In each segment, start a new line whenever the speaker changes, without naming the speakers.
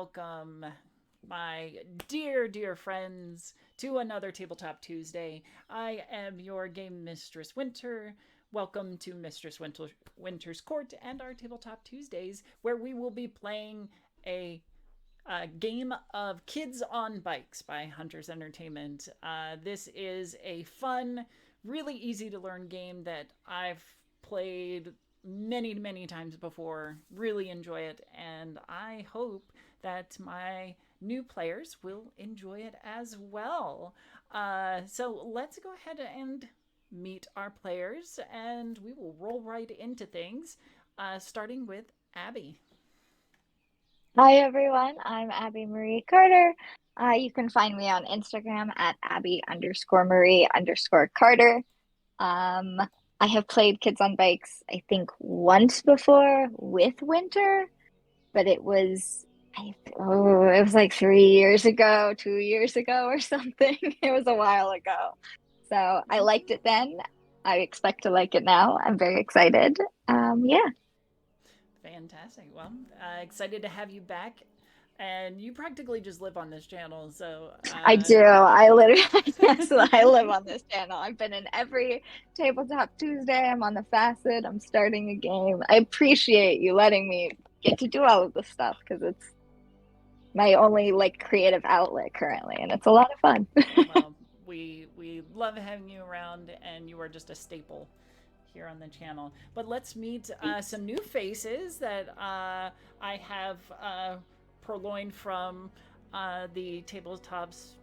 welcome my dear friends to another Tabletop Tuesday. I am your game mistress Winter. Welcome to Winter's Court and our Tabletop Tuesdays, where we will be playing a game of Kids on Bikes by Hunters Entertainment. This is a fun, really easy to learn game that I've played many times before. Really enjoy it, and I hope that my new players will enjoy it as well. So let's go ahead and meet our players, and we will roll right into things, starting with Abby.
Hi everyone, I'm Abby Marie Carter. You can find me on Instagram at Abby_Marie_Carter. Um, I have played Kids on Bikes, I think once before with Winter, but it was like 3 years ago, 2 years ago or something. It was a while ago. So I liked it then. I expect to like it now. I'm very excited. Yeah.
Fantastic. Well, excited to have you back. And you practically just live on this channel, so
I do. I literally, yes, I live on this channel. I've been in every Tabletop Tuesday. I'm on the Facet. I'm starting a game. I appreciate you letting me get to do all of this stuff because it's my only like creative outlet currently, and it's a lot of fun.
well, we love having you around, and you are just a staple here on the channel. But let's meet
Thanks.
some new faces that I have purloined from the Tabletops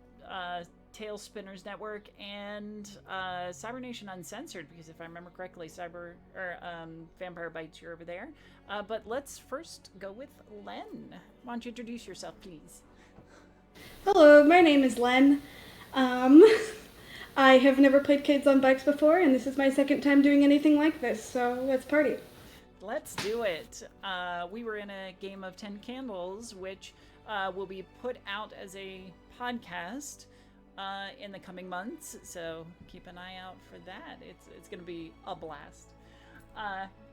Tail Spinners Network and Cyber Nation Uncensored, because if I remember correctly, Vampire Bites, you're over there. But let's first go with Len. Why don't you introduce yourself, please?
Hello, my name is Len. Um, I have never played Kids on Bikes before, and this is my second time doing anything like this, so let's party.
Let's do it. We were in a game of 10 Candles, which will be put out as a podcast in the coming months. So keep an eye out for that. It's going to be a blast.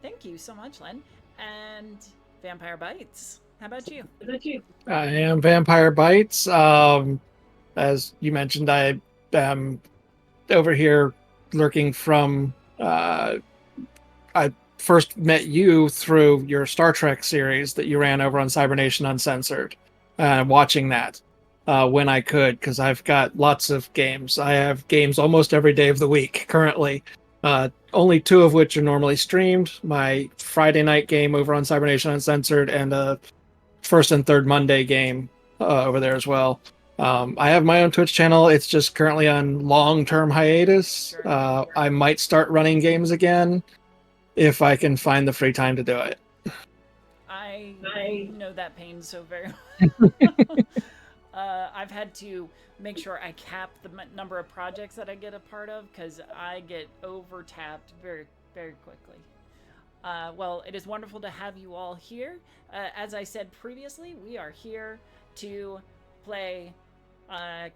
Thank you so much, Len. And Vampire Bites. How about you?
I am Vampire Bites. As you mentioned, I am over here lurking from. I first met you through your Star Trek series that you ran over on Cybernation Uncensored. Watching that when I could, because I've got lots of games. I have games almost every day of the week currently. Only two of which are normally streamed. My Friday night game over on Cybernation Uncensored, and a first and third Monday game over there as well. I have my own Twitch channel. It's just currently on long-term hiatus.
Sure.
I might start running games again if I can find the free time to do it.
I know that pain so very I've had to make sure I cap the number of projects that I get a part of because I get over tapped very quickly. Well, it is wonderful to have you all here. As I said previously, we are here to play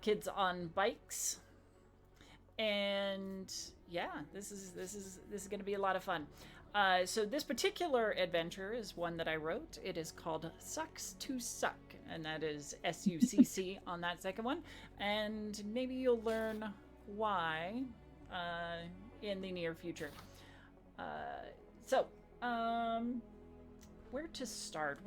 Kids on Bikes, and yeah, this is going to be a lot of fun. So this particular adventure is one that I wrote. It is called Sucks to Suck, and that is SUCC on that second one. And maybe you'll learn why in the near future. Uh, so, where to start?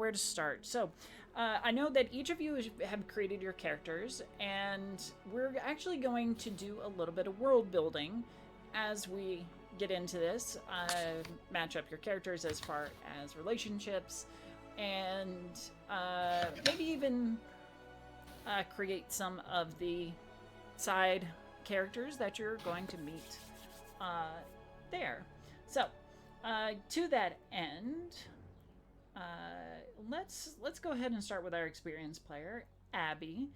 So, I know that each of you have created your characters, and we're actually going to do a little bit of world building as we get into this. Match up your characters as far as relationships, and maybe even create some of the side characters that you're going to meet there. So, to that end, let's go ahead and start with our experienced player, Abby.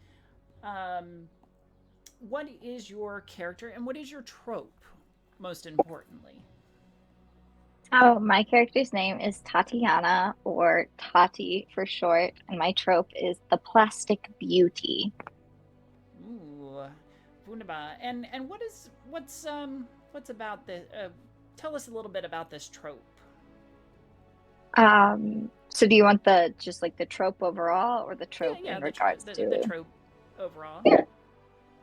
What is your character and what is your trope, most importantly?
Oh, my character's name is Tatiana, or Tati for short, and my trope is the plastic beauty.
Ooh, wunderbar. And what's about this? Tell us a little bit about this trope.
So do you want just like the trope overall, or the trope
Yeah,
in regards to
the trope overall.
Yeah.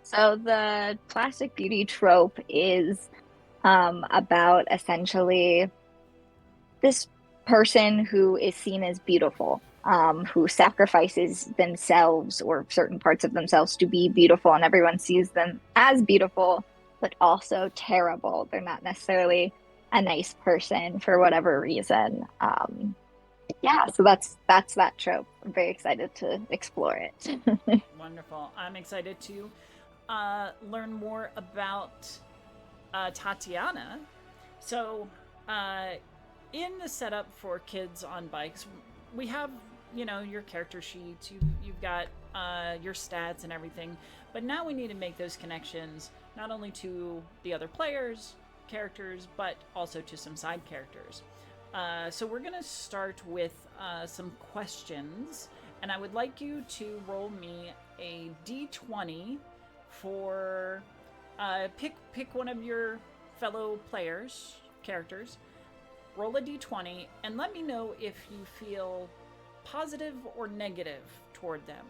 So the plastic beauty trope is about essentially this person who is seen as beautiful, who sacrifices themselves or certain parts of themselves to be beautiful, and everyone sees them as beautiful, but also terrible. They're not necessarily a nice person for whatever reason. Yeah, so that's that trope. I'm very excited to explore it.
Wonderful. I'm excited to learn more about Tatiana. So, in the setup for kids on bikes, we have, your character sheets. You've got your stats and everything. But now we need to make those connections not only to the other players' characters, but also to some side characters. So we're going to start with some questions, and I would like you to roll me a d20 for pick one of your fellow players' characters, roll a d20, and let me know if you feel positive or negative toward them.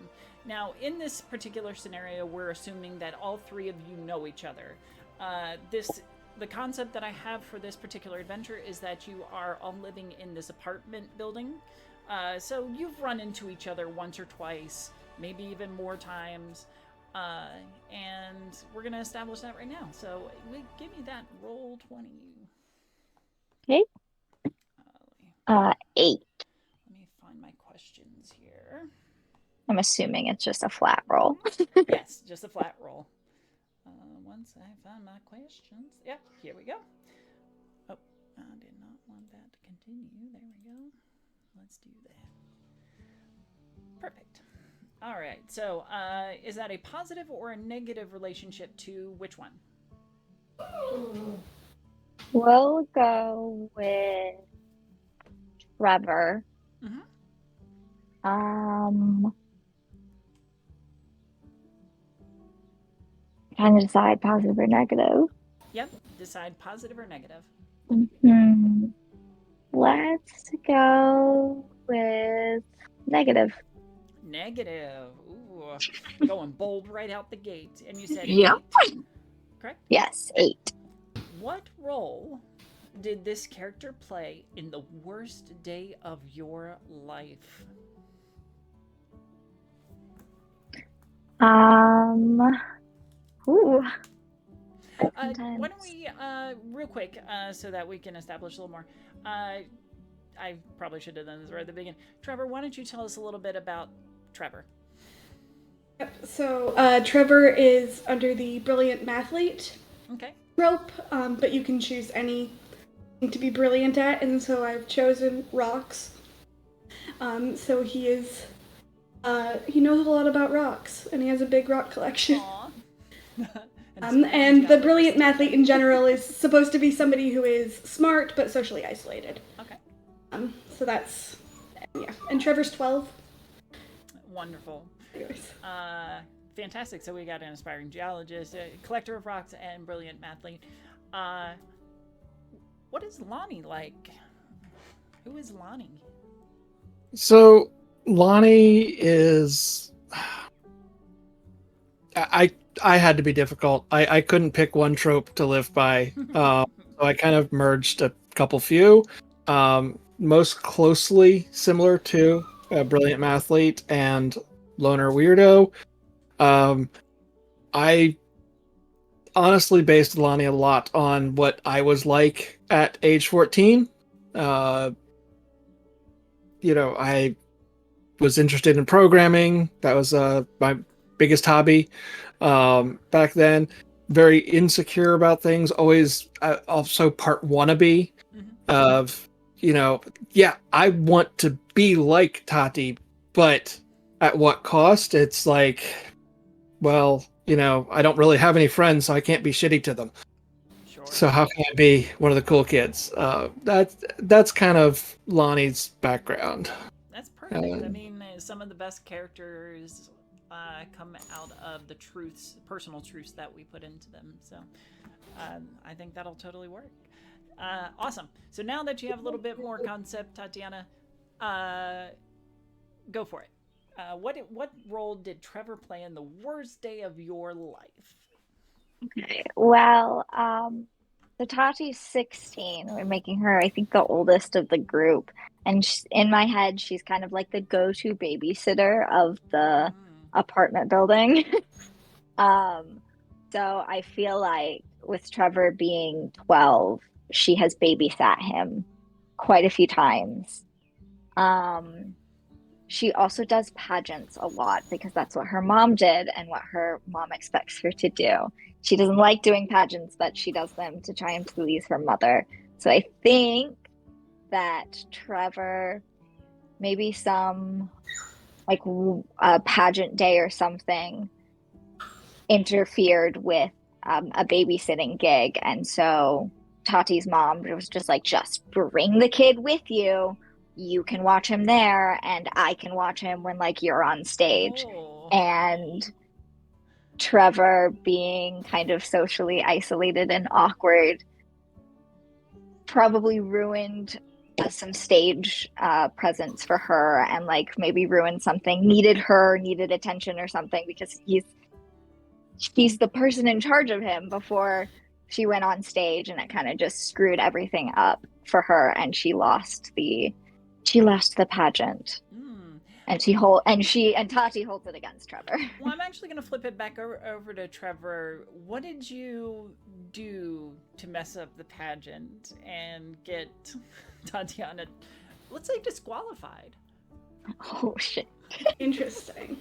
Now, in this particular scenario, we're assuming that all three of you know each other. The concept that I have for this particular adventure is that you are all living in this apartment building. So you've run into each other once or twice, maybe even more times. And we're going to establish that right now. So give me that roll 20.
Okay. 8.
Let me find my questions here.
I'm assuming it's just a flat roll.
Yes, just a flat roll. Once I find my questions. Yep, here we go. Oh, I did not want that to continue. There we go. Let's do that. Perfect. All right, so is that a positive or a negative relationship to which one?
We'll go with Trevor.
Mm-hmm.
Trying to decide positive or negative.
Yep, decide positive or negative.
Let's go with negative.
Negative. Ooh, going bold right out the gate. And you said
Yep.
8, correct?
Yes, 8.
What role did this character play in the worst day of your life?
Ooh.
Why don't we, real quick, so that we can establish a little more. I probably should have done this right at the beginning. Trevor, why don't you tell us a little bit about Trevor?
Yep. So Trevor is under the brilliant mathlete trope, but you can choose anything to be brilliant at, and so I've chosen rocks. So he is, he knows a lot about rocks, and he has a big rock collection. And the brilliant mathlete in general is supposed to be somebody who is smart but socially isolated.
Okay.
So that's, yeah. And Trevor's 12.
Wonderful.
Anyways.
Fantastic. So we got an aspiring geologist, a collector of rocks, and brilliant mathlete. What is Lonnie like? Who is Lonnie?
So Lonnie is... I had to be difficult. I couldn't pick one trope to live by. So I kind of merged a couple few. Most closely similar to Brilliant Mathlete and Loner Weirdo. I honestly based Lonnie a lot on what I was like at age 14. I was interested in programming. That was my biggest hobby back then. Very insecure about things. Always also part wannabe of, I want to be like Tati, but at what cost? It's like, well, I don't really have any friends, so I can't be shitty to them. Sure. So how can I be one of the cool kids? That's kind of Lonnie's background.
That's perfect. I mean, some of the best characters come out of the personal truths that we put into them. So I think that'll totally work. Awesome. So now that you have a little bit more concept, Tatiana, Go for it. What role did Trevor play in the worst day of your life?
Okay. Well, so Tati's 16. We're making her, I think, the oldest of the group. And in my head, she's kind of like the go-to babysitter of the apartment building. Um, so I feel like with Trevor being 12, she has babysat him quite a few times. Um, she also does pageants a lot because that's what her mom did and what her mom expects her to do. She doesn't like doing pageants, but she does them to try and please her mother. So I think that Trevor, maybe some like a pageant day or something, interfered with a babysitting gig. And so Tati's mom was just like, just bring the kid with you. You can watch him there, and I can watch him when like you're on stage.
Oh.
And Trevor, being kind of socially isolated and awkward, probably ruined some stage presence for her, and like maybe ruined something, needed attention or something, because he's the person in charge of him before she went on stage, and it kind of just screwed everything up for her, and she lost the pageant. And Tati holds it against Trevor.
Well, I'm actually going to flip it back over to Trevor. What did you do to mess up the pageant and get Tatiana, let's say, disqualified?
Oh, shit.
Interesting.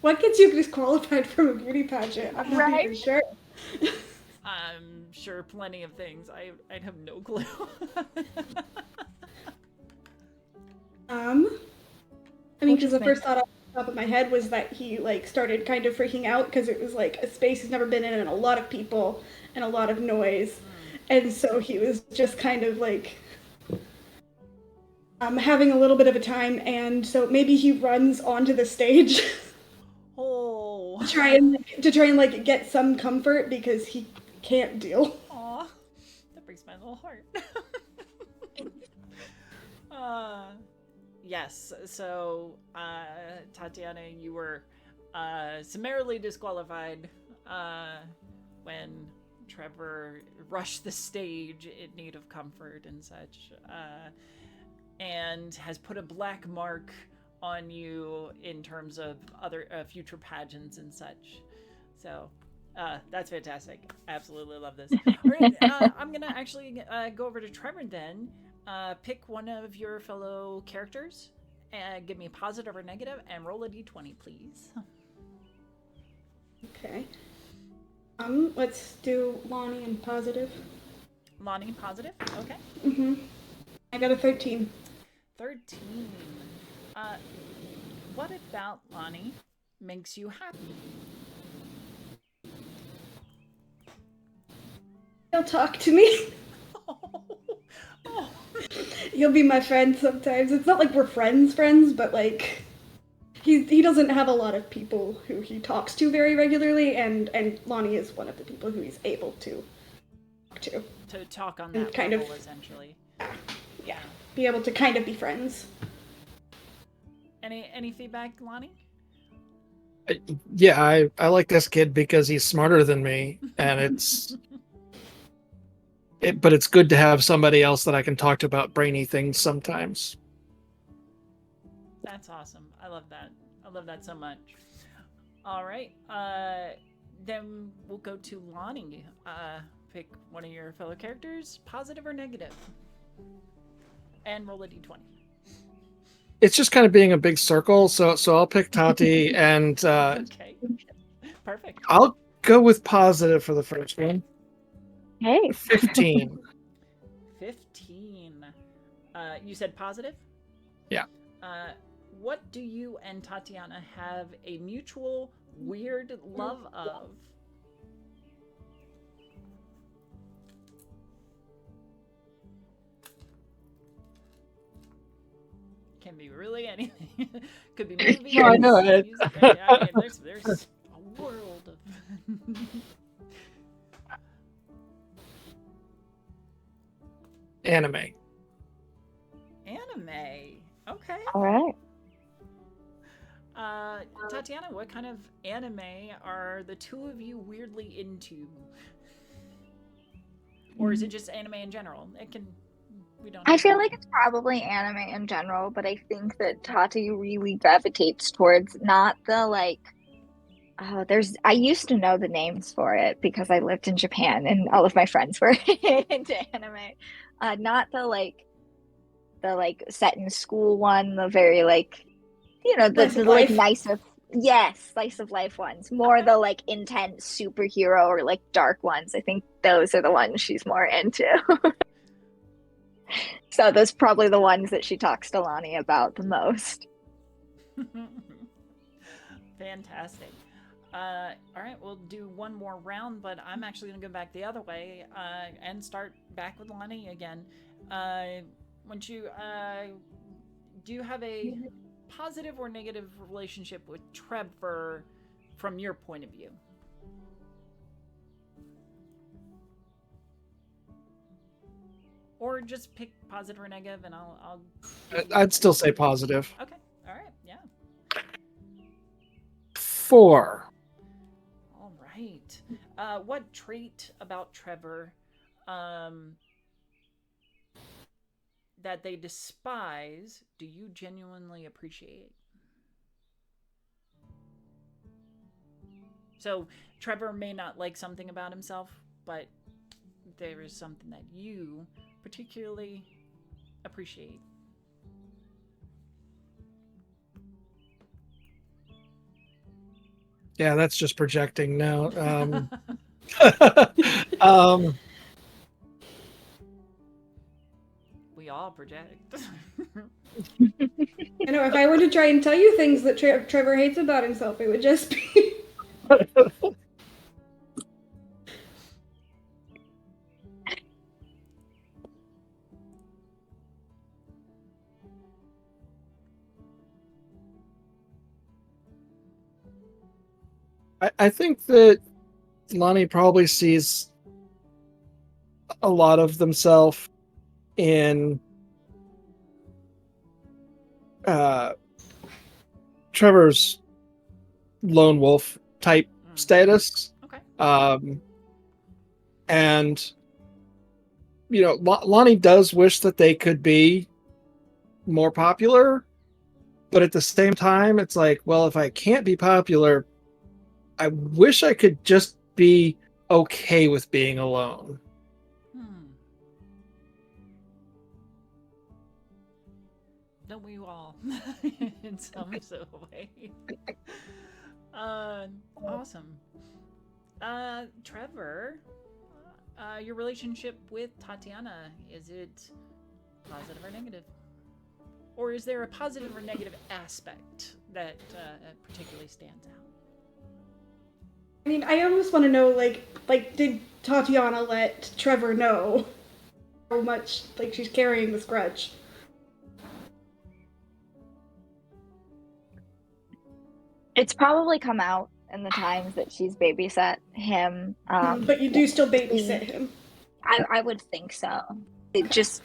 What gets you disqualified from a beauty pageant? I'm not even sure.
I'm sure plenty of things. I'd have no clue.
I mean, because the first thought off the top of my head was that he like started kind of freaking out because it was like a space he's never been in and a lot of people and a lot of noise, and so he was just kind of like having a little bit of a time, and so maybe he runs onto the stage.
Oh.
to try and like get some comfort because he can't deal.
Aw, that breaks my little heart. Yes, so Tatiana, you were summarily disqualified when Trevor rushed the stage in need of comfort and such, and has put a black mark on you in terms of other future pageants and such. So that's fantastic. Absolutely love this. All right, I'm gonna actually go over to Trevor then. Pick one of your fellow characters and give me a positive or negative and roll a d20, please.
Okay. Let's do Lonnie and positive.
Lonnie, positive? Okay.
I got a 13.
13. What about Lonnie makes you happy?
He'll talk to me. He'll be my friend sometimes. It's not like we're friends, but like he doesn't have a lot of people who he talks to very regularly, and Lonnie is one of the people who he's able to talk to.
To talk on that
kind
level,
of,
essentially.
Yeah. Be able to kind of be friends.
Any feedback, Lonnie?
Yeah, I like this kid because he's smarter than me, and but it's good to have somebody else that I can talk to about brainy things sometimes.
That's awesome. I love that. I love that so much. All right. Then we'll go to Lonnie. Pick one of your fellow characters, positive or negative, and roll a d20.
It's just kind of being a big circle, so I'll pick Tati, and
okay, perfect.
I'll go with positive for the first one.
Hey.
15.
15. You said positive?
Yeah.
What do you and Tatiana have a mutual weird love of? Can be really anything. Could be movies.
No, I know it.
Music. I mean, there's a world of.
Anime.
Anime?
All right.
Tatiana, what kind of anime are the two of you weirdly into? Or is it just anime in general?
I feel like it's probably anime in general, but I think that Tati really gravitates towards not the like. Oh, I used to know the names for it because I lived in Japan and all of my friends were into anime. Not the like set in school one, the very like the like nicer, yes, slice of life ones. More the like intense superhero or like dark ones. I think those are the ones she's more into. So those are probably the ones that she talks to Lonnie about the most.
Fantastic. All right, we'll do one more round, but I'm actually going to go back the other way and start back with Lonnie again. Do you have a positive or negative relationship with Trevor from your point of view? Or just pick positive or negative, and
I'd still say positive.
Okay. All right. Yeah.
4.
All right. What trait about Trevor that they despise do you genuinely appreciate? So Trevor may not like something about himself, but there is something that you particularly appreciate.
Yeah, that's just projecting now.
We all project.
I know, if I were to try and tell you things that Trevor hates about himself, it would just be...
I think that Lonnie probably sees a lot of themselves in Trevor's lone wolf type status.
Okay.
And Lonnie does wish that they could be more popular, but at the same time, it's like, well, if I can't be popular, I wish I could just be okay with being alone.
Don't we all? In some sort of way. Awesome. Trevor, your relationship with Tatiana, is it positive or negative? Or is there a positive or negative aspect that particularly stands out?
I mean, I almost want to know, like, did Tatiana let Trevor know how much, like, she's carrying this grudge?
It's probably come out in the times that she's babysat him.
But you do still babysit him.
I would think so. Just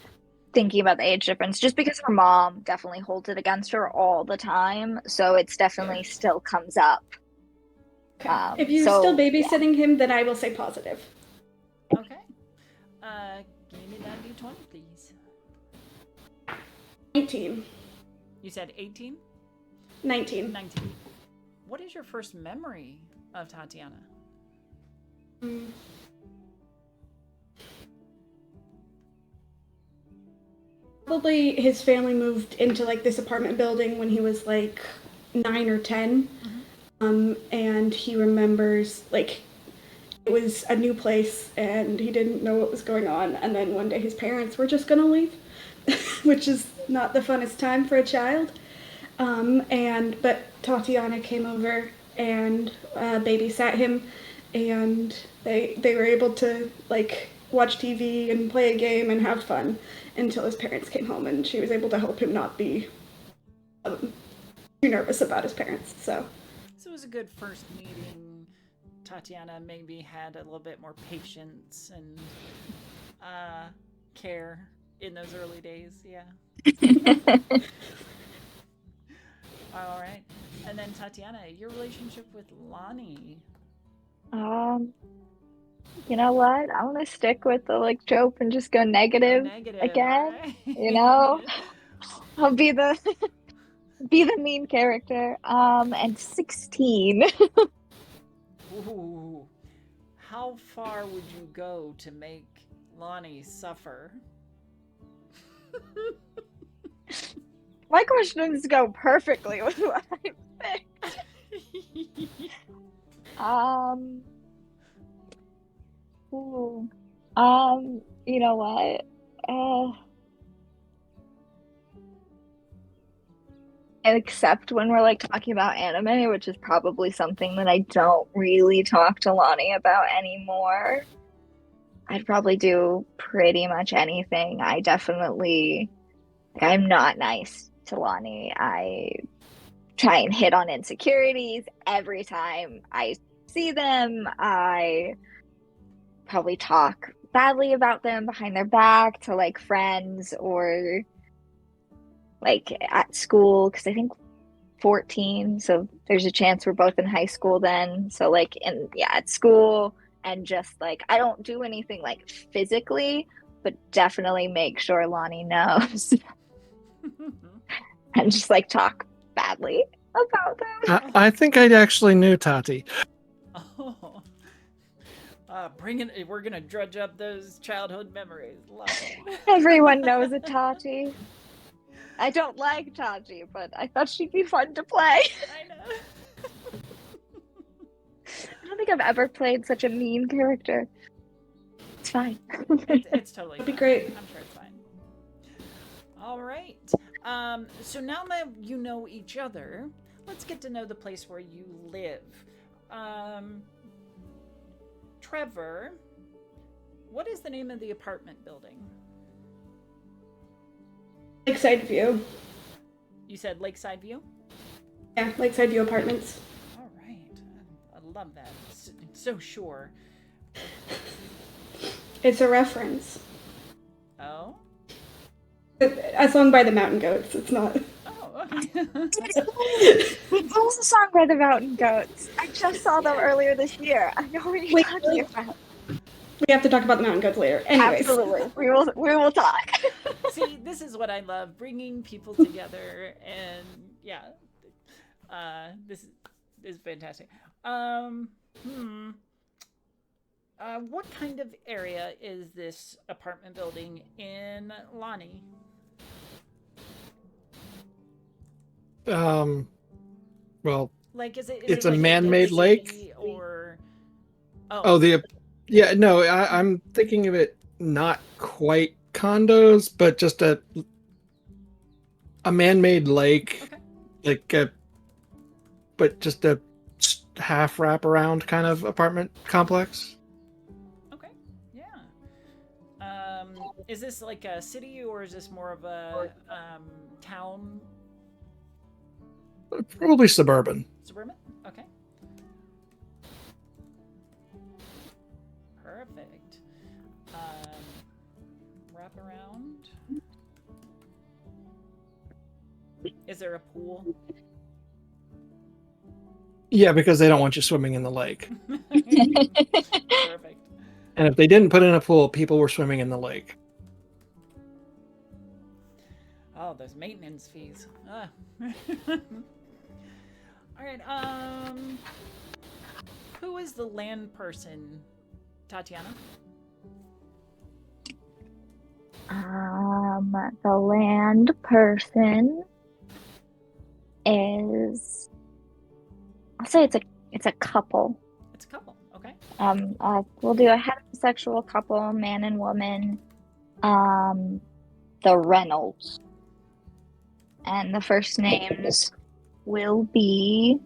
thinking about the age difference, just because her mom definitely holds it against her all the time, so it's definitely still comes up.
Okay. If you're still babysitting him, then I will say positive.
Okay. Give me that D20, please.
19.
You said 18?
19.
19. What is your first memory of Tatiana?
Probably his family moved into like this apartment building when he was like 9 or 10. And he remembers like it was a new place and he didn't know what was going on, and then one day his parents were just gonna leave, which is not the funnest time for a child. But Tatiana came over and babysat him, and they were able to like watch TV and play a game and have fun until his parents came home, and she was able to help him not be too nervous about his parents. So
it was a good first meeting. Tatiana maybe had a little bit more patience and care in those early days. Yeah. All right. And then Tatiana, your relationship with Lonnie.
You know what? I want to stick with the trope and just go negative again.
Right?
You know, I'll be the mean character. And 16.
Ooh. How far would you go to make Lonnie suffer?
My questions go perfectly with what I picked. Ooh. You know what? Except when we're talking about anime, which is probably something that I don't really talk to Lonnie about anymore. I'd probably do pretty much anything. I definitely, I'm not nice to Lonnie. I try and hit on insecurities every time I see them. I probably talk badly about them behind their back to at school, because I think 14, so there's a chance we're both in high school then. So at school, and just I don't do anything physically, but definitely make sure Lonnie knows. And just talk badly about them.
I think I actually knew Tati.
Oh. We're gonna drudge up those childhood memories. Love it.
Everyone knows a Tati. I don't like Tati, but I thought she'd be fun to play.
I know.
I don't think I've ever played such a mean character. It's fine.
It's totally
It'd be
fine.
great.
I'm sure it's fine. All right. So now that you know each other, let's get to know the place where you live. Trevor, what is the name of the apartment building?
Lakeside View.
You said Lakeside View?
Yeah, Lakeside View Apartments.
All right. I love that. It's so sure.
It's a reference.
Oh?
A song by the Mountain Goats. It's not.
Oh, okay.
It was a song by the Mountain Goats. I just saw them earlier this year. I know what you're talking about.
We have to talk about the Mountain Goats later. Anyways.
Absolutely. We will talk.
See, this is what I love, bringing people together, and this is fantastic. What kind of area is this apartment building in Lonnie?
Well,
Is
it's
it
a man-made lake,
or
I'm thinking of it not quite condos, but just a man-made lake,
okay.
but just a half wraparound kind of apartment complex.
Okay, yeah. Is this a city, or is this more of a town?
Probably suburban.
Suburban? Okay. Perfect. Wrap around. Is there a pool?
Yeah, because they don't want you swimming in the lake.
Perfect.
And if they didn't put in a pool, people were swimming in the lake.
Oh, those maintenance fees. All right. Who is the land person, Tatiana?
The land person is, I'll say it's a couple.
It's a couple. Okay.
We'll do a heterosexual couple, man and woman. The Reynolds. And the first names will be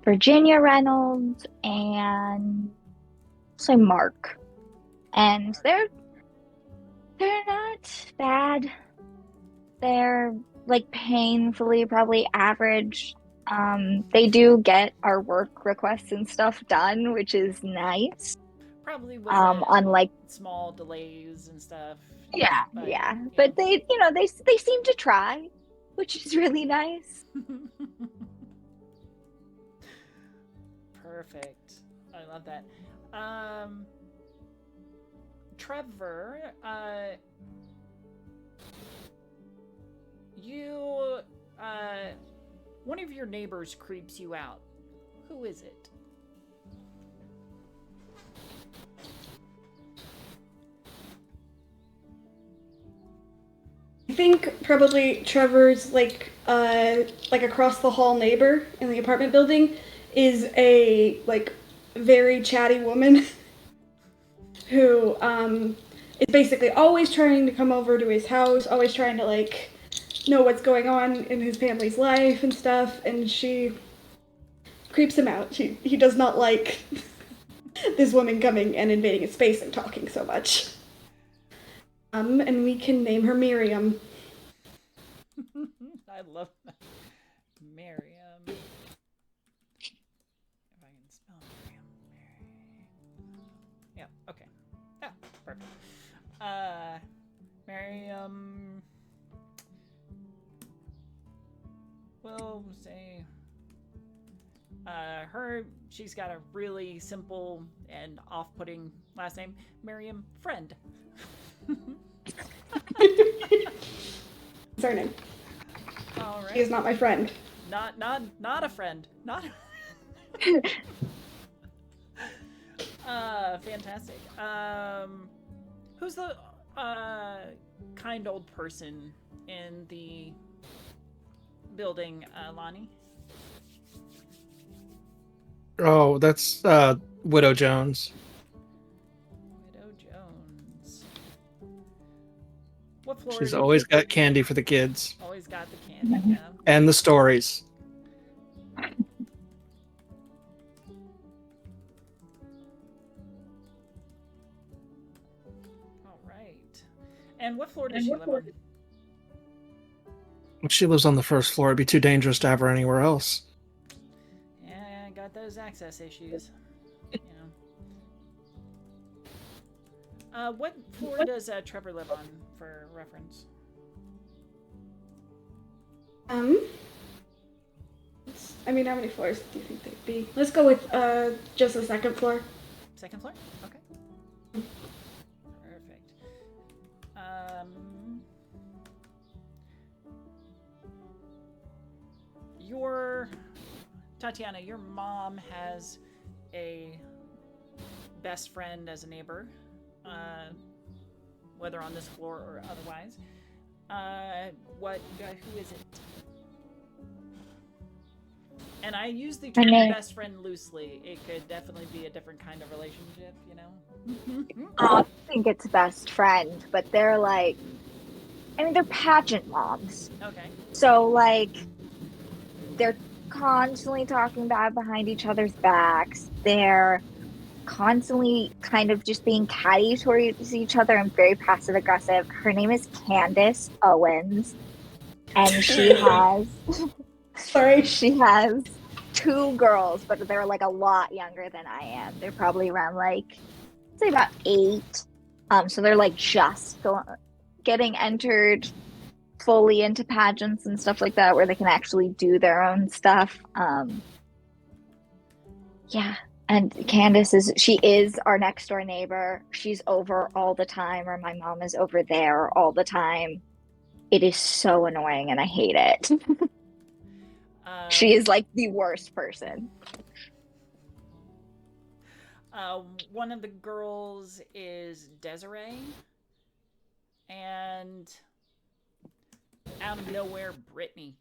Virginia Reynolds and say Mark. And they're not bad. They're painfully probably average. They do get our work requests and stuff done, which is nice.
Probably with
unlike
small delays and stuff.
Yeah. But they seem to try. which is really nice.
Perfect. I love that. Trevor, you, one of your neighbors creeps you out. Who is it?
I think probably Trevor's like across the hall neighbor in the apartment building is a like very chatty woman who is basically always trying to come over to his house, always trying to like know what's going on in his family's life and stuff, and she creeps him out. He does not like this woman coming and invading his space and talking so much. And we can name her Miriam.
I love that. Miriam. If I can spell Miriam. Yeah, okay. Yeah, perfect. Miriam. We'll say she's got a really simple and off-putting last name. Miriam Friend.
Surname.
All right.
She is not my friend.
Not a friend. Not. Fantastic. Who's the kind old person in the building, Lonnie?
Oh, that's Widow Jones.
Widow Jones. What floor?
She's always got candy for the kids.
Always got the candy, yeah.
And the stories.
All right. And what floor does she live on?
If she lives on the first floor, it'd be too dangerous to have her anywhere else.
Yeah, got those access issues. You know. What floor does Trevor live on, for reference?
I mean, how many floors do you think they'd be? Let's go with just the second floor.
Second floor? Okay. Perfect. Tatiana, your mom has a best friend as a neighbor, whether on this floor or otherwise. Who is it? And I use the term best friend loosely. It could definitely be a different kind of relationship, you know?
I don't think it's best friend, but they're like, they're pageant moms.
Okay.
So, like, they're constantly talking bad behind each other's backs. They're constantly kind of just being catty towards each other and very passive aggressive. Her name is Candace Owens, and she has she has 2 girls, but they're like a lot younger than I am. They're probably around like, say about 8. So they're like just getting entered fully into pageants and stuff like that, where they can actually do their own stuff. Yeah. And Candace is our next door neighbor. She's over all the time, or my mom is over there all the time. It is so annoying and I hate it. She is like the worst person.
One of the girls is Desiree, and out of nowhere, Brittany.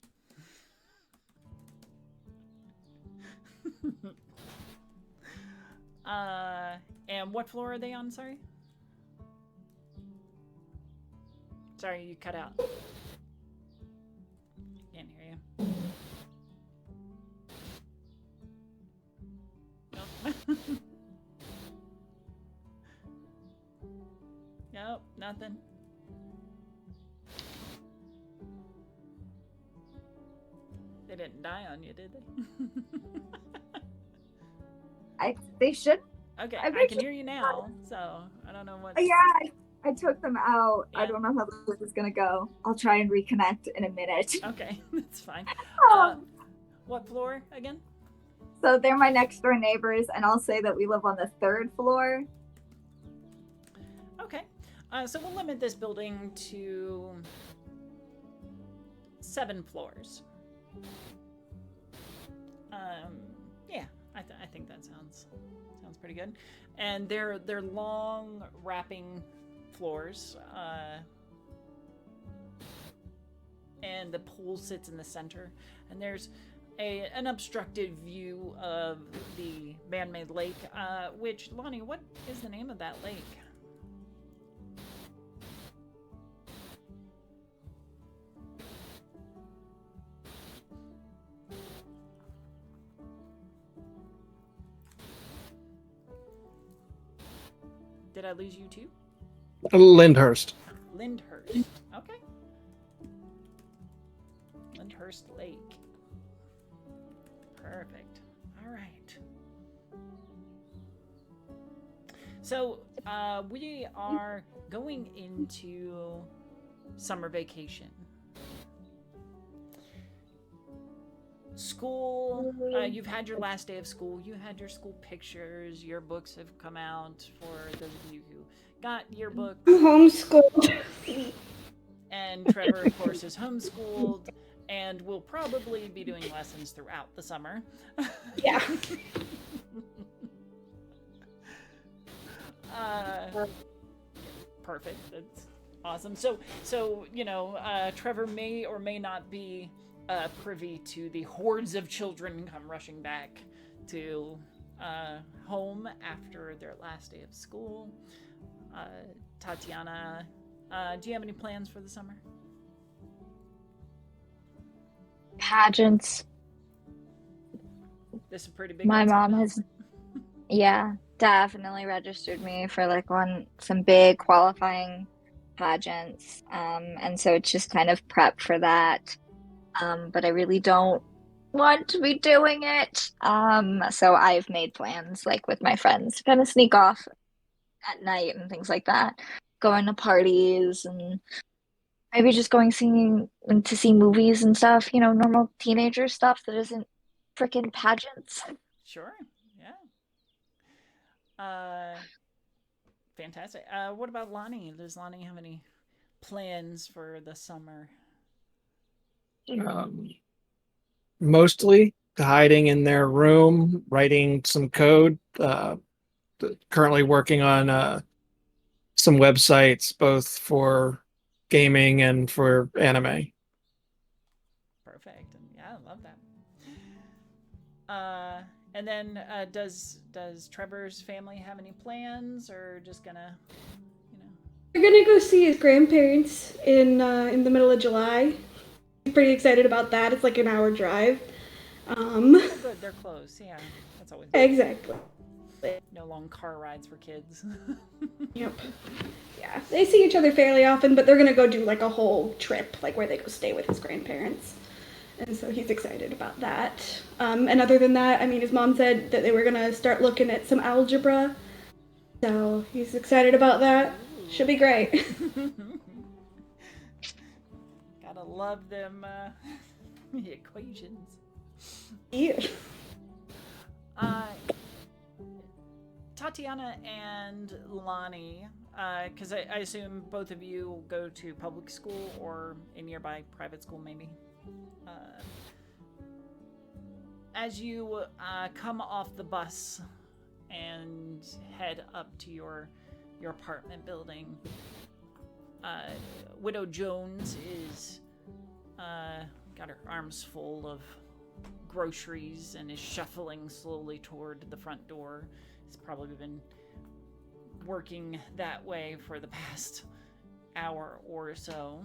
And what floor are they on? Sorry, you cut out. Can't hear you. Nope. Nope, nothing. They didn't die on you, did they?
They should.
Okay, I can hear you now, so I don't know what.
Yeah, I took them out.
Yeah.
I don't know how this is gonna go. I'll try and reconnect in a minute.
Okay, that's fine. What floor again?
So they're my next door neighbors, and I'll say that we live on the 3rd floor.
Okay. So we'll limit this building to 7 floors. Yeah, I think that sounds pretty good. And they're long wrapping floors. And the pool sits in the center, and there's an obstructed view of the man-made lake. Which, Lonnie, what is the name of that lake? Did I lose you too?
Lyndhurst.
Lyndhurst. Okay. Lyndhurst Lake. Perfect. All right. So we are going into summer vacation. School, you've had your last day of school, you had your school pictures, your books have come out for those of you who got yearbooks.
I'm homeschooled.
And Trevor, of course, is homeschooled and will probably be doing lessons throughout the summer.
Yeah.
Perfect. That's awesome. So Trevor may or may not be privy to the hordes of children come rushing back to home after their last day of school. Tatiana, do you have any plans for the summer?
Pageants.
This is a pretty big.
My mom has, yeah, definitely registered me for some big qualifying pageants. And so it's just kind of prep for that. But I really don't want to be doing it. So I've made plans with my friends to kind of sneak off at night and things like that, going to parties and maybe just going to see movies and stuff, normal teenager stuff that isn't freaking pageants.
Sure. Yeah. Fantastic. What about Lonnie? Does Lonnie have any plans for the summer?
Mostly hiding in their room, writing some code. Currently working on some websites, both for gaming and for anime.
Perfect. Yeah, I love that. And then does Trevor's family have any plans, or just gonna,
We're gonna go see his grandparents in the middle of July. He's pretty excited about that. It's like an hour drive.
Oh, good, they're close. Yeah, that's always good.
Exactly.
No long car rides for kids.
Yep. Yeah, they see each other fairly often, but they're gonna go do a whole trip, where they go stay with his grandparents. And so he's excited about that. And other than that, his mom said that they were gonna start looking at some algebra. So he's excited about that. Should be great.
Gotta love them equations.
Yeah.
Tatiana and Lonnie, because I assume both of you go to public school or a nearby private school, maybe. As you come off the bus and head up to your apartment building, Widow Jones is got her arms full of groceries and is shuffling slowly toward the front door. It's probably been working that way for the past hour or so.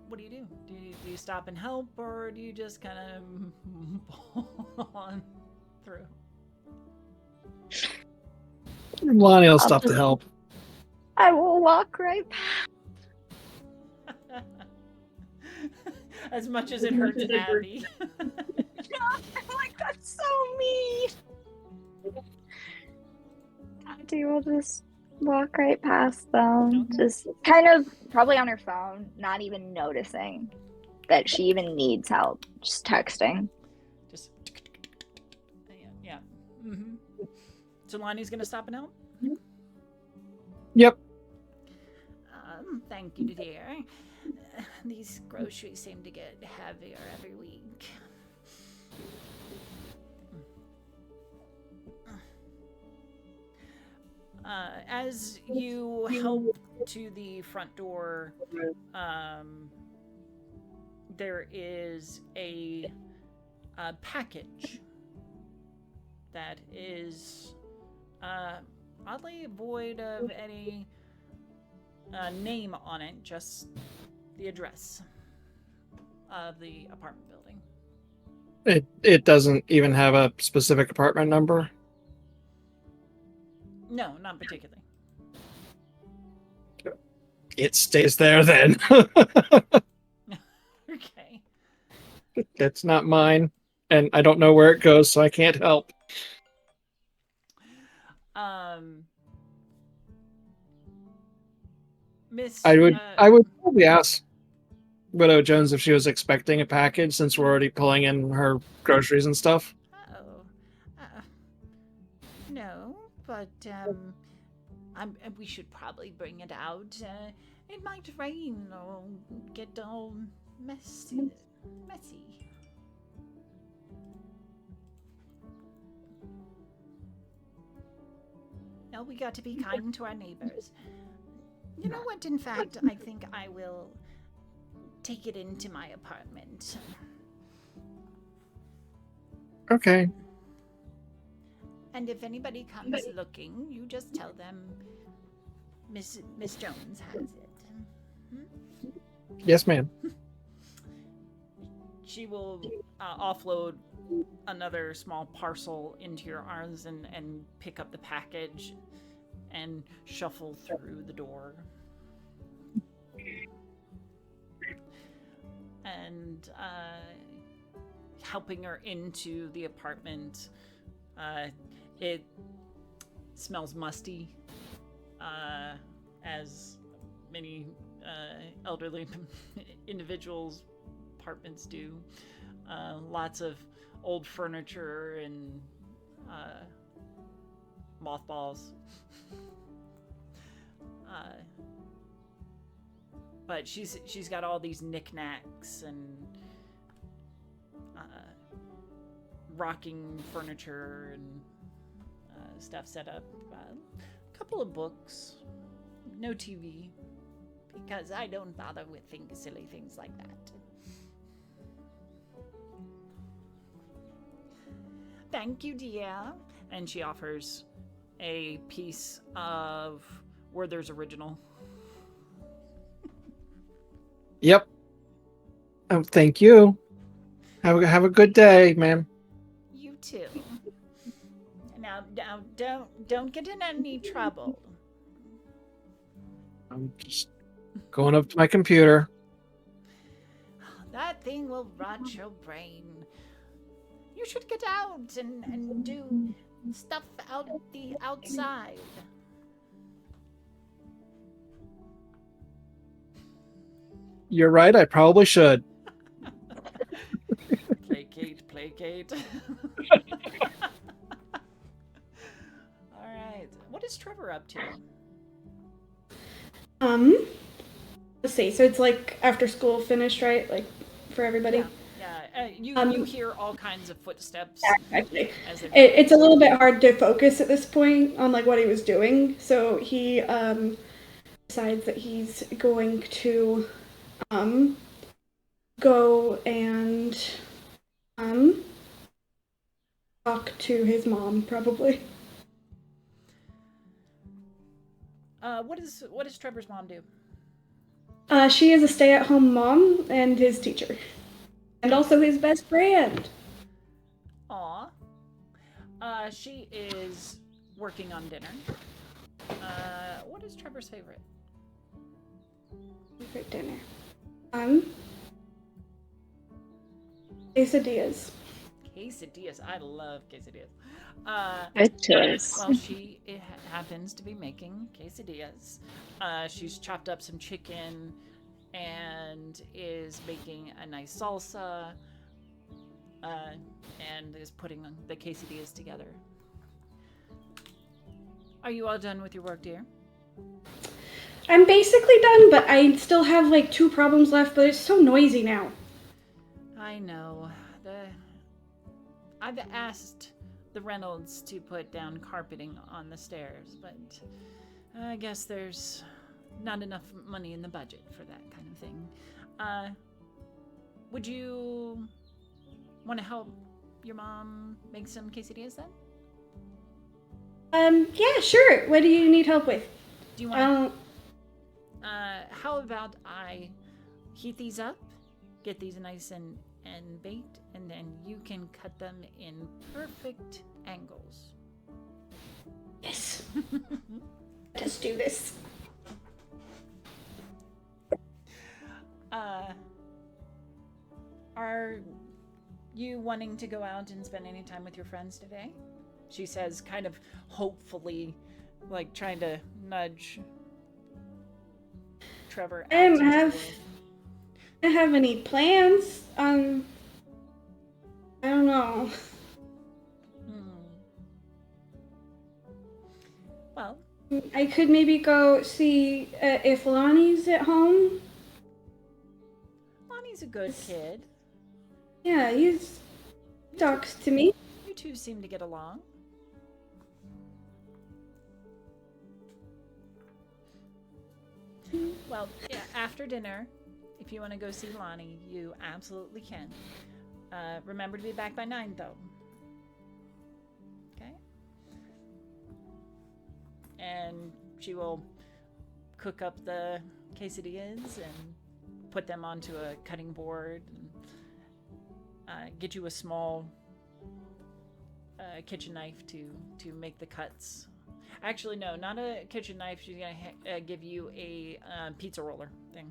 What do? Do you stop and help, or do you just kind of pull on through?
Lonnie will stop to help.
I will walk right past.
As much as it hurts Abby.
I'm like, that's so mean. Auntie will just walk right past them,
Okay.
just kind of probably on her phone, not even noticing that she even needs help, just texting.
Just yeah. Mm-hmm. So Lonnie's gonna stop and help.
Yep.
Thank you, dear. These groceries seem to get heavier every week. As you help to the front door, there is a package that is oddly void of any name on it, just the address of the apartment building.
It doesn't even have a specific apartment number.
No, not particularly.
It stays there then.
Okay.
It's not mine, and I don't know where it goes, so I can't help.
Miss.
I would probably ask Widow Jones if she was expecting a package, since we're already pulling in her groceries and stuff.
Oh. No, but we should probably bring it out. It might rain or get all messy. No, we got to be kind to our neighbors. You know what? In fact, I think I will take it into my apartment.
Okay.
And if anybody comes looking, you just tell them Miss Jones has it.
Yes, ma'am.
She will offload another small parcel into your arms and pick up the package and shuffle through the door. And helping her into the apartment, it smells musty, as many elderly individuals' apartments do. Lots of old furniture and mothballs. But she's got all these knickknacks and rocking furniture and stuff set up. A couple of books, no TV, because I don't bother with silly things like that. Thank you, dear. And she offers a piece of Werther's Original.
Yep. Thank you. Have a good day, ma'am.
You too. Now don't get in any trouble.
I'm just going up to my computer.
That thing will rot your brain. You should get out and do stuff out the outside.
You're right, I probably should.
Placate. All right. What is Trevor up to?
Let's see. So it's like after school finished, right? Like for everybody.
Yeah. You hear all kinds of footsteps.
Actually, it's a little bit hard to focus at this point on like what he was doing. So he decides that he's going to go and talk to his mom, probably.
What does Trevor's mom do?
She is a stay-at-home mom and his teacher, and also his best friend.
Aw. She is working on dinner. What is Trevor's favorite?
Favorite dinner. Quesadillas.
quesadillas. I love quesadillas.
It is.
Well, she happens to be making quesadillas. She's chopped up some chicken and is making a nice salsa and is putting the quesadillas together. Are you all done with your work, dear?
I'm basically done, but I still have like 2 problems left, but it's so noisy now.
I know. I've asked the Reynolds to put down carpeting on the stairs, but I guess there's not enough money in the budget for that kind of thing. Would you want to help your mom make some quesadillas then?
Yeah, sure. What do you need help with?
Do you want how about I heat these up, get these nice and baked, and then you can cut them in perfect angles.
Yes. Let's do this.
Are you wanting to go out and spend any time with your friends today? She says, kind of hopefully, like trying to nudge Trevor out.
I don't have any plans. I don't know.
Well,
I could maybe go see if Lonnie's at home.
Lonnie's a good kid.
Yeah, he talks to me.
You two seem to get along. Well, yeah, after dinner, if you want to go see Lonnie, you absolutely can. Remember to be back by 9, though. Okay? And she will cook up the quesadillas and put them onto a cutting board and get you a small kitchen knife to make the cuts. Actually, no, not a kitchen knife. She's gonna give you a pizza roller thing.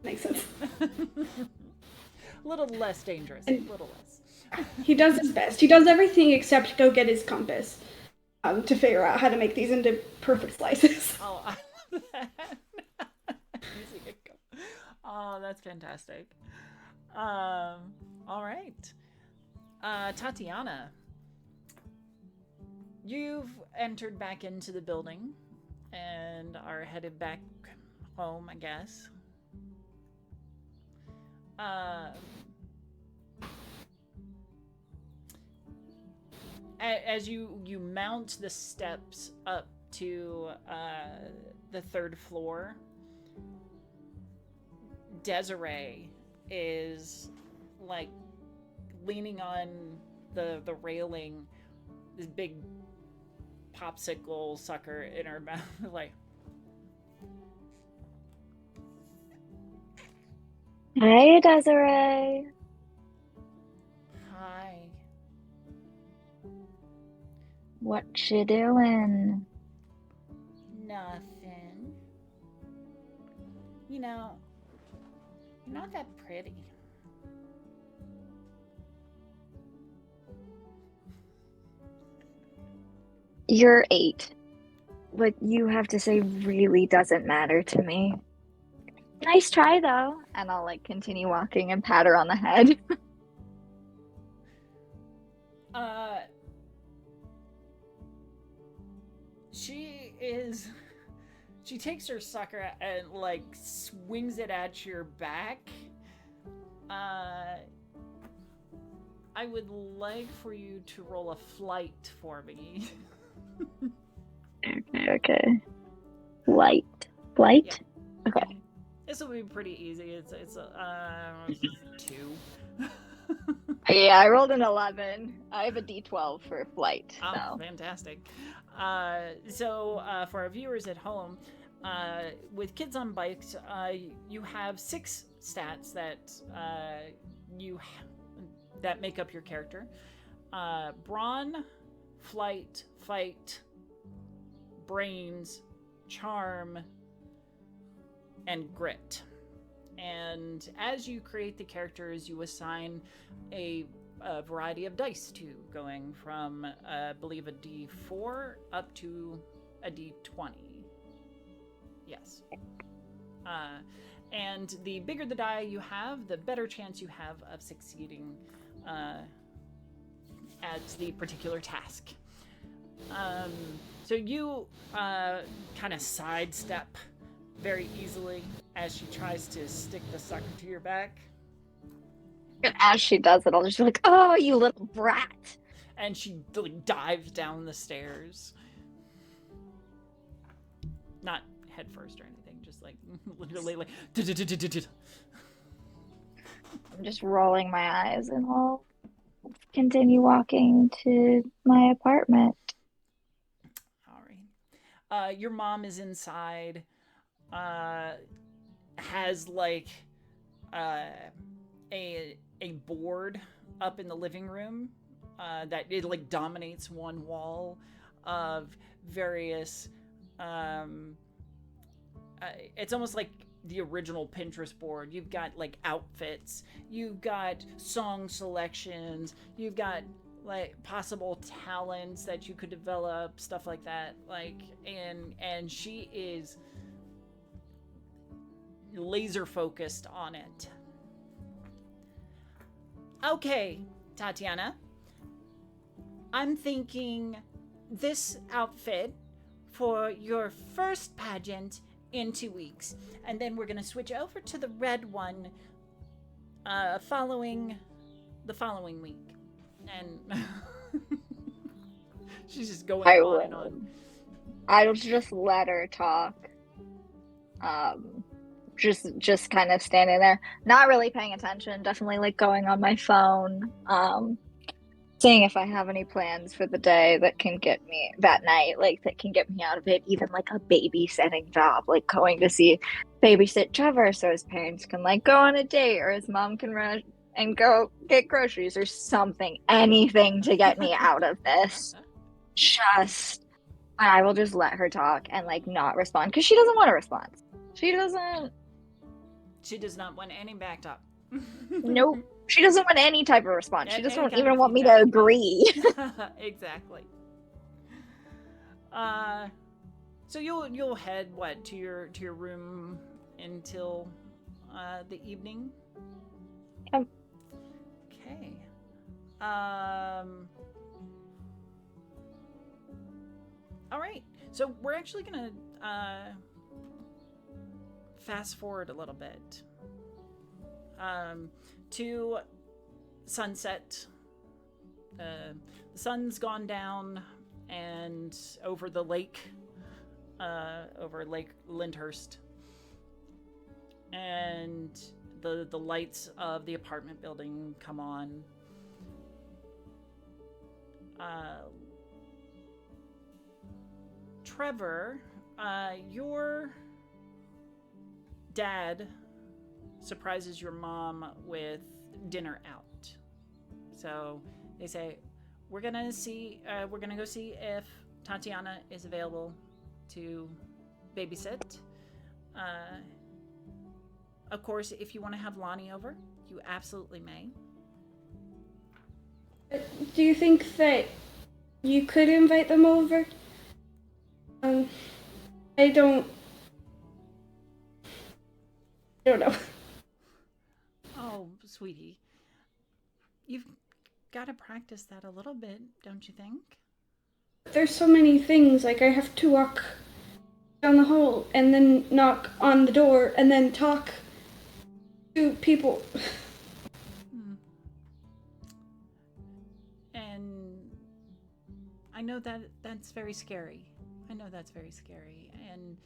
Makes sense.
A little less dangerous. A little less.
He does his best. He does everything except go get his compass to figure out how to make these into perfect slices.
Oh, I love that. Oh, that's fantastic. All right. Tatiana, you've entered back into the building and are headed back home, I guess. As you mount the steps up to the 3rd floor, Desiree is like leaning on the railing, this big popsicle sucker in her mouth, like,
Hey, Desiree.
hi.
What you doing?
Nothing. You know, you're not that pretty.
You're 8. What you have to say really doesn't matter to me. Nice try, though. And I'll, like, continue walking and pat her on the head.
She takes her sucker and, like, swings it at your back. I would like for you to roll a flight for me.
Okay. Flight?
Yeah.
Okay.
This will be pretty easy. It's 2.
Yeah, I rolled an 11. I have a D12 for flight.
Oh, fantastic. So for our viewers at home, with Kids on Bikes, you have 6 stats that that make up your character. Brawn, flight, fight, brains, charm, and grit. And And as you create the characters, you assign a variety of dice to, going from, I believe, a D4 up to a D20. Yes. And the bigger the die you have, the better chance you have of succeeding at the particular task. So you kind of sidestep very easily as she tries to stick the sucker to your back.
And as she does it, I'll just be like, "Oh, you little brat!"
And she like dives down the stairs. Not head first or anything, just like literally like.
I'm just rolling my eyes, and I'll continue walking to my apartment.
All right. Your mom is inside. Has like a board up in the living room that it like dominates one wall of various it's almost like the original Pinterest board. You've got like outfits, you've got song selections, you've got like possible talents that you could develop, stuff like that. Like and she is laser focused on it. Okay, Tatiana. I'm thinking this outfit for your first pageant in 2 weeks. And then we're going to switch over to the red one following the following week. And she's just going on and on.
I'll just let her talk. Just kind of standing there, not really paying attention, definitely like going on my phone, seeing if I have any plans for the day that can get me that night, like that can get me out of it, even like a babysitting job, like going to babysit Trevor so his parents can like go on a date, or his mom can run and go get groceries or something, anything to get me out of this. I will just let her talk and like not respond, because she doesn't want to respond. She does not
want any backed up.
Nope. She doesn't want any type of response. She doesn't even want me
feedback.
to agree.
Exactly. So you'll head to your room until the evening?
Yep.
Okay. All right. So we're actually gonna fast forward a little bit to sunset. The sun's gone down, and over the lake, over Lake Lyndhurst, and the lights of the apartment building come on. Trevor, your dad surprises your mom with dinner out. So they say, we're gonna go see if Tatiana is available to babysit. Of course, if you want to have Lonnie over, you absolutely may.
Do you think that you could invite them over? I don't know.
Oh, sweetie. You've got to practice that a little bit, don't you think?
There's so many things, like I have to walk down the hall and then knock on the door and then talk to people.
And I know that's very scary. And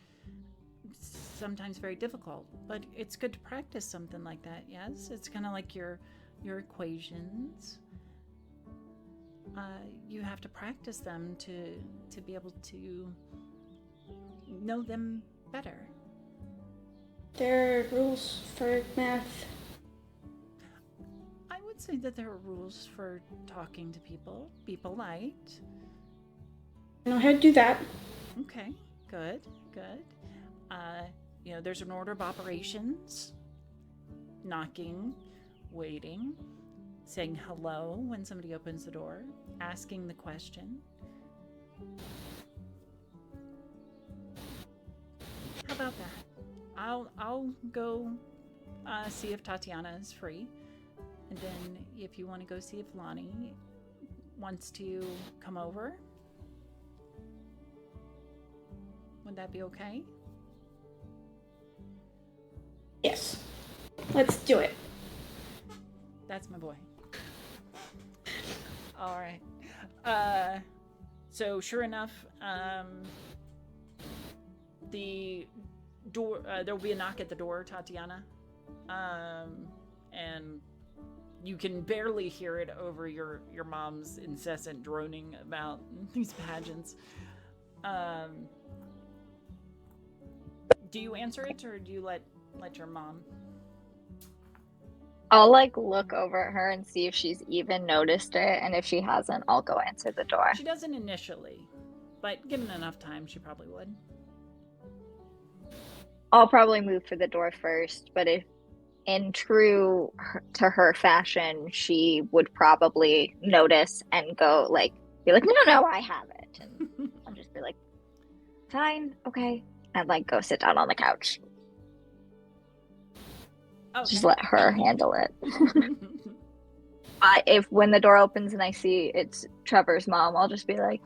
sometimes very difficult, but it's good to practice something like that. Yes, it's kind of like your equations. You have to practice them to be able to know them better.
There are rules for math.
I would say that there are rules for talking to people. Be polite.
I know how to do that.
Okay, good. There's an order of operations. knocking, waiting, saying hello when somebody opens the door, asking the question. How about that? I'll go see if Tatiana is free, and then if you want to go see if Lonnie wants to come over, would that be okay?
Yes. Let's do it.
That's my boy. All right. So sure enough, the door, there will be a knock at the door, Tatiana. And you can barely hear it over your mom's incessant droning about these pageants. Do you answer it, or do you let your mom?
I'll look over at her and see if she's even noticed it, and if she hasn't, I'll go answer the door.
She doesn't initially, but given enough time, she probably would.
I'll probably move for the door first, but if in true to her fashion, she would probably notice and go be like, no, I have it. And I'll just be like, fine, okay. And go sit down on the couch. Okay. Just let her handle it. But if when the door opens and I see it's Trevor's mom, I'll just be like,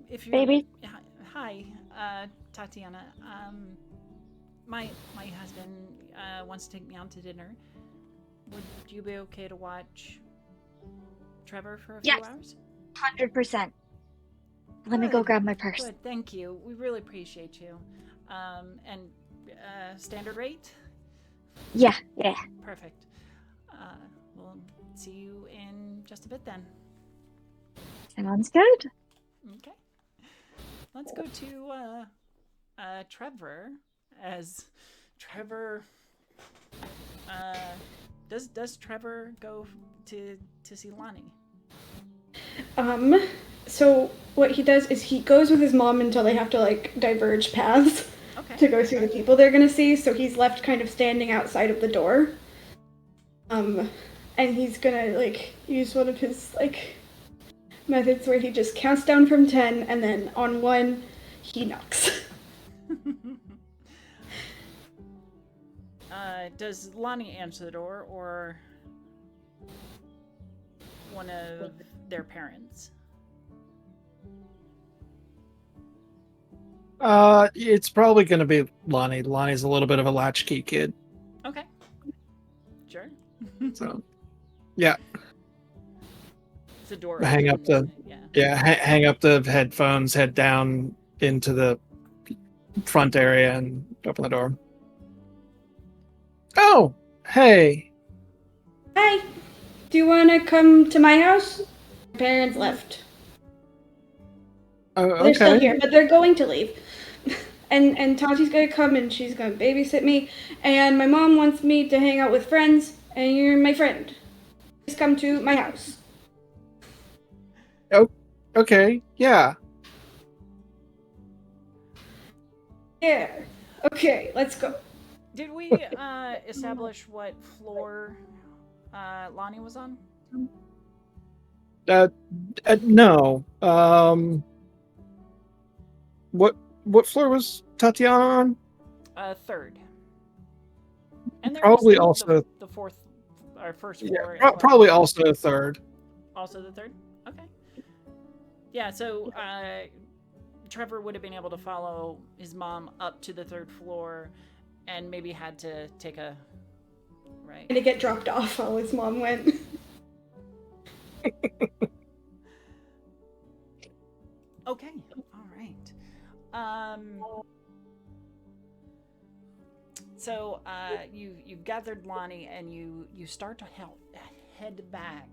if you're,
baby.
Hi, Tatiana. My husband wants to take me out to dinner. Would you be okay to watch Trevor for a few hours?
100%. Let me go grab my purse.
Good, thank you. We really appreciate you. And standard rate?
Yeah.
Perfect. We'll see you in just a bit then.
Sounds good.
Okay. Let's go to Trevor. As Trevor, does Trevor go to see Lonnie?
So what he does is he goes with his mom until they have to diverge paths to go see the people they're gonna see. So he's left kind of standing outside of the door. And he's gonna use one of his methods where he just counts down from 10, and then on 1 he knocks.
Does Lonnie answer the door, or one of their parents?
It's probably going to be Lonnie. Lonnie's a little bit of a latchkey kid.
Okay. Sure.
So, yeah.
The door.
Hang up the hang up the headphones, head down into the front area, and open the door. Oh, hey.
Hi. Do you want to come to my house? My parents left.
Okay.
They're still here, but they're going to leave. And Tati's gonna come and she's gonna babysit me. And my mom wants me to hang out with friends, and you're my friend. Please come to my house.
Oh, okay. Yeah.
Yeah. Okay, let's go.
Did we establish what floor Lonnie was on?
No. What floor was Tatiana on?
Third. And there
probably
was
also
the fourth or first floor.
Yeah, probably also the third.
Also the third? Okay. Yeah, so Trevor would have been able to follow his mom up to the third floor, and maybe had to take a right.
And to get dropped off while his mom went.
Okay. All right. So you've gathered Lonnie, and you start to head back.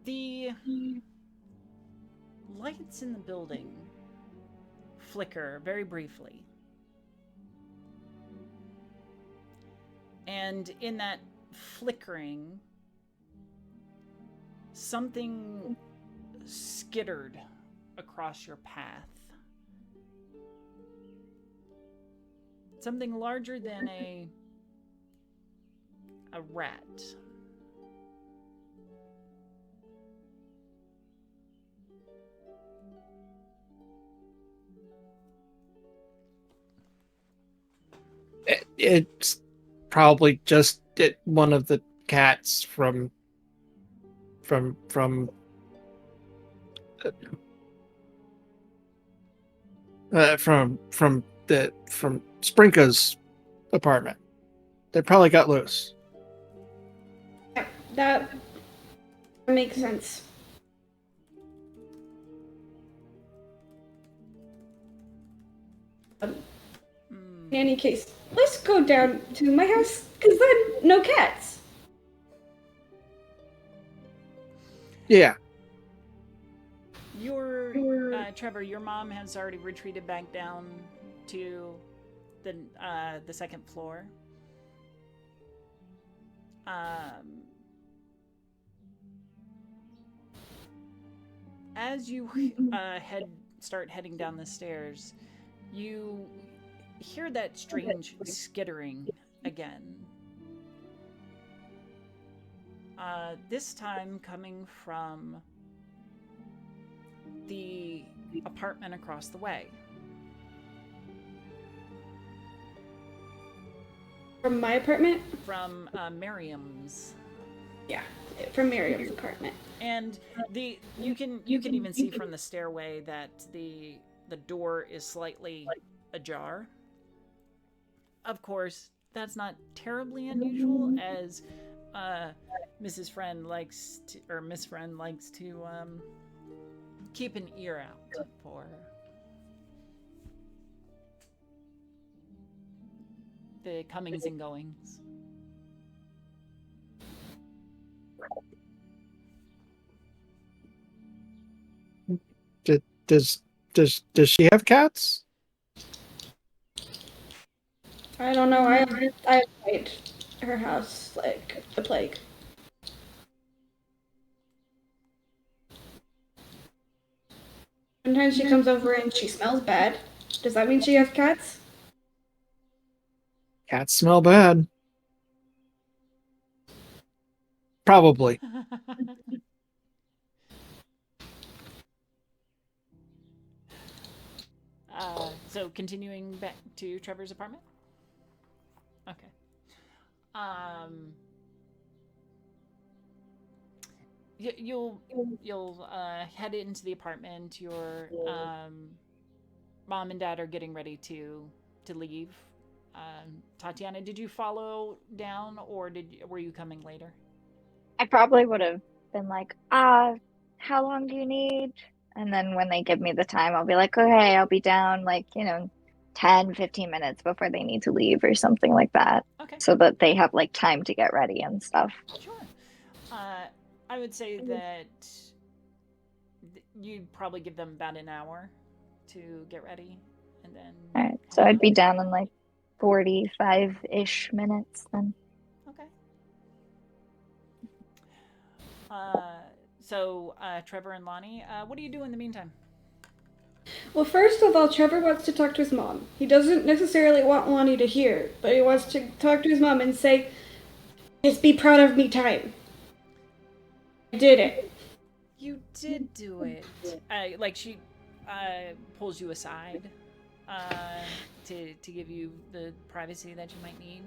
The lights in the building flicker very briefly. And in that flickering, something skittered across your path. Something larger than a rat.
It's probably just one of the cats from Sprinka's apartment. They probably got loose.
Yeah, that makes sense. In any case, let's go down to my house, because then no cats.
Yeah.
Trevor, your mom has already retreated back down to the second floor. As you start heading down the stairs, you hear that strange skittering again. This time coming from the apartment across the way.
From my apartment?
From Miriam's.
Yeah, from Miriam's apartment.
And you can even see from the stairway that the door is slightly ajar. Of course, that's not terribly unusual, as Miss Friend likes to keep an ear out for the comings and goings.
Does she have cats?
I don't know. I avoid her house like the plague. Sometimes she comes over and she smells bad. Does that mean she has cats?
Cats smell bad. Probably.
So continuing back to Trevor's apartment? Okay. You'll head into the apartment. Your mom and dad are getting ready to leave. Tatiana, did you follow down, or were you coming later?
I probably would have been like, how long do you need? And then when they give me the time, I'll be like, okay, I'll be down 10, 15 minutes before they need to leave or something like that.
Okay.
So that they have time to get ready and stuff.
Sure. I would say that you'd probably give them about an hour to get ready, and then...
All right, so I'd be down in 45-ish minutes then.
Okay. So Trevor and Lonnie, what do you do in the meantime?
Well, first of all, Trevor wants to talk to his mom. He doesn't necessarily want Lonnie to hear, but he wants to talk to his mom and say, "Just be proud of me time. I did it."
You did do it. She pulls you aside to give you the privacy that you might need.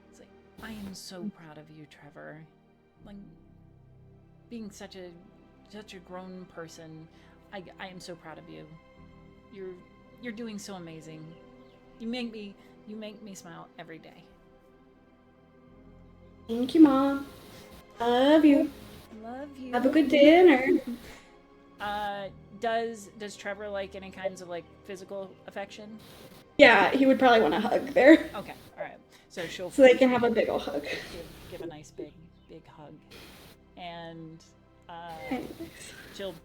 It's like, I am so proud of you, Trevor. Being such a grown person, I am so proud of you. You're doing so amazing. You make me smile every day.
Thank you, Mom. Love you.
Love you.
Have a good dinner.
Does Trevor like any kinds of physical affection?
Yeah, he would probably want a hug there.
Okay, all right. So
they can have a big ol' hug.
Give a nice big hug, and she'll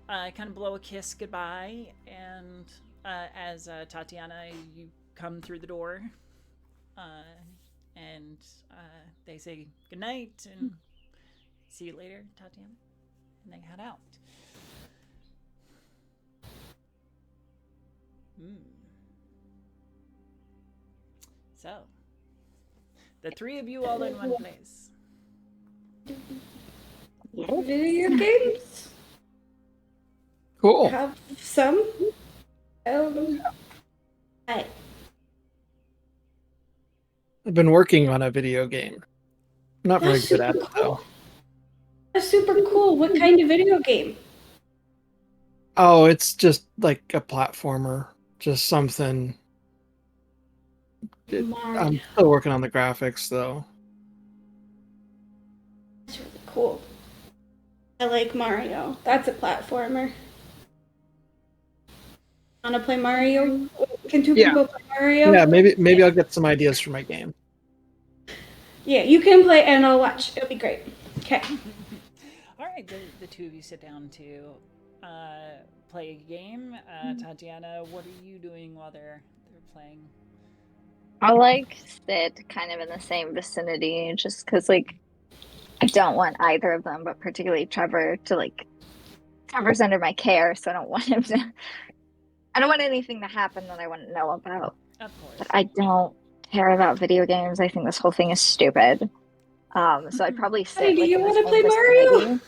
kind of blow a kiss goodbye. And as Tatiana, you come through the door, and they say goodnight and see you later, Tatiana. and they head out. So, the three of you all in one place.
Video games.
Cool.
Have some. I've
been working on a video game. Not very
That's
good at
super
it, though.
That's super cool. What kind of video game?
Oh, it's just like a platformer. Just something. I'm still working on the graphics, though.
That's really cool. I like Mario. That's a platformer. Wanna play Mario? Can two people play Mario?
Yeah, maybe I'll get some ideas for my game.
Yeah, you can play and I'll watch. It'll be great. Okay.
All right, the two of you sit down to play a game. Tatiana, what are you doing while they're playing?
I'll like sit kind of in the same vicinity just because like I don't want either of them, but particularly Trevor, to like Trevor's under my care, so I don't want him to I don't want anything to happen that I wouldn't know about.
Of course.
But I don't care about video games. I think this whole thing is stupid. So I'd probably sit.
Hey, do
like,
you
in the
want to
same
play Mario?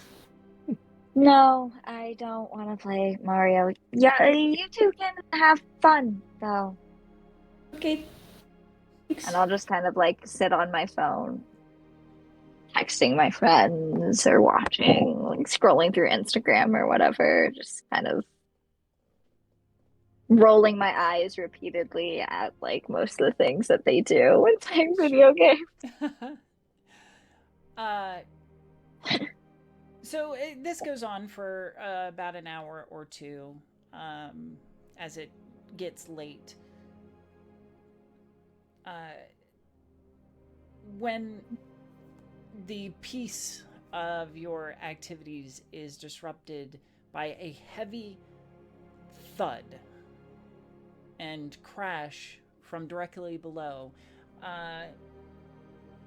No, I don't want to play Mario. Yeah, you two can have fun though.
Okay. Thanks.
And I'll just kind of like sit on my phone, texting my friends or watching, like scrolling through Instagram or whatever, just kind of rolling my eyes repeatedly at like most of the things that they do when playing video games.
So this goes on for about an hour or two as it gets late. When the peace of your activities is disrupted by a heavy thud and crash from directly below,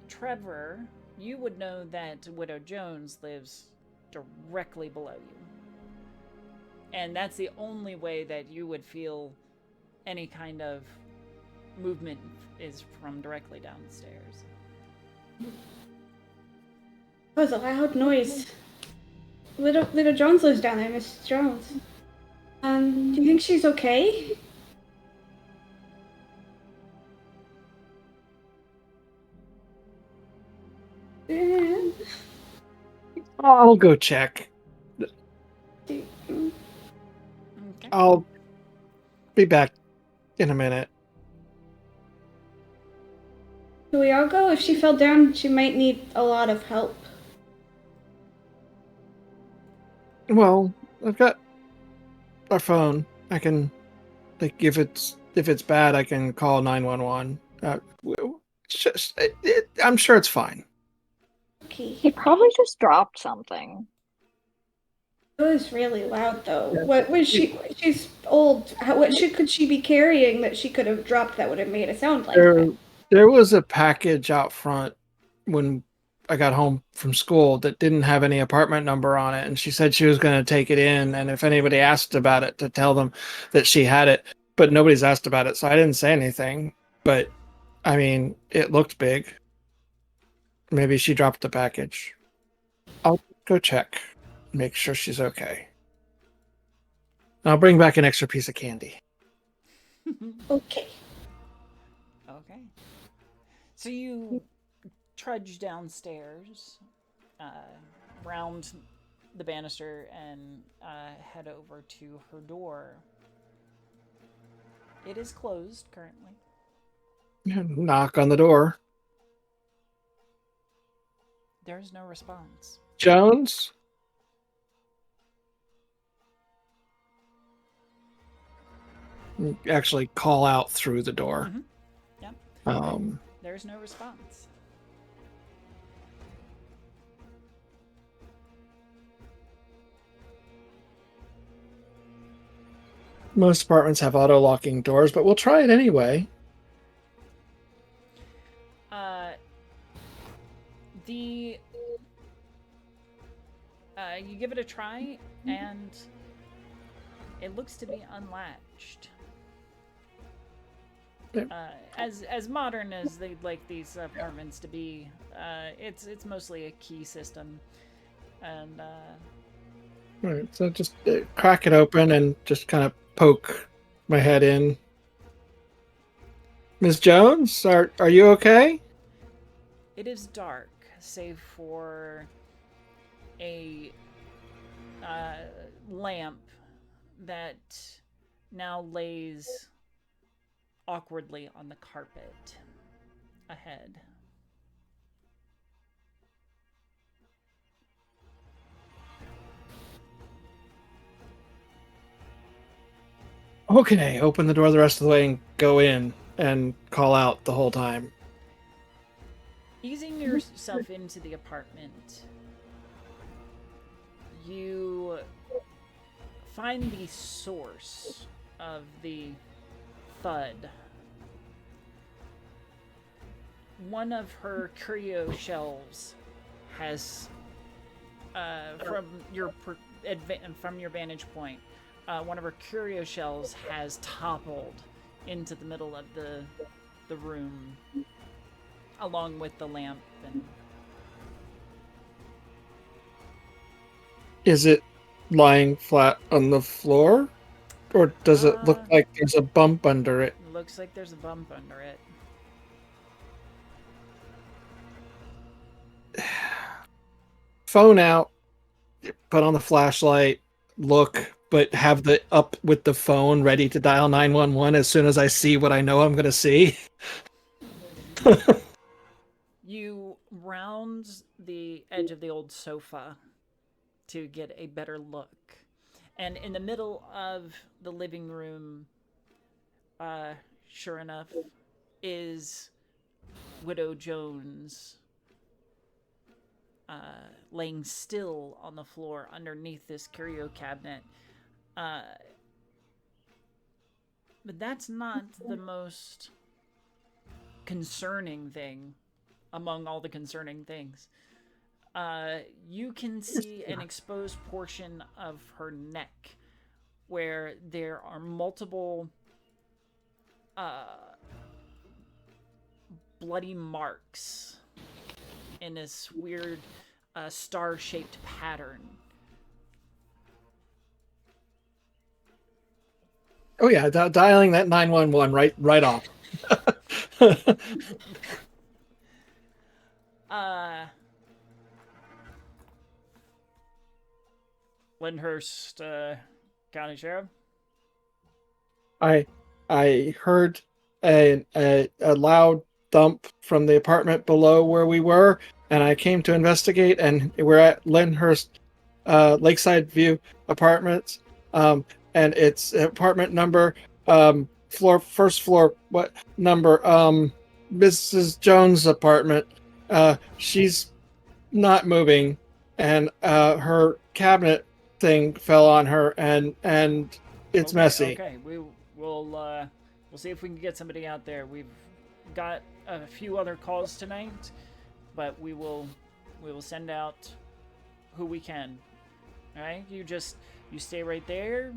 Trevor, you would know that Widow Jones lives directly below you. And that's the only way that you would feel any kind of movement is from directly down the stairs.
That was a loud noise. Little Jones lives down there, Mrs. Jones. Do you think she's okay?
I'll go check.
Okay.
I'll be back in a minute.
Can we all go? If she fell down, she might need a lot of help.
Well, I've got our phone. I can, like, if it's bad, I can call 911. I'm sure it's fine.
Okay.
He probably just dropped something.
It was really loud, though. Yeah. What was she? She's old. What could she be carrying that she could have dropped that would have made a sound like that?
There was a package out front when I got home from school that didn't have any apartment number on it, and she said she was going to take it in, and if anybody asked about it, to tell them that she had it. But nobody's asked about it, so I didn't say anything. But I mean, it looked big. Maybe she dropped the package. I'll go check. Make sure she's okay. I'll bring back an extra piece of candy.
Okay.
Okay. So you trudge downstairs, round the banister, and head over to her door. It is closed currently.
Knock on the door.
There's no response.
Jones? Actually call out through the door.
Mm-hmm. Yep. There's no response.
Most apartments have auto-locking doors, but we'll try it anyway.
you give it a try, and it looks to be unlatched. As modern as they'd like these apartments to be, it's mostly a key system, and
All right, so just crack it open and just kind of poke my head in. Miss Jones, are you okay?
it is dark, save for a lamp that now lays awkwardly on the carpet ahead.
Okay, open the door the rest of the way and go in and call out the whole time.
Easing yourself into the apartment, you find the source of the thud. One of her curio shelves has, from your vantage point, one of her curio shelves has toppled into the middle of the room, along with the lamp. And
is it lying flat on the floor, or does it look like there's a bump under it?
Looks like there's a bump under it.
Phone out, put on the flashlight, look, but have the up with the phone ready to dial 911 as soon as I see what I know I'm going to see.
You round the edge of the old sofa to get a better look. And in the middle of the living room, sure enough, is Widow Jones laying still on the floor underneath this curio cabinet. But that's not the most concerning thing among all the concerning things. You can see an exposed portion of her neck where there are multiple bloody marks in this weird star-shaped pattern.
Oh yeah, dialing that 911 right off.
Lyndhurst County Sheriff.
I heard a loud thump from the apartment below where we were, and I came to investigate. And we're at Lyndhurst Lakeside View Apartments, and it's apartment number first floor. What number? Mrs. Jones' apartment. She's not moving, and her cabinet thing fell on her, and it's messy.
Okay, we'll see if we can get somebody out there. We've got a few other calls tonight, but we will send out who we can. All right, you stay right there,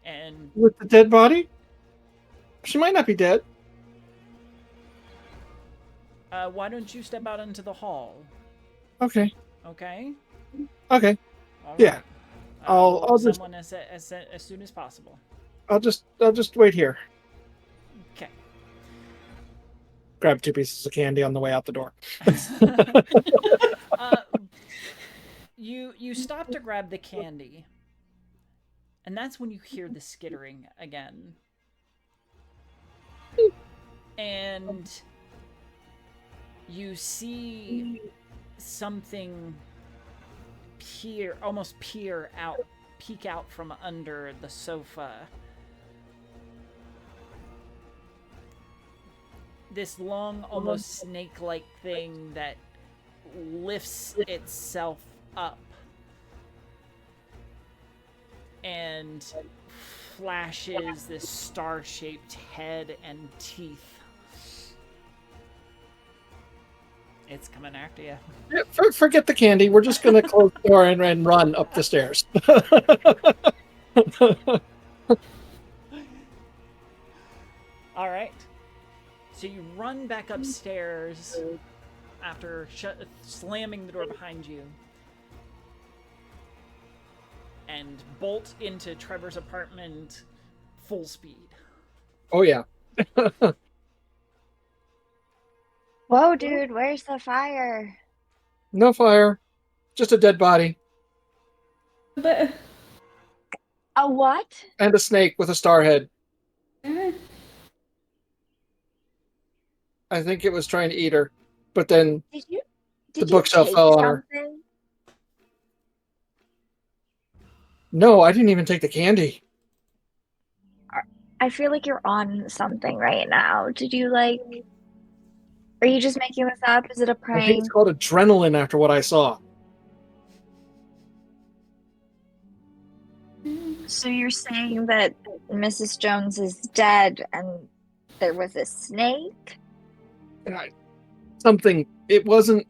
and
with the dead body. She might not be dead.
Why don't you step out into the hall?
Okay.
Okay.
Okay.
All
yeah.
Right.
I'll just
someone as soon as possible.
I'll just wait here.
Okay.
Grab 2 pieces of candy on the way out the door.
You stop to grab the candy, and that's when you hear the skittering again. And you see something peek out from under the sofa. This long, almost snake-like thing that lifts itself up and flashes this star-shaped head and teeth. It's coming after you.
Yeah, forget the candy. We're just going to close the door and run up the stairs.
All right. So you run back upstairs after slamming the door behind you and bolt into Trevor's apartment full speed.
Oh, yeah.
Whoa, dude, where's the fire?
No fire. Just a dead body.
But
A what?
And a snake with a star head. I think it was trying to eat her. But then
Did
the
you
bookshelf
take
fell on her.
something?
No, I didn't even take the candy.
I feel like you're on something right now. Did you like? Are you just making this up? Is it a
I think it's
prank?
called adrenaline after what I saw.
So you're saying that Mrs. Jones is dead and there was a snake?
Something. It wasn't.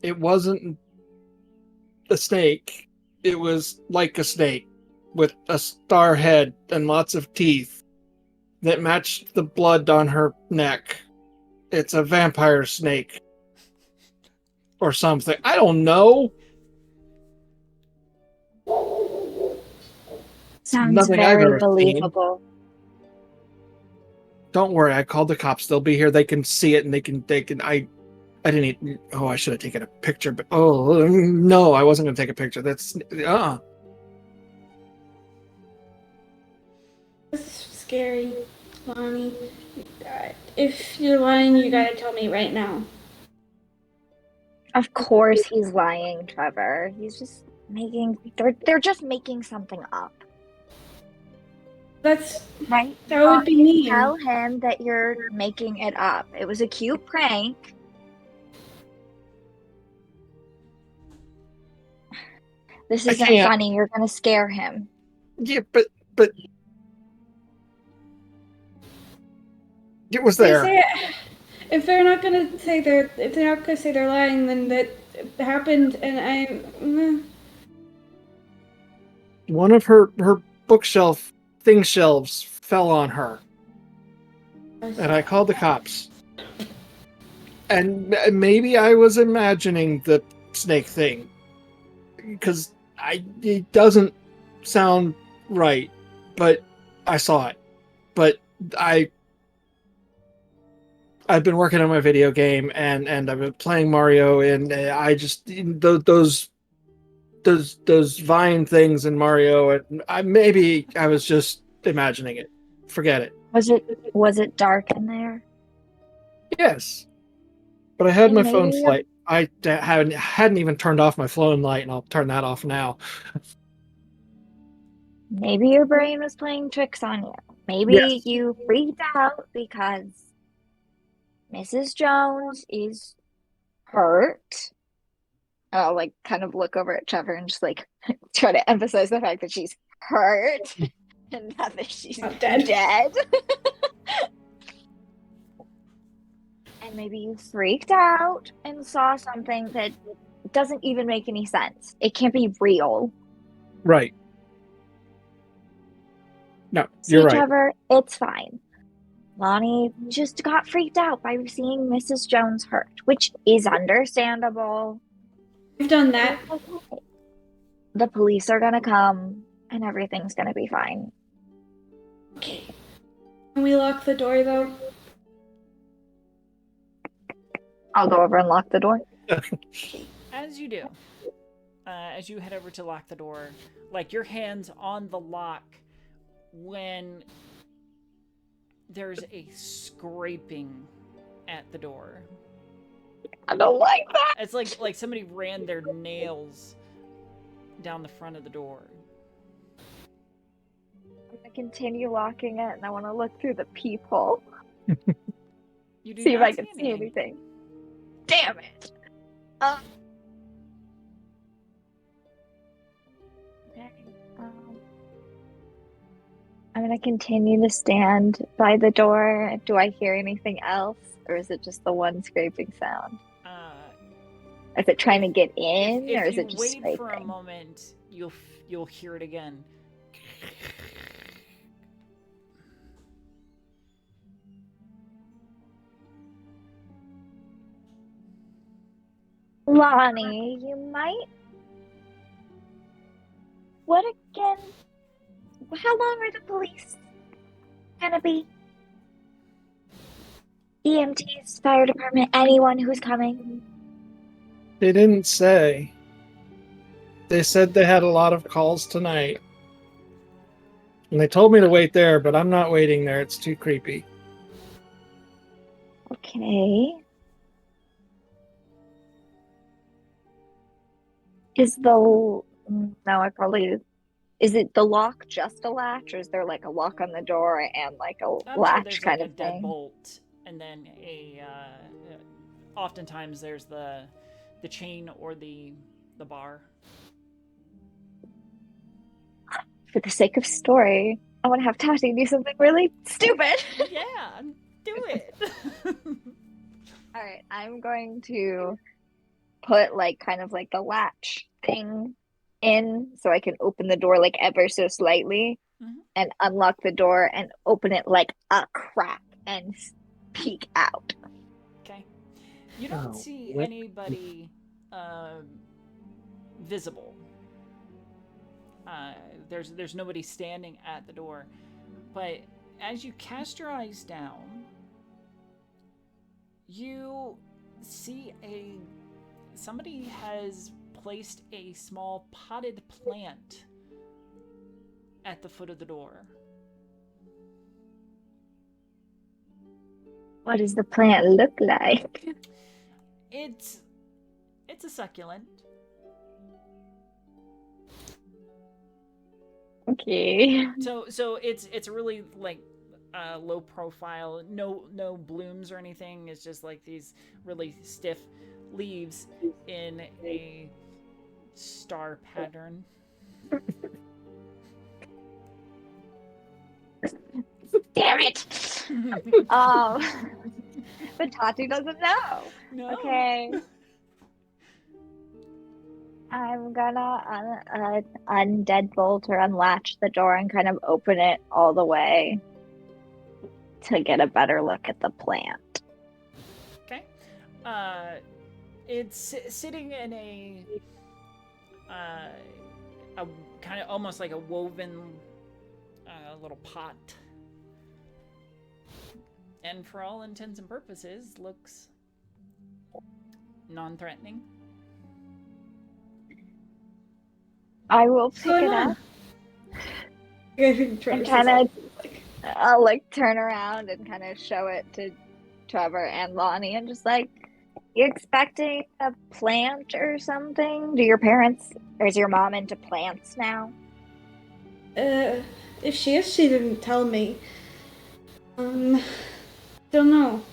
It wasn't a snake. It was like a snake with a star head and lots of teeth that matched the blood on her neck. It's a vampire snake. Or something. I don't know.
Sounds
Nothing I've
very
ever
believable.
seen. Don't worry, I called the cops. They'll be here. They can see it and they can I didn't eat, I should have taken a picture, but no, I wasn't gonna take a picture. That's
this is scary, Lonnie. If you're lying, you gotta tell me right now.
Of course he's lying, Trevor. He's just they're just making something up.
That's
right.
That would be mean.
Tell him that you're making it up. It was a cute prank. This isn't funny. You're gonna scare him.
Yeah, but it was there.
If they're not gonna say they're lying, then that happened, and I'm.
One of her bookshelf shelves fell on her, and I called the cops. And maybe I was imagining the snake thing, because it doesn't sound right, but I saw it. But I've been working on my video game, and I've been playing Mario, and I just those vine things in Mario, and maybe I was just imagining it. Forget it.
Was it dark in there?
Yes, but I had my phone's light. I hadn't even turned off my phone light, and I'll turn that off now.
Maybe your brain was playing tricks on you. Maybe you freaked out because Mrs. Jones is hurt. I'll like kind of look over at Trevor and just like try to emphasize the fact that she's hurt and not that she's dead. And maybe you freaked out and saw something that doesn't even make any sense. It can't be real.
Right. No, you're right.
Trevor, it's fine. Lonnie just got freaked out by seeing Mrs. Jones hurt, which is understandable.
I've done that.
The police are gonna come, and everything's gonna be fine.
Okay. Can we lock the door, though?
I'll go over and lock the door.
As you do, as you head over to lock the door, like your hand's on the lock when there's a scraping at the door.
I don't like that.
It's like somebody ran their nails down the front of the door.
I'm gonna continue locking it, and I want to look through the peephole.
You do
see if I
see
can see anything. Damn it! Okay. I'm gonna continue to stand by the door. Do I hear anything else, or is it just the one scraping sound? Is it trying to get in, or is it just scraping?
If you wait for a moment, you'll hear it again.
Lonnie, you might. What again? How long are the police gonna be? EMTs, fire department, anyone who's coming?
They didn't say. They said they had a lot of calls tonight. And they told me to wait there, but I'm not waiting there. It's too creepy.
Okay. Is it the lock just a latch, or is there like a lock on the door and like a latch kind of thing?
Deadbolt, and then oftentimes there's the chain or the bar.
For the sake of story, I want to have Tati do something really stupid.
Yeah, do it.
All right, I'm going to put like kind of like the latch thing in so I can open the door like ever so slightly and unlock the door and open it like a crack and peek out.
Okay. You don't see anybody visible. There's nobody standing at the door. But as you cast your eyes down, you see somebody has placed a small potted plant at the foot of the door.
What does the plant look like?
It's a succulent.
Okay.
So it's really like low profile, no blooms or anything. It's just like these really stiff leaves in a star pattern.
Damn it! But Tati doesn't know.
No.
Okay. I'm gonna undeadbolt or unlatch the door and kind of open it all the way to get a better look at the plant.
Okay. It's sitting in a kind of almost like a woven little pot. And for all intents and purposes, looks non-threatening.
I will pick it up. And kind of, I'll like turn around and kind of show it to Trevor and Lonnie and just like, you expecting a plant or something? Do your parents, or is your mom into plants now?
If she is, she didn't tell me. Don't know.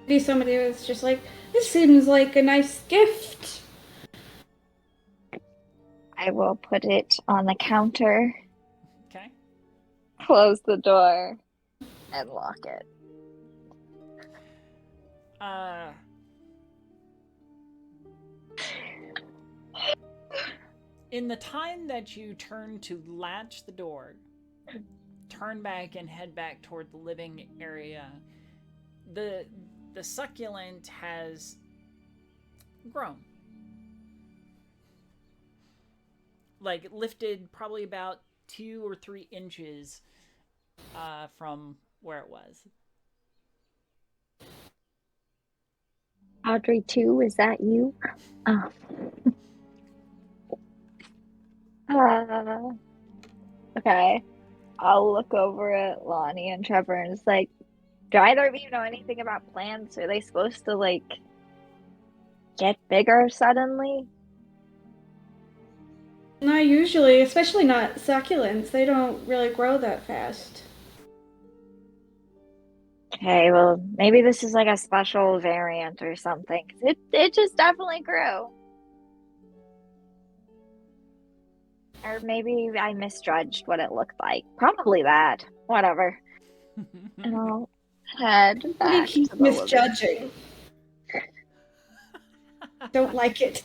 Maybe somebody was just like, this seems like a nice gift.
I will put it on the counter.
Okay.
Close the door and lock it.
In the time that you turn to latch the door, turn back and head back toward the living area, the succulent has grown. Like lifted probably about 2 or 3 inches from where it was.
Audrey 2, is that you? Oh. Okay. I'll look over at Lonnie and Trevor and it's like, do either of you know anything about plants? Are they supposed to like get bigger suddenly?
Not usually, especially not succulents. They don't really grow that fast.
Okay, well, maybe this is like a special variant or something. It just definitely grew. Or maybe I misjudged what it looked like. Probably that. whatever. And I'll head
He
back
keeps
to the living room.
misjudging. Don't like it.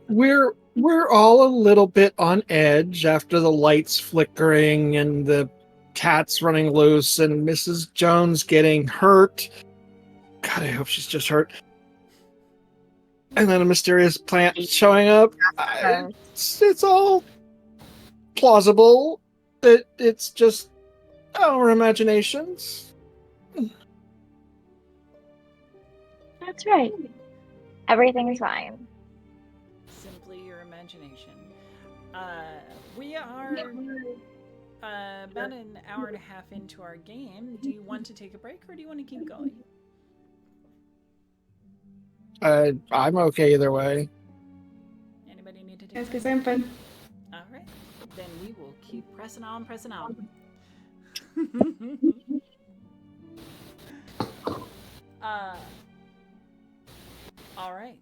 We're all a little bit on edge after the lights flickering and the cats running loose and Mrs. Jones getting hurt. God, I hope she's just hurt. And then a mysterious plant showing up. It's all plausible. It's just our imaginations.
That's right. Everything is fine.
Simply your imagination. We are about an hour and a half into our game. Do you want to take a break or do you want to keep going?
I'm okay either way.
Anybody need to take a
Yes,
break?
because I'm fine.
All right. Then we will keep pressing on. All right.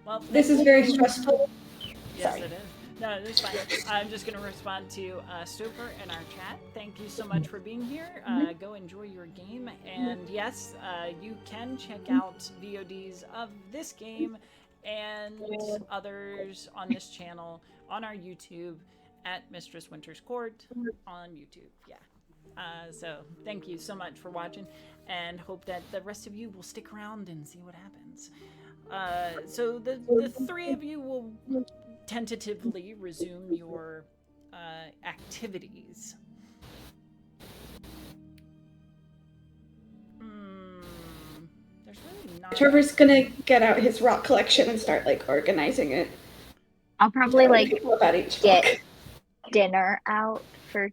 Well,
This is very stressful.
yes,
Sorry.
it is. No, it's fine. I'm just going to respond to Super in our chat. Thank you so much for being here. Go enjoy your game. And yes, you can check out VODs of this game and others on this channel on our YouTube at Mistress Winter's Court on YouTube. Yeah. So thank you so much for watching and hope that the rest of you will stick around and see what happens. So the three of you will tentatively resume your activities. There's really not.
Trevor's gonna get out his rock collection and start like organizing it.
I'll probably like
People about each
get
rock.
dinner out for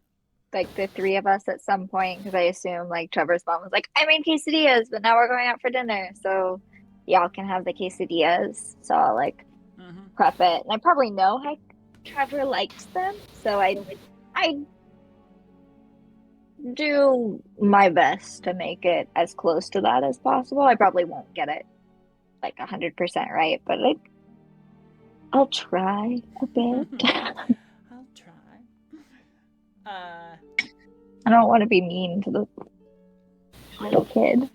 like the three of us at some point because I assume like Trevor's mom was like, I made quesadillas, but now we're going out for dinner, so y'all can have the quesadillas. So I'll like prep it, and I probably know how Trevor likes them, so I do my best to make it as close to that as possible. I probably won't get it like 100% right, but like I'll try a bit.
I'll try.
I don't want to be mean to the little kid.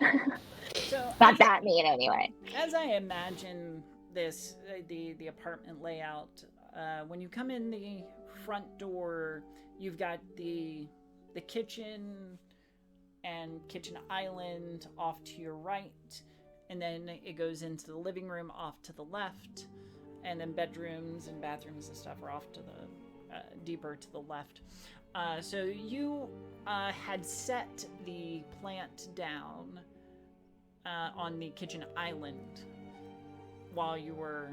So
Not that mean anyway.
as I imagine this, the apartment layout, when you come in the front door, you've got the kitchen and kitchen island off to your right, and then it goes into the living room off to the left, and then bedrooms and bathrooms and stuff are off to the deeper to the left. So you had set the plant down on the kitchen island while you were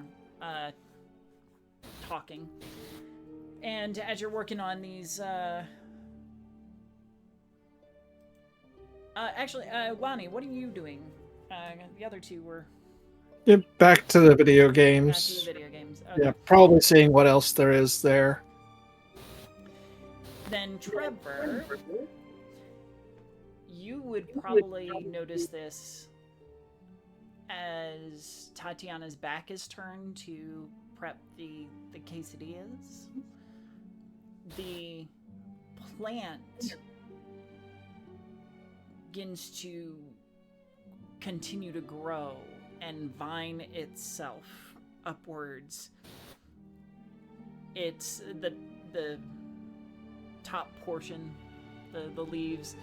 talking. And as you're working on these... actually, Wani, what are you doing? The other two were...
Yeah, back to the video
Back
games.
to the video games. Okay.
Yeah, probably seeing what else there is there.
Then Trevor, you would probably notice this as Tatiana's back is turned to prep the quesadillas. The plant begins to continue to grow and vine itself upwards. It's the top portion, the leaves,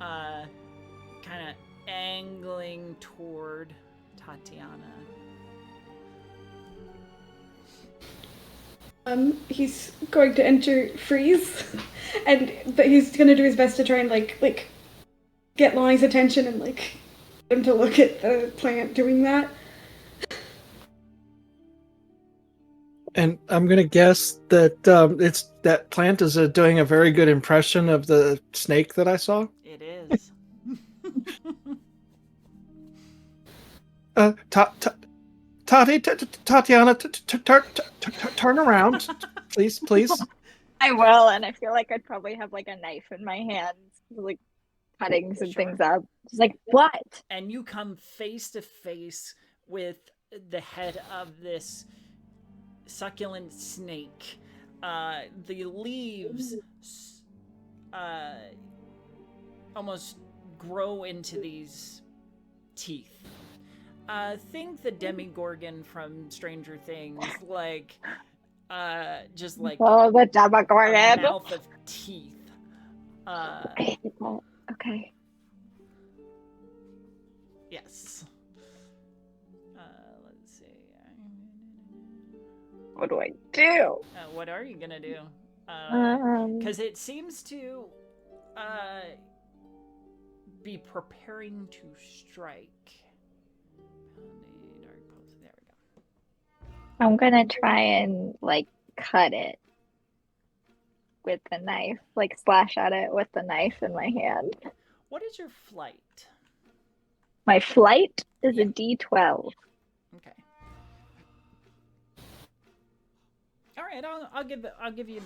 kind of angling toward Tatiana.
He's going to enter freeze, but he's gonna do his best to try and like get Lonnie's attention and like get him to look at the plant doing that.
And I'm gonna guess that that plant is doing a very good impression of the snake that I saw.
It is.
Tatiana, turn around, please.
I will, and I feel like I'd probably have like a knife in my hands, like cutting some things up. Just like, what?
And you come face to face with the head of this succulent snake the leaves almost grow into these teeth. Think the Demogorgon from Stranger Things, like, just like
the Demogorgon.
a mouth of teeth.
Okay.
Yes. Let's see.
What do I do?
What are you gonna do? Because it seems to be preparing to strike. There we go.
I'm gonna try and like cut it with the knife, like slash at it with the knife in my hand.
What is your flight?
My flight is a D12.
Okay. All right, I'll give you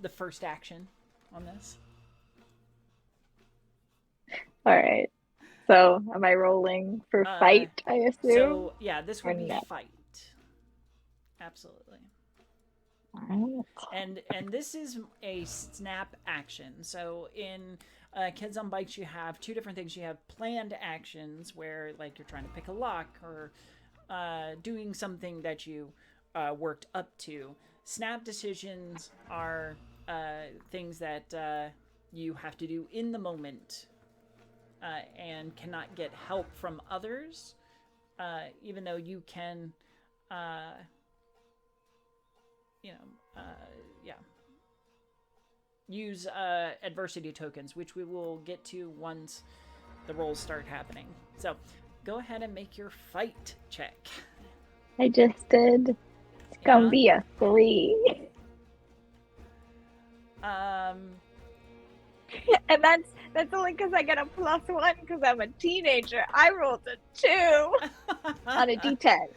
the first action on this.
All right. So, am I rolling for fight? I assume.
So yeah, this would be fight. Absolutely.
All
right. And this is a snap action. So in Kids on Bikes, you have two different things. You have planned actions where like you're trying to pick a lock or doing something that you worked up to. Snap decisions are things that you have to do in the moment and cannot get help from others, even though you can, use adversity tokens, which we will get to once the rolls start happening. So go ahead and make your fight check.
I just did. It's gonna be a 3. And that's only because I get a +1 because I'm a teenager. I rolled a 2 on a D10.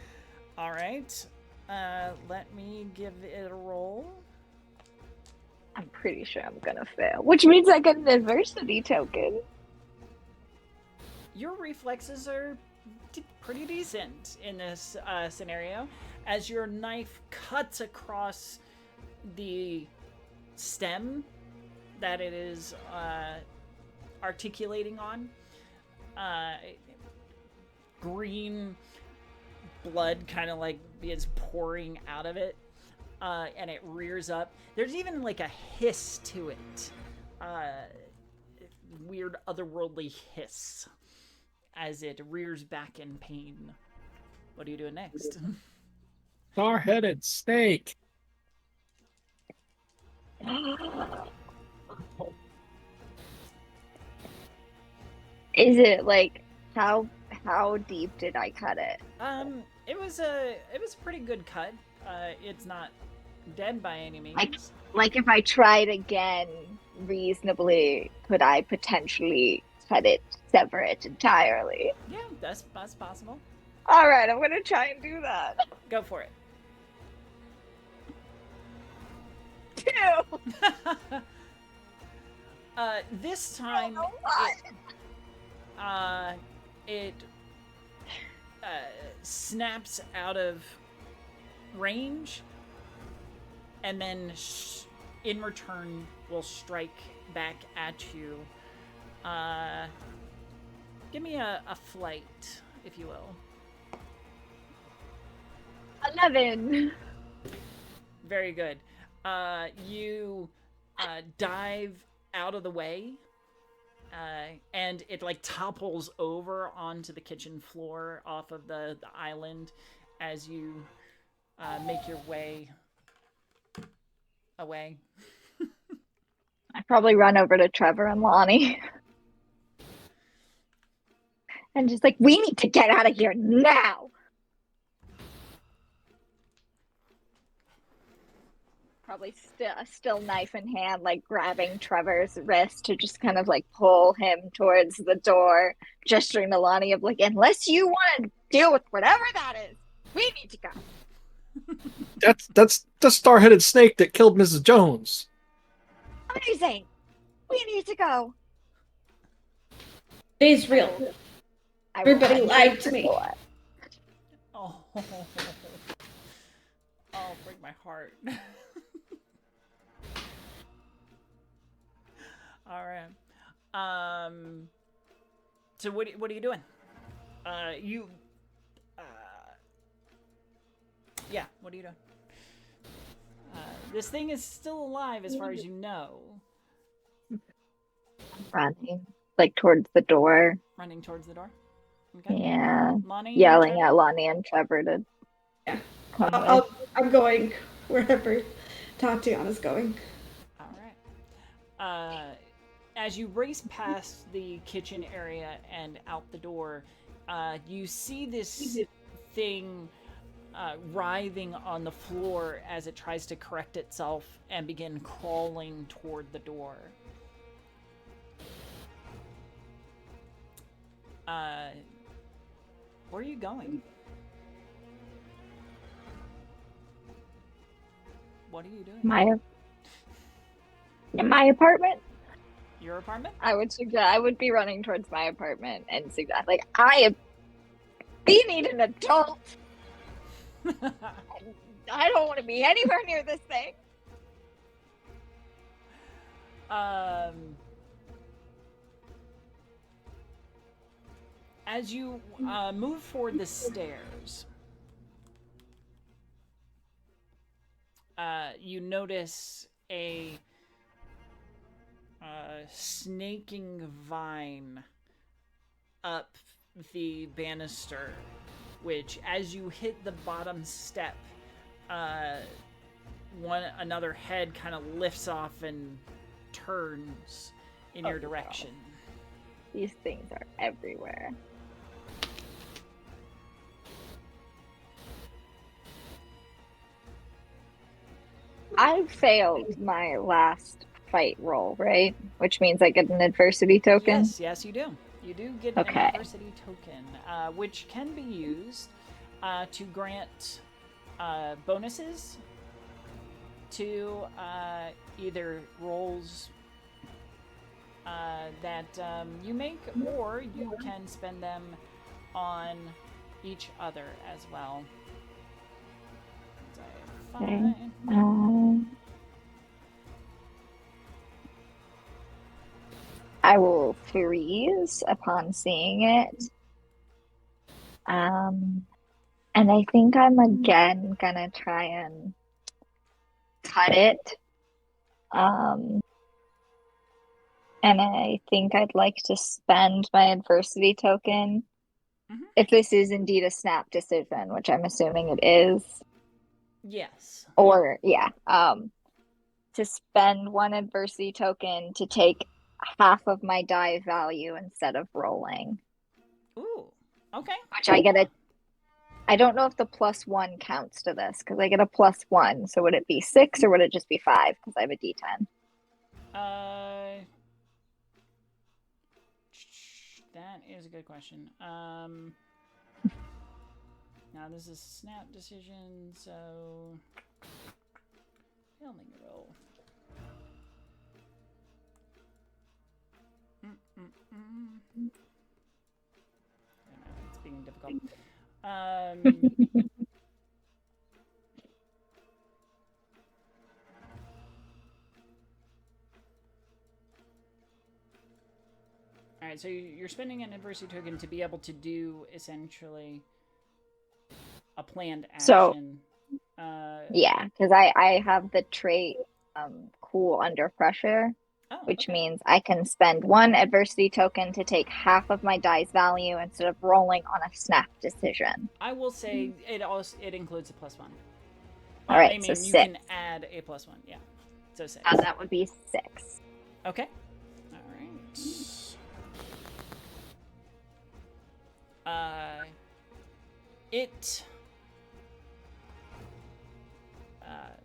All right. Let me give it a roll.
I'm pretty sure I'm gonna fail, which means I get an adversity token.
Your reflexes are pretty decent in this scenario, as your knife cuts across the stem that it is articulating on. Green blood kind of like is pouring out of it, and it rears up. There's even like a hiss to it, weird otherworldly hiss as it rears back in pain. What are you doing next?
Star-headed snake.
Is it like how deep did I cut it?
It was a pretty good cut. It's not dead by any means.
Like if I tried again reasonably, could I potentially sever it entirely?
Yeah, that's possible.
All right, I'm gonna try and do that.
Go for it.
2.
This time it snaps out of range, and then in return will strike back at you. Give me a flight, if you will.
11.
Very good. You dive out of the way, and it like topples over onto the kitchen floor off of the island as you make your way away.
I probably run over to Trevor and Lonnie and just like, we need to get out of here now. Probably still knife in hand, like grabbing Trevor's wrist to just kind of like pull him towards the door, gesturing to Lonnie of like, unless you want to deal with whatever that is, we need to go.
That's the star-headed snake that killed Mrs. Jones.
Amazing. We need to go.
It is real. Everybody lied to me.
Oh, break my heart. All right. So what are you doing? Yeah, what are you doing? This thing is still alive as far as you know.
Running, like, towards the door.
Running towards the door? Okay.
Yeah.
Lonnie,
Yelling
Trevor?
at Lonnie and Trevor to come with.
I'm going wherever Tatiana's going.
All right. As you race past the kitchen area and out the door, you see this thing writhing on the floor as it tries to correct itself and begin crawling toward the door. Where are you going? What are you doing?
My apartment.
Your apartment?
I would be running towards my apartment and suggest, like, I need an adult. I don't want to be anywhere near this thing.
As you move forward the stairs, you notice a snaking vine up the banister, which, as you hit the bottom step, another head kind of lifts off and turns in your direction.
Wow. These things are everywhere. I failed my last fight roll, right? Which means I get an adversity token?
Yes, you do. You do get an adversity token, which can be used to grant bonuses to either rolls that you make, or you can spend them on each other as well.
Okay. I will freeze upon seeing it. And I think I'm again gonna try and cut it. And I think I'd like to spend my adversity token. Mm-hmm. If this is indeed a snap decision, which I'm assuming it is.
Yes.
Or, yeah. To spend one adversity token to take half of my die value instead of rolling.
Ooh, okay.
Which I don't know if the +1 counts to this, because I get a +1. So would it be 6 or would it just be 5? Because I have a D10.
That is a good question. Now this is snap decision, so failing roll. It's being difficult. Alright, so you're spending an adversity token to be able to do, essentially, a planned action.
So, yeah, because I have the trait Cool Under Pressure, which means I can spend one adversity token to take half of my die's value instead of rolling on a snap decision.
I will say it includes a +1.
All right,
I mean,
so
you
6.
can add a +1, yeah. So 6.
That would be 6.
Okay. All right. It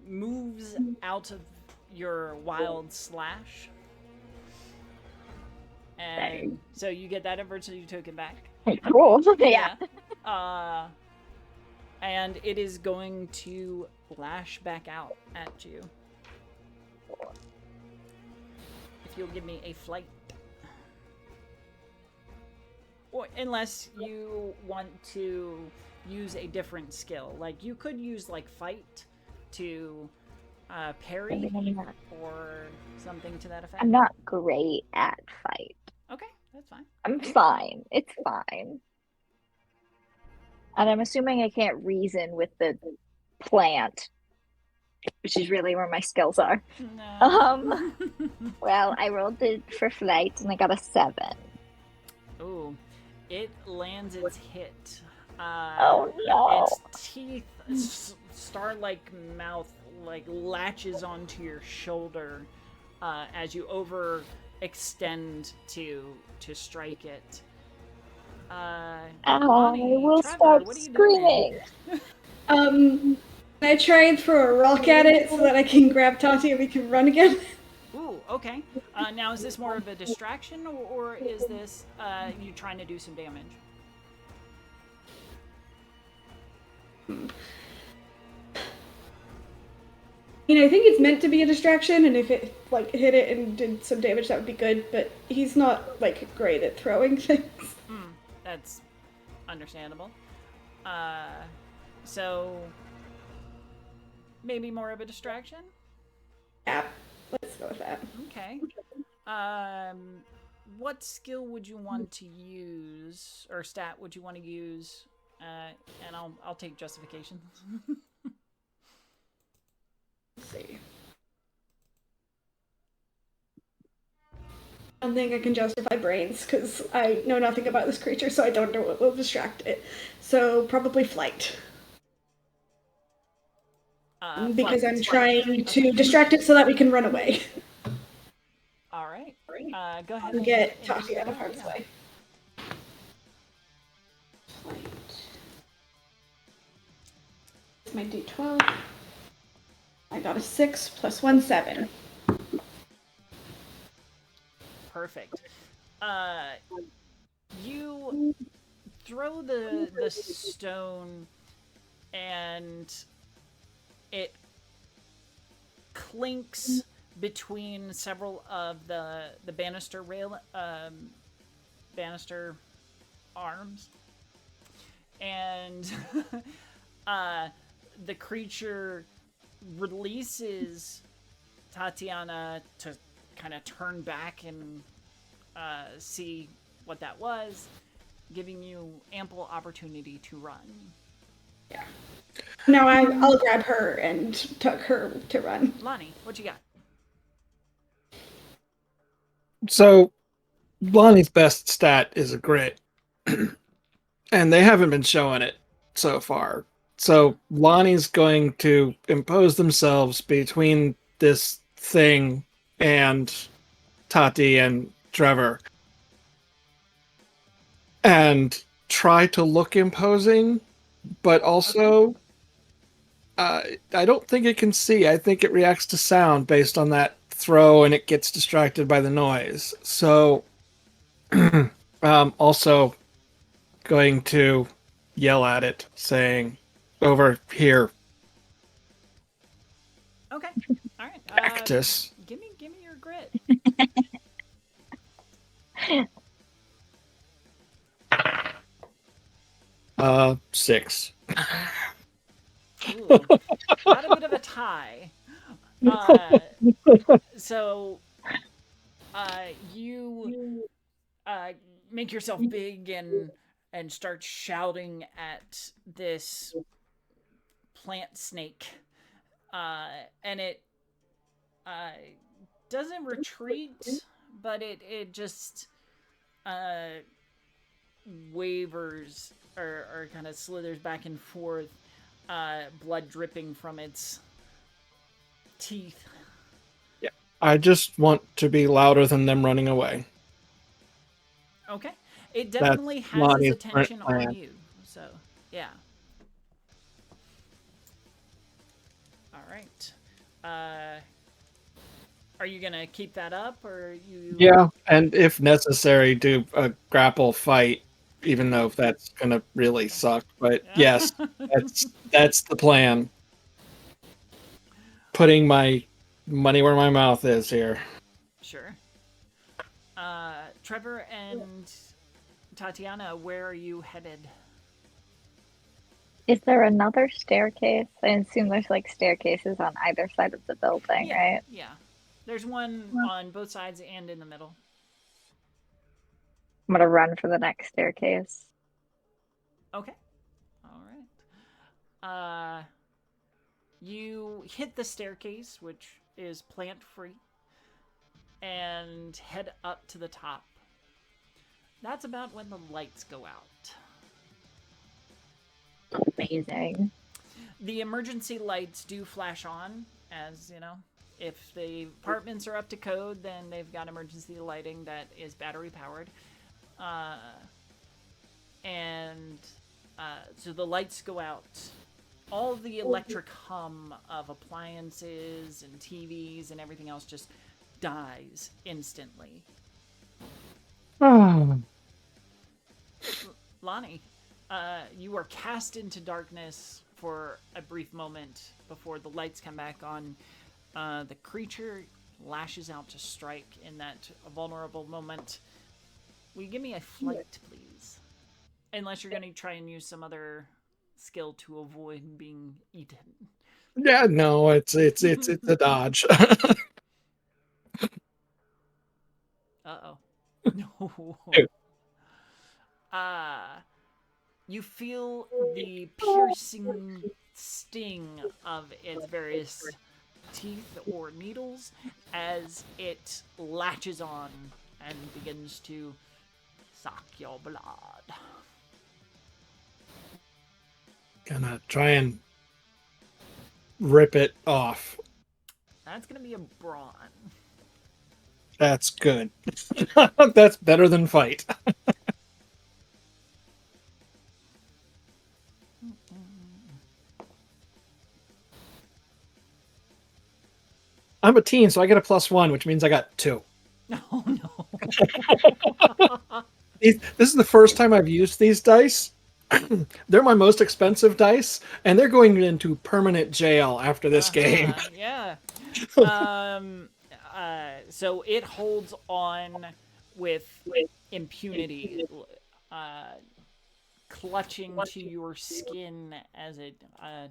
moves out of your wild slash. And so you get that adversity token back.
Cool. Yeah.
And it is going to lash back out at you. If you'll give me a flight. Or unless you want to use a different skill. Like, you could use, like, fight to parry
I'm not,
or something to that effect?
I'm not great at fight.
Okay, that's fine.
I'm fine. It's fine. And I'm assuming I can't reason with the plant, which is really where my skills are.
No.
Well, I rolled it for flight and I got a 7.
Ooh, it lands its hit.
Oh no.
Its teeth, star-like mouth, like latches onto your shoulder as you overextend to strike it.
Ow,
Lonnie,
I will
Trevor,
start
what are you
screaming.
I try and throw a rock at it so that I can grab Tati and we can run again.
Ooh, okay. Now, is this more of a distraction, or is this you trying to do some damage?
I think it's meant to be a distraction, and if it hit it and did some damage, that would be good. But he's not great at throwing things.
That's understandable. So maybe more of a distraction.
Yeah, let's go with that.
Okay. What skill would you want to use, or stat would you want to use? And I'll take justification.
Let's see. I don't think I can justify brains because I know nothing about this creature, so I don't know what will distract it. So probably flight. Because I'm trying to distract it so that we can run away.
All right. Go ahead
and get Tati out of harm's way. Flight. It's my D12. I got a 6 plus 1, 7.
Perfect. You throw the stone, and it clinks between several of the banister banister arms, and the creature releases Tatiana to kind of turn back and see what that was, giving you ample opportunity to run.
Yeah. No, I'll grab her and tuck her to run.
Lonnie, what you got?
So, Lonnie's best stat is a grit, and they haven't been showing it so far. So, Lonnie's going to impose themselves between this thing and Tati and Trevor and try to look imposing, but also I don't think it can see. I think it reacts to sound based on that throw, and it gets distracted by the noise. So also going to yell at it, saying, "Over here."
Okay. All right.
Cactus.
Give me your grit.
6.
Ooh, got a bit of a tie. So you make yourself big and start shouting at this plant snake, and it doesn't retreat, but it just wavers or kind of slithers back and forth, blood dripping from its teeth.
Yeah, I just want to be louder than them running away.
Okay. It definitely has its attention on you. So, yeah. All right. Are you going to keep that up, or you...
Yeah, and if necessary, do a grapple fight, even though that's going to really suck. But yes, that's the plan. Putting my money where my mouth is here.
Sure. Trevor and Tatiana, where are you headed?
Is there another staircase? I assume there's like staircases on either side of the building,
Yeah,
right?
yeah. There's one
Well,
on both sides and in the middle.
I'm gonna run for the next staircase.
Okay. All right. You hit the staircase, which is plant free, and head up to the top. That's about when the lights go out.
Amazing.
The emergency lights do flash on, as you know. If the apartments are up to code, then they've got emergency lighting that is battery powered. Uh, and so the lights go out. All the electric hum of appliances and TVs and everything else just dies instantly. Lonnie, you are cast into darkness for a brief moment before the lights come back on. The creature lashes out to strike in that vulnerable moment. Will you give me a flight, please? Unless you're going to try and use some other skill to avoid being eaten.
Yeah, no, it's a dodge.
Uh-oh. No. You feel the piercing sting of its various teeth or needles as it latches on and begins to suck your blood.
Gonna try and rip it off.
That's gonna be a brawn.
That's good. That's better than fight. I'm a teen, so I get a +1, which means I got 2.
Oh no.
This is the first time I've used these dice. They're my most expensive dice, and they're going into permanent jail after this game.
Yeah. So it holds on with impunity, clutching to your skin as it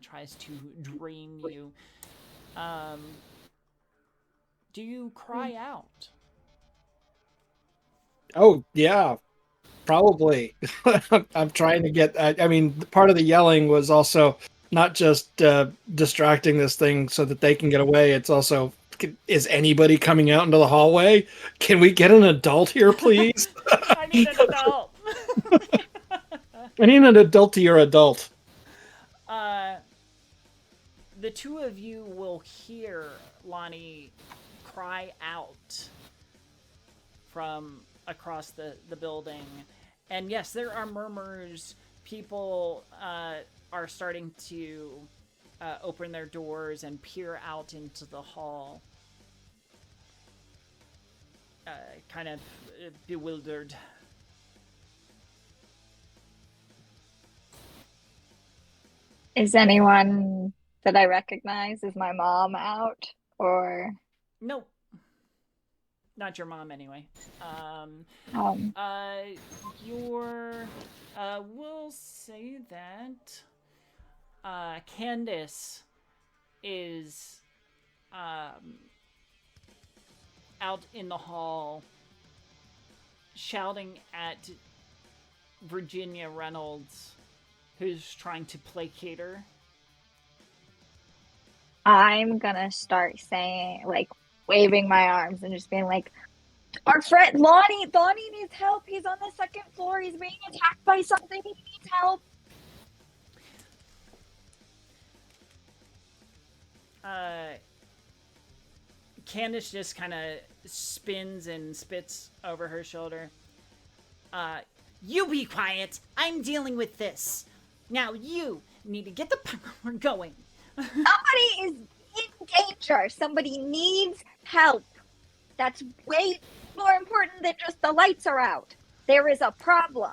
tries to drain you. Do you cry out?
Oh, yeah, probably. I'm trying to get. I mean, part of the yelling was also not just distracting this thing so that they can get away. It's also, is anybody coming out into the hallway? Can we get an adult here, please?
I need an adult.
I need an adult to your adult.
The two of you will hear Lonnie cry out from across the building. And yes, there are murmurs. People are starting to open their doors and peer out into the hall. Kind of bewildered.
Is anyone that I recognize? Is my mom out? Or
Nope. Not your mom, anyway.
um
Your, we'll say that, Candace is, out in the hall shouting at Virginia Reynolds, who's trying to placate her.
I'm gonna start saying, like, waving my arms and just being like, our friend Lonnie needs help. He's on the second floor. He's being attacked by something. He needs help.
Candace just kind of spins and spits over her shoulder. You be quiet. I'm dealing with this. Now you need to get the power going.
Somebody is in danger. Somebody needs help. That's way more important than just the lights are out. There is a problem.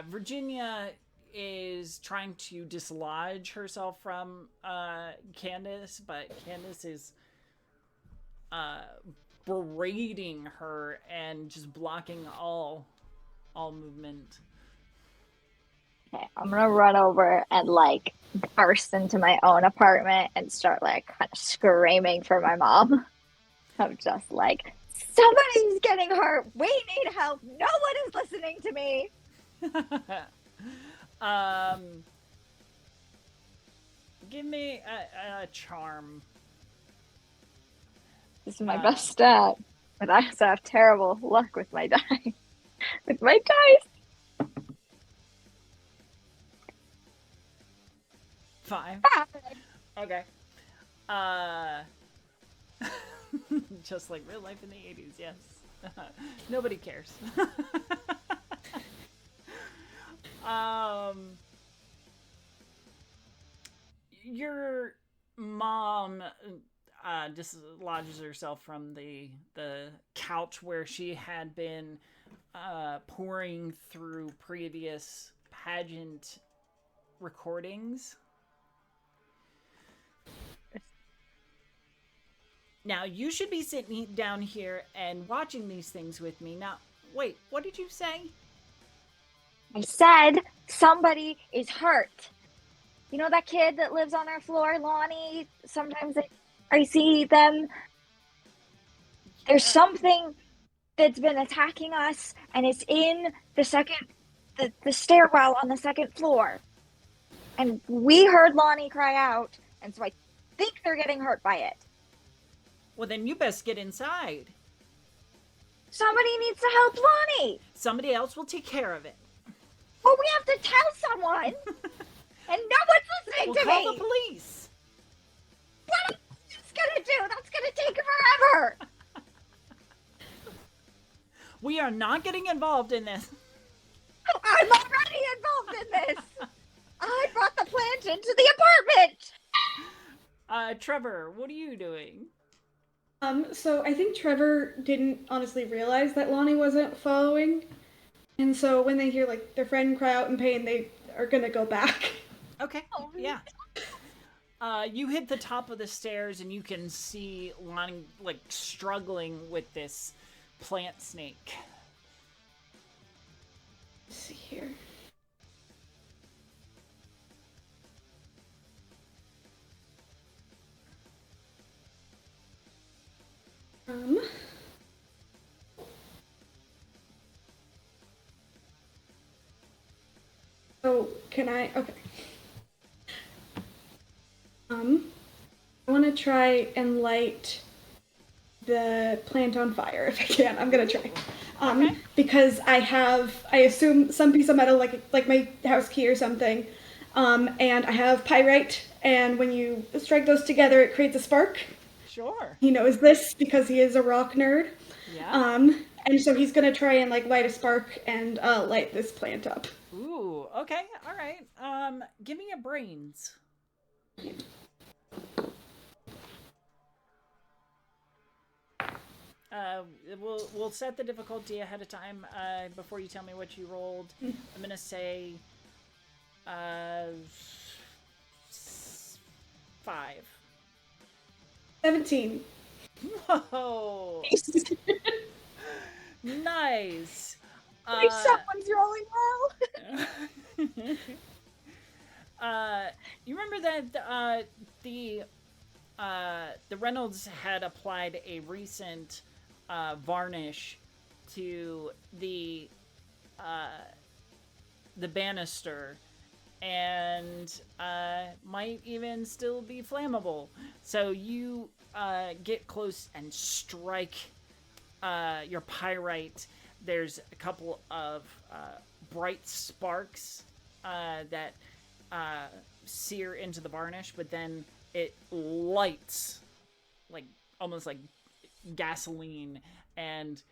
Virginia is trying to dislodge herself from Candace, but Candace is berating her and just blocking all all movement.
Okay, I'm gonna run over and like burst into my own apartment and start like kind of screaming for my mom. I'm just like, somebody's getting hurt. We need help. No one is listening to me.
Give me a charm.
This is my best stat, but I also have terrible luck with my dice. With my dice.
5. Okay. Just like real life in the 80s, yes. Nobody cares. Your mom dislodges herself from the couch where she had been pouring through previous pageant recordings. Now, you should be sitting down here and watching these things with me. Now, wait, what did you say?
I said somebody is hurt. You know that kid that lives on our floor, Lonnie? Sometimes I see them. There's something that's been attacking us, and it's in the stairwell on the second floor. And we heard Lonnie cry out, and so I think they're getting hurt by it.
Well, then you best get inside.
Somebody needs to help Lonnie.
Somebody else will take care of it.
Well, we have to tell someone. And no one's listening to me.
We'll call the police.
What am I going to do? That's going to take forever.
We are not getting involved in this.
I'm already involved in this. I brought the plant into the apartment.
Trevor, what are you doing?
So I think Trevor didn't honestly realize that Lonnie wasn't following. And so when they hear, like, their friend cry out in pain, they are gonna go back.
Okay, yeah. You hit the top of the stairs and you can see Lonnie, like, struggling with this plant snake.
Let's see here. So can I? Okay. I want to try and light the plant on fire if I can. I'm gonna try.
Okay.
Because I assume, some piece of metal, like my house key or something, and I have pyrite, and when you strike those together, it creates a spark.
Sure.
He knows this because he is a rock nerd.
Yeah.
And so he's gonna try and like light a spark and light this plant up.
Ooh, okay, all right. Give me a brains. We'll set the difficulty ahead of time. Before you tell me what you rolled, I'm gonna say 5.
17.
Whoa! Nice.
Someone's rolling well.
You remember that the Reynolds had applied a recent varnish to the banister, and might even still be flammable. So you get close and strike your pyrite. There's a couple of bright sparks that sear into the varnish, but then it lights like almost like gasoline and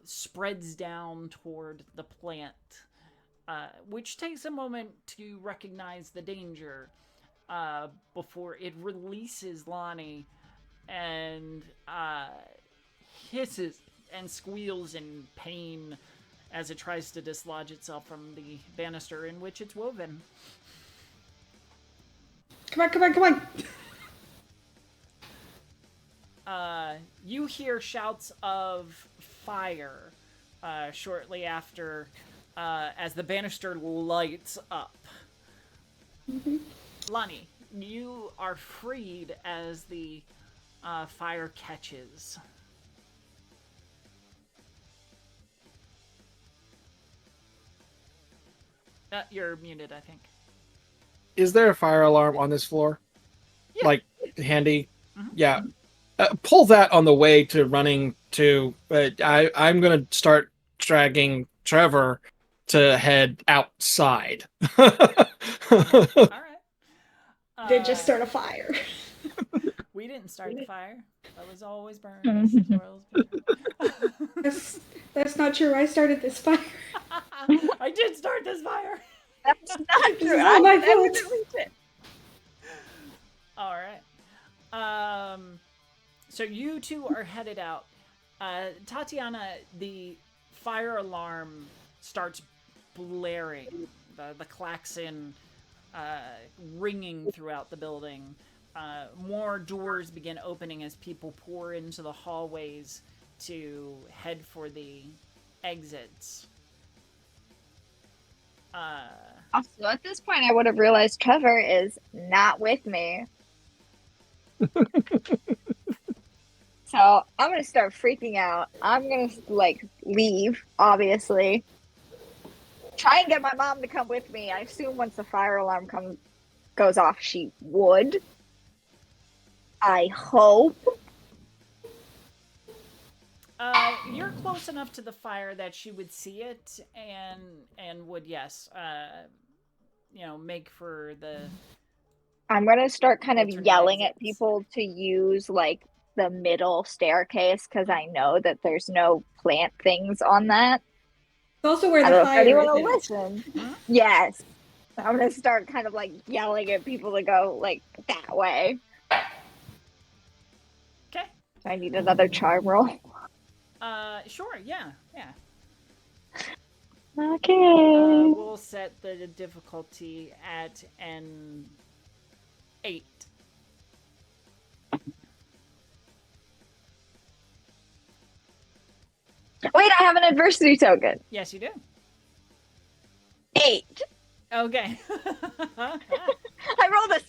spreads down toward the plant, which takes a moment to recognize the danger before it releases Lonnie and hisses and squeals in pain as it tries to dislodge itself from the banister in which it's woven.
Come on.
You hear shouts of fire shortly after, as the banister lights up.
Mm-hmm.
Lonnie, you are freed as the fire catches. You're muted, I think.
Is there a fire alarm on this floor?
Yeah.
Like, handy?
Mhm.
Yeah. Pull that on the way to running to... I'm going to start dragging Trevor to head outside.
All right.
Did just start a fire.
We didn't start the fire. That was always burned.
That's not true. I started this fire.
I did start this fire.
That's not true.
all my fault.
definitely did.
All right. So you two are headed out. Tatiana, the fire alarm starts blaring. The klaxon ringing throughout the building. More doors begin opening as people pour into the hallways to head for the exits.
Also, at this point, I would have realized Trevor is not with me. So I'm gonna start freaking out. I'm gonna leave, obviously. Try and get my mom to come with me. I assume once the fire alarm goes off, she would. I hope.
You're close enough to the fire that she would see it and would, yes, make for the...
I'm gonna start kind of
alternate
yelling
exits.
at people to use the middle staircase because I know that there's no plant things on that.
It's also where
I
the
don't know if
fire
anyone
is.
will listen. Yes. I'm gonna start kind of yelling at people to go that way.
Okay.
I need another charm roll.
Sure, yeah.
Okay.
We'll set the difficulty at an 8.
Wait, I have an adversity token.
Yes, you do.
8.
Okay.
I rolled a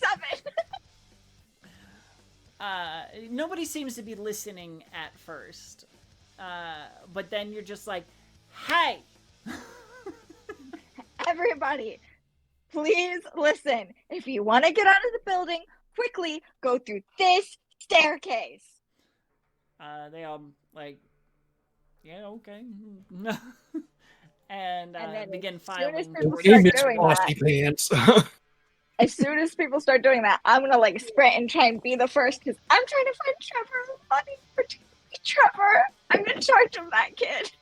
7.
Nobody seems to be listening at first. But then you're just like, hey!
Everybody, please listen. If you want to get out of the building, quickly go through this staircase.
They all yeah, okay. and
then
begin
as soon as
filing.
people
Your name
start
is
doing
Frosty
that,
Pants.
as soon as people start doing that, I'm gonna sprint and try and be the first because I'm trying to find Trevor. Money for Trevor. I'm in charge of that kid.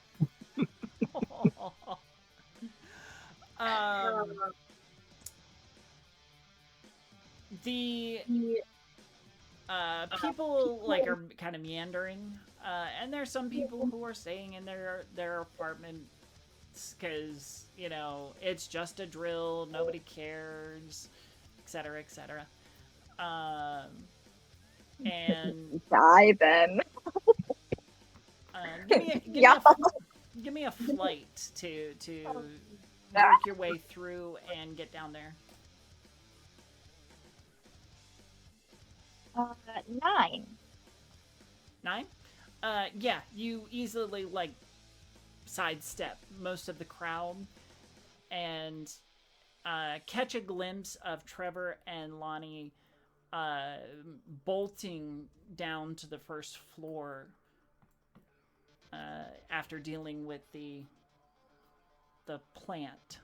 The people are kind of meandering, and there's some people who are staying in their apartments because it's just a drill, nobody cares, etc., etc. And
Die then.
give me a flight to work your way through and get down there.
9.
9? Yeah, you easily sidestep most of the crowd and catch a glimpse of Trevor and Lonnie bolting down to the first floor after dealing with the plant.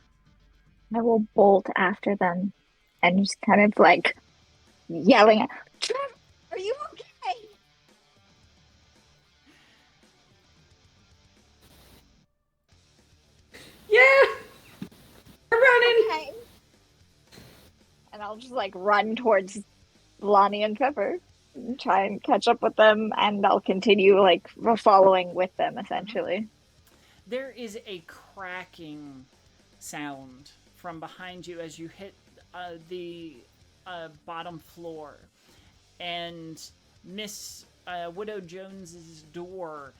I will bolt after them and just kind of yelling at Trevor, are you okay?
Yeah! We're running!
Okay. And I'll just run towards Lonnie and Trevor and try and catch up with them, and I'll continue following with them essentially.
There is a cracking sound from behind you as you hit the bottom floor, and Miss Widow Jones's door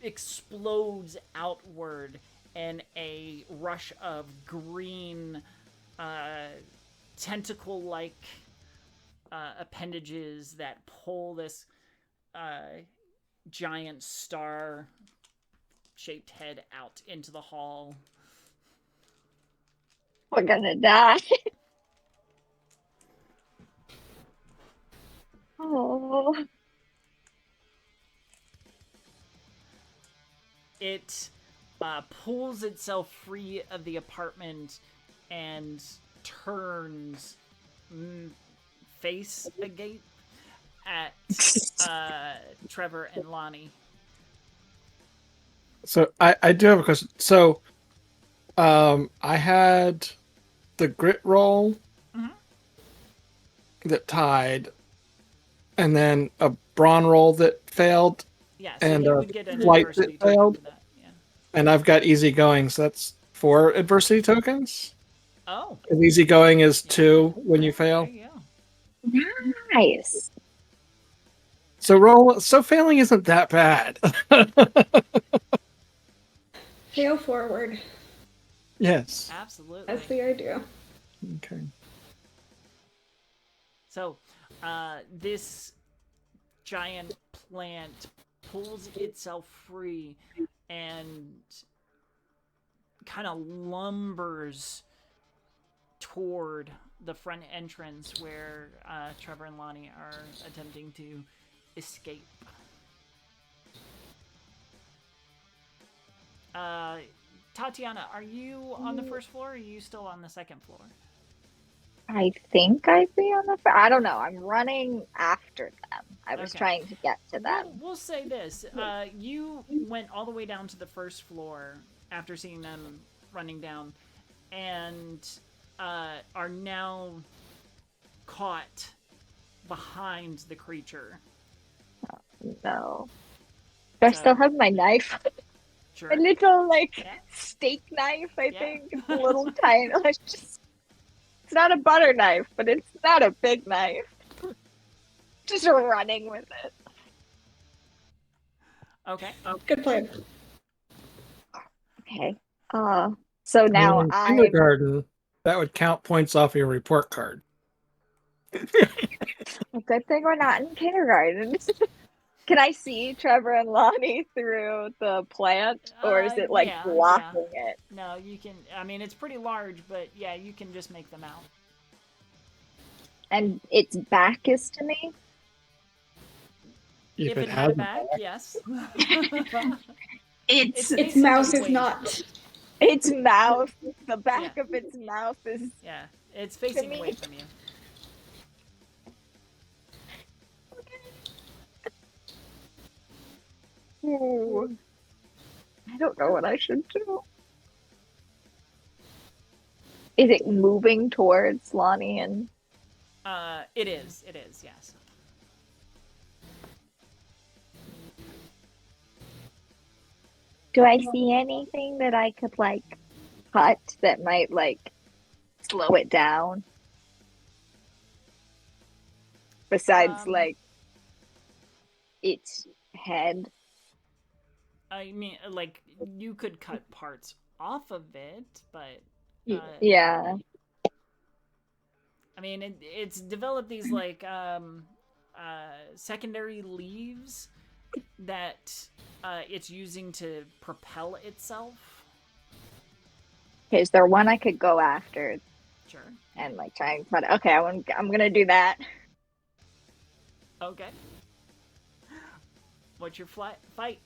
explodes outward in a rush of green tentacle-like appendages that pull this giant star-shaped head out into the hall.
We're gonna die. Oh.
It pulls itself free of the apartment and turns face agape at Trevor and Lonnie.
So I do have a question. So I had the grit roll that tied, and then a brawn roll that failed.
Yeah, so
and
you
a
would get an
flight
adversity
that failed.
token for that. Yeah.
And I've got easygoing, so that's 4 adversity tokens.
Oh.
And easygoing is 2 when you fail.
There you go.
Nice.
So failing isn't that bad.
Fail forward.
Yes.
Absolutely.
That's the idea.
Okay.
So, this giant plant pulls itself free and kind of lumbers toward the front entrance where Trevor and Lonnie are attempting to escape. Tatiana, are you on the first floor or are you still on the second floor?
I think I'd be on the. I don't know. I'm running after them. I was
Okay.
trying to get to them.
We'll say this. You went all the way down to the first floor after seeing them running down and are now caught behind the creature.
No. Do I still have my knife?
Sure.
A little,
Yeah.
steak knife, I
Yeah.
think. It's a little tiny. It's not a butter knife, but it's not a big knife. Just running with it.
Okay.
Good plan.
Okay. So now
In
I'm.
kindergarten, that would count points off your report card.
A good thing we're not in kindergarten. Can I see Trevor and Lonnie through the plant, or is it
yeah,
blocking it?
No, you can. I mean, it's pretty large, but yeah, you can just make them out.
And its back is to me?
If it had a back, yes.
Its
mouth is not.
Its mouth, the back of its mouth is.
Yeah, it's facing away from you.
Ooh. I don't know what I should do. Is it moving towards Lonnie and?
It is, yes.
Do I see anything that I could cut that might slow it down? Besides its head.
I mean, you could cut parts off of it, but
yeah.
I mean, it's developed these secondary leaves that it's using to propel itself.
Okay, is there one I could go after?
Sure.
And try and cut it? Okay, I'm gonna do that.
Okay. What's your fight?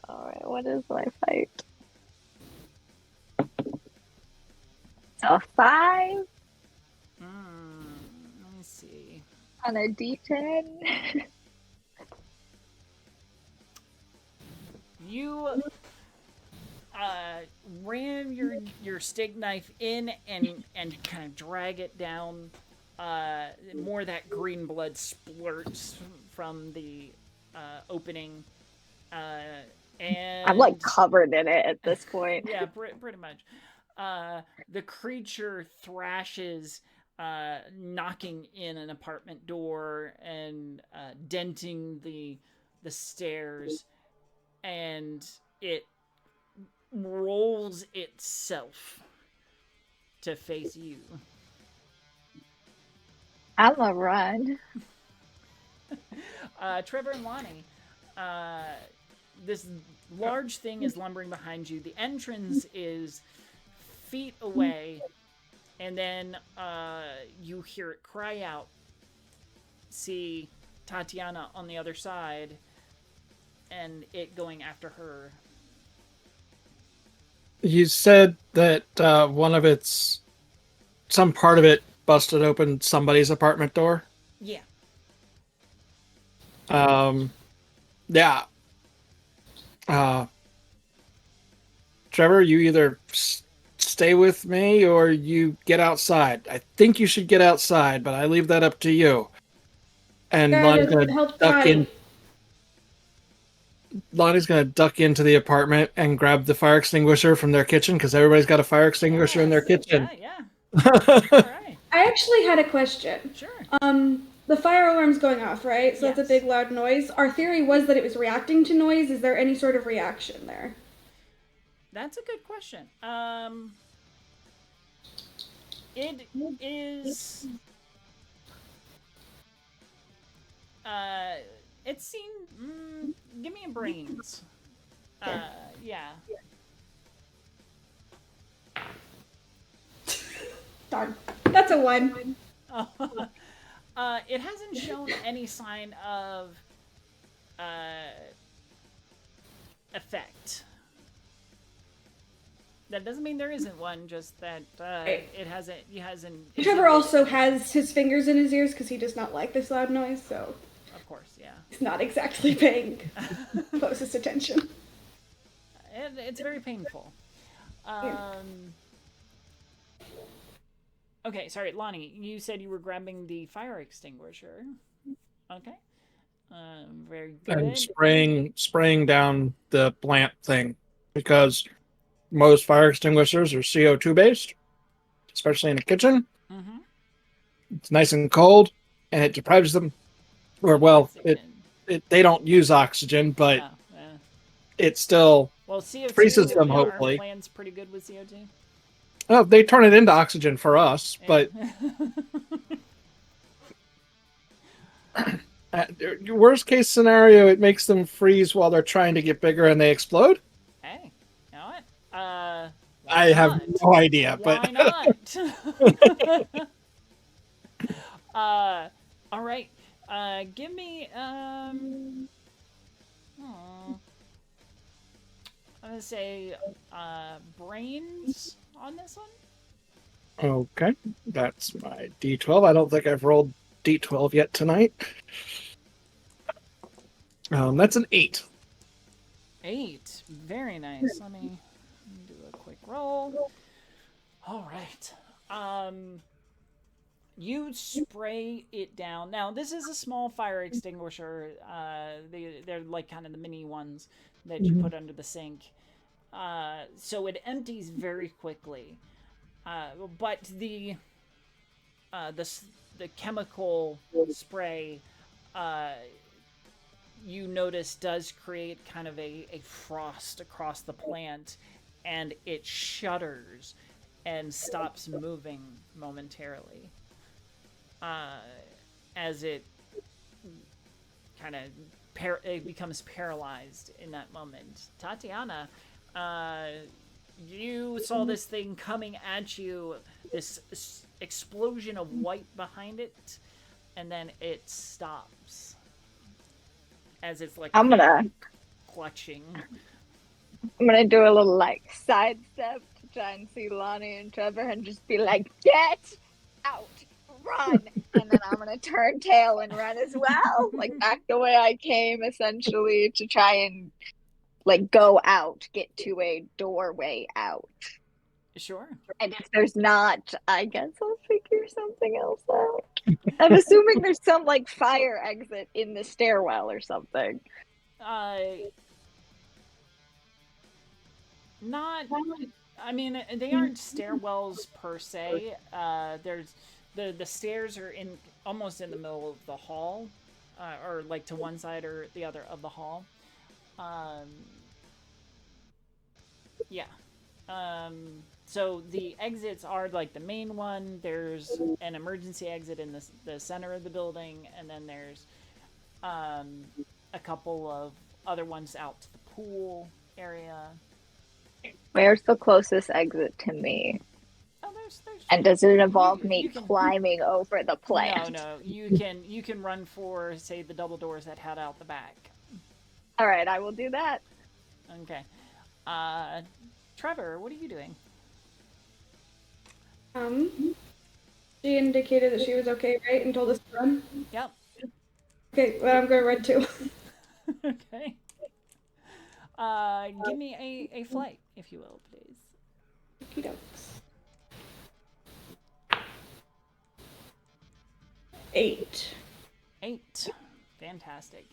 Alright, what is my fight? A 5?
Let me see.
On a D10?
You ram your steak knife in and kind of drag it down. More of that green blood splurts from the opening. And
I'm covered in it at this point.
Yeah, pretty much. The creature thrashes, knocking in an apartment door and denting the the stairs, and it rolls itself to face you.
I'm a run.
Trevor and Lonnie, this large thing is lumbering behind you. The entrance is feet away, and then you hear it cry out. See Tatiana on the other side, and it going after her.
You said that some part of it busted open somebody's apartment door?
Yeah.
Yeah. Trevor, you either stay with me or you get outside. I think you should get outside, but I leave that up to you. And Lonnie's gonna duck into the apartment and grab the fire extinguisher from their kitchen, because everybody's got a fire extinguisher in their kitchen.
Yeah. All right.
I actually had a question.
Sure.
The fire alarm's going off, right? So
Yes.
That's a big loud noise. Our theory was that it was reacting to noise. Is there any sort of reaction there?
That's a good question. It is. It's seen. Give me a brains. Yeah.
Darn. That's a 1.
It hasn't shown any sign of effect. That doesn't mean there isn't one, just that it hasn't.
Trevor also has his fingers in his ears because he does not like this loud noise, so.
Of course, yeah.
He's not exactly paying closest attention.
It's very painful. Okay, sorry, Lonnie. You said you were grabbing the fire extinguisher. Okay. Very good.
And spraying down the plant thing, because most fire extinguishers are CO2 based, especially in a kitchen.
Mm-hmm.
It's nice and cold, and it deprives them. Or well, they don't use oxygen, but it still
CO2
freezes them. Hopefully,
our plant's pretty good with CO2.
Oh, they turn it into oxygen for us, but worst case scenario, it makes them freeze while they're trying to get bigger and they explode.
Hey, you know what?
I have no idea, but
why not? All right. Give me I'm gonna say brains on this one.
Okay, that's my D12. I don't think I've rolled D12 yet tonight. That's an 8.
8. Very nice. Let me do a quick roll. All right. You spray it down. Now, this is a small fire extinguisher. They're like kind of the mini ones that you put under the sink. So it empties very quickly. But the chemical spray, you notice, does create kind of a frost across the plant, and it shudders and stops moving momentarily. As it kind of it becomes paralyzed in that moment. Tatiana, you saw this thing coming at you, this explosion of white behind it, and then it stops as it's like clutching.
I'm gonna do a little sidestep to try and see Lonnie and Trevor and just be like, "Get out, run!" And then I'm gonna turn tail and run as well, back the way I came, essentially, to try and go out, get to a doorway out.
Sure.
And if there's not, I guess I'll figure something else out. I'm assuming there's some fire exit in the stairwell or something.
I mean, they aren't stairwells per se. There's the stairs are almost in the middle of the hall. or like to one side or the other of the hall. Yeah. So the exits are like the main one. There's an emergency exit in the center of the building, and then there's a couple of other ones out to the pool area.
Where's the closest exit to me?
Oh, there's
and does it involve me
you can,
climbing over the plant?
No. You can run for, say, the double doors that head out the back.
All right, I will do that.
Okay. Trevor, what are you doing?
She indicated that she was okay, right? And told us to run?
Yep.
Okay, well, I'm going to run too.
Okay. Give me a flight, if you will, please.
Okie dokes. 8.
8. Fantastic.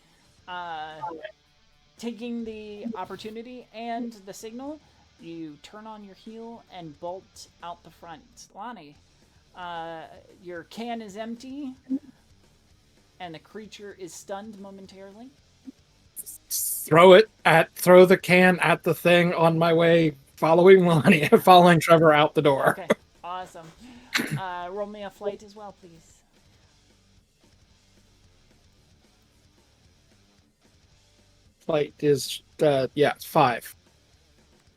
Taking the opportunity and the signal, you turn on your heel and bolt out the front. Lonnie, your can is empty, and the creature is stunned momentarily.
Throw the can at the thing on my way, following Lonnie, following Trevor out the door.
Okay, awesome. Roll me a flight as well, please.
Flight is 5.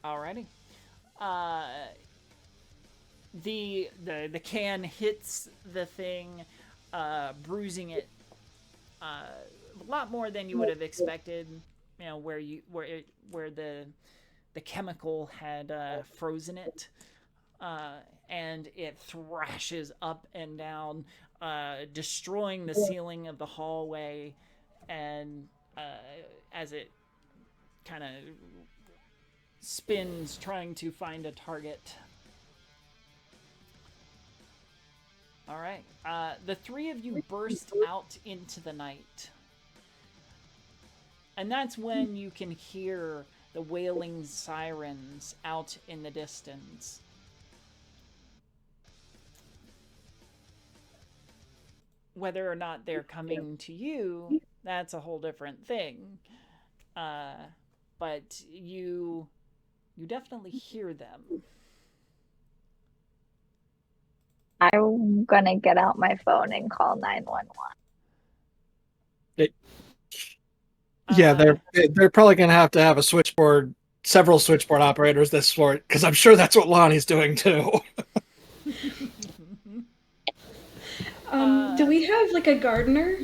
Alrighty. The can hits the thing, bruising it a lot more than you would have expected. You know, where the chemical had frozen it, and it thrashes up and down, destroying the ceiling of the hallway, and as it kind of spins trying to find a target. All right. The three of you burst out into the night. And that's when you can hear the wailing sirens out in the distance. Whether or not they're coming to you, that's a whole different thing. But you definitely hear them.
I'm gonna get out my phone and call 911.
Yeah, they're probably gonna have to have a switchboard, several switchboard operators this sort, because I'm sure that's what Lonnie's doing too.
Do we have like a gardener?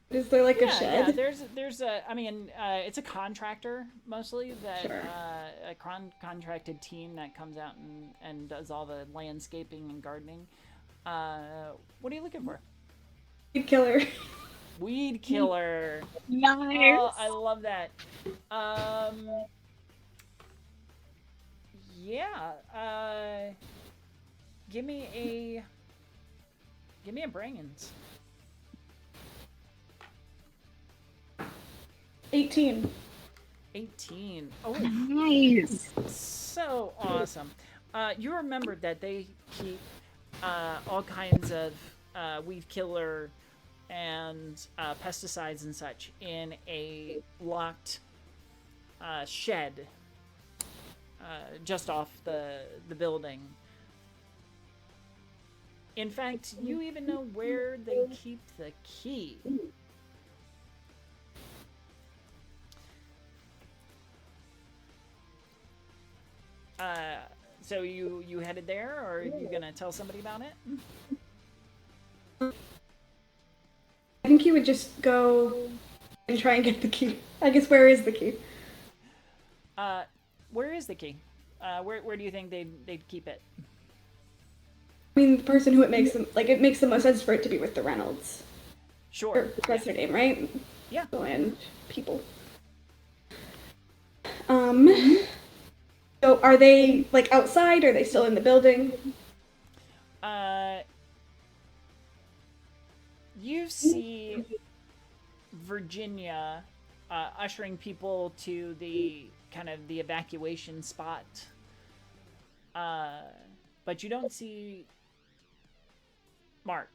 Is there like a shed?
Yeah, there's a. I mean, it's a contractor mostly that
Sure.
A contracted team that comes out and does all the landscaping and gardening. What are you looking for?
Weed killer.
Weed killer.
Nice.
Oh, I love that. Yeah. Give me a brains.
18.
18. Oh,
Nice.
so awesome. You remember that they keep all kinds of weed killer and pesticides and such in a locked shed just off the building. In fact, you even know where they keep the key. So you headed there, or are you gonna tell somebody about it?
I think you would just go and try and get the key. I guess where is the key?
Where is the key? Where do you think they'd keep it?
I mean, the person who it makes the most sense for it to be with the Reynolds.
Sure.
Or, that's their name, right?
Yeah.
And people. So are they like outside? Or are they still in the building?
You see Virginia ushering people to the kind of the evacuation spot. But you don't see Mark.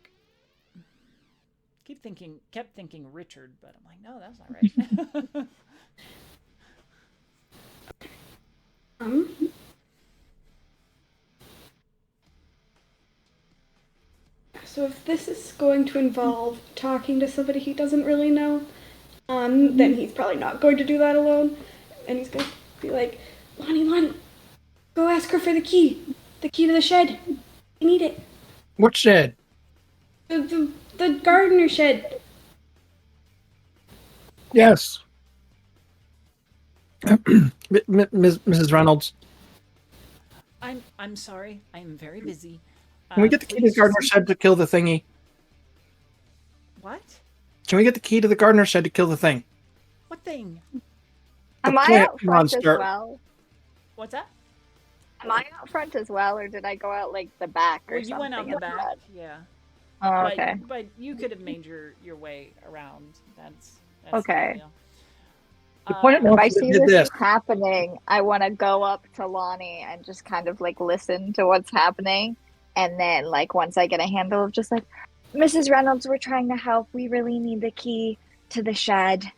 kept thinking Richard, but I'm like, no, that's not right.
So if this is going to involve talking to somebody he doesn't really know, then he's probably not going to do that alone. And he's going to be like, Lonnie, go ask her for the key to the shed. I need it.
What shed?
The gardener shed.
Yes. Mrs. Reynolds.
I'm sorry. I'm very busy.
Can we get the key to the gardener shed to kill the thingy?
What?
Can we get the key to the gardener shed to kill the thing?
What thing?
Am I out front as well?
What's that?
Am I out front as well, or did I go out like the back or something?
You went out the back, yeah.
Oh, okay.
But you could have made your way around. That's
okay.
The point
if I see this happening, I want to go up to Lonnie and just kind of like listen to what's happening. And then like once I get a handle of just like, Mrs. Reynolds, we're trying to help. We really need the key to the shed.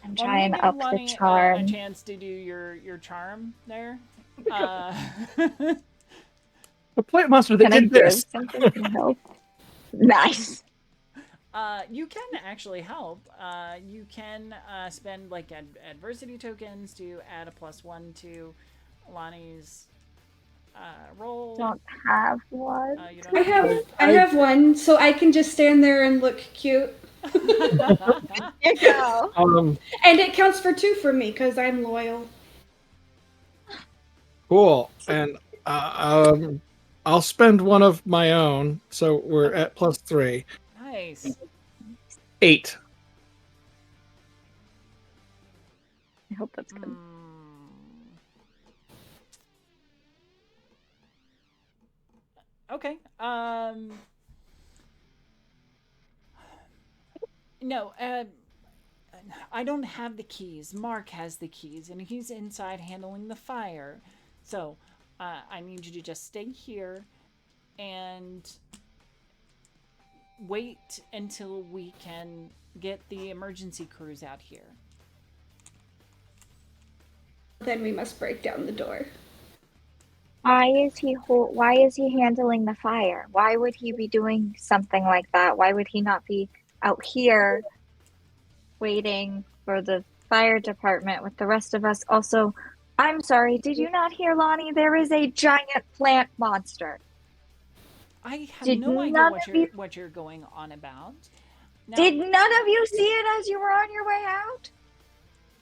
I'm trying up
Lonnie,
the charm.
A chance to do your charm there.
The plant monster that did this.
Something can help. Nice.
You can actually help. You can spend like adversity tokens to add a +1 to Lonnie's roll.
Don't have one.
I have one, so I can just stand there and look cute.
You go.
And it counts for 2 for me because I'm loyal.
Cool. And I'll spend one of my own, so we're at +3.
Nice.
8.
I hope that's good.
Okay. No, I don't have the keys. Mark has the keys, and he's inside handling the fire. So, I need you to just stay here and wait until we can get the emergency crews out here.
Then we must break down the door.
Why is he handling the fire? Why would he be doing something like that? Why would he not be out here waiting for the fire department with the rest of us? Also, I'm sorry, did you not hear, Lonnie? There is a giant plant monster.
I have no idea what you're going on about.
Now, did none of you see it as you were on your way out?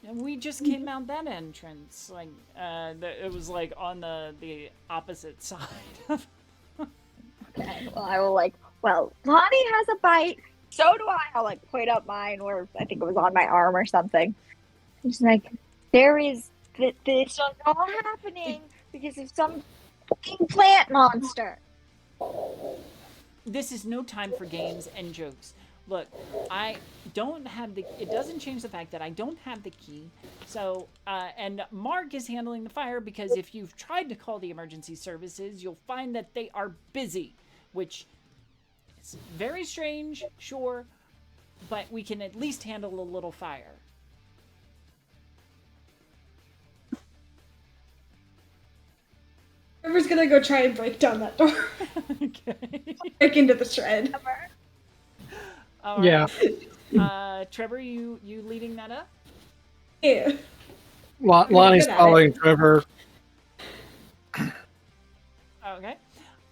We just came out that entrance. Like, it was like on the opposite side.
Okay, well, I will Lonnie has a bite. So do I. I'll like point up mine where I think it was on my arm or something. It's like, there is this is all happening because of some fucking plant monster.
This is no time for games and jokes. Look, I don't have it doesn't change the fact that I don't have the key. So, and Mark is handling the fire because if you've tried to call the emergency services, you'll find that they are busy, which is very strange, sure, but we can at least handle a little fire.
Trevor's gonna go try and break down that door.
Okay.
Break into the shred.
All right. Yeah. Trevor, you leading that up?
Yeah.
Lonnie's following Trevor.
Okay.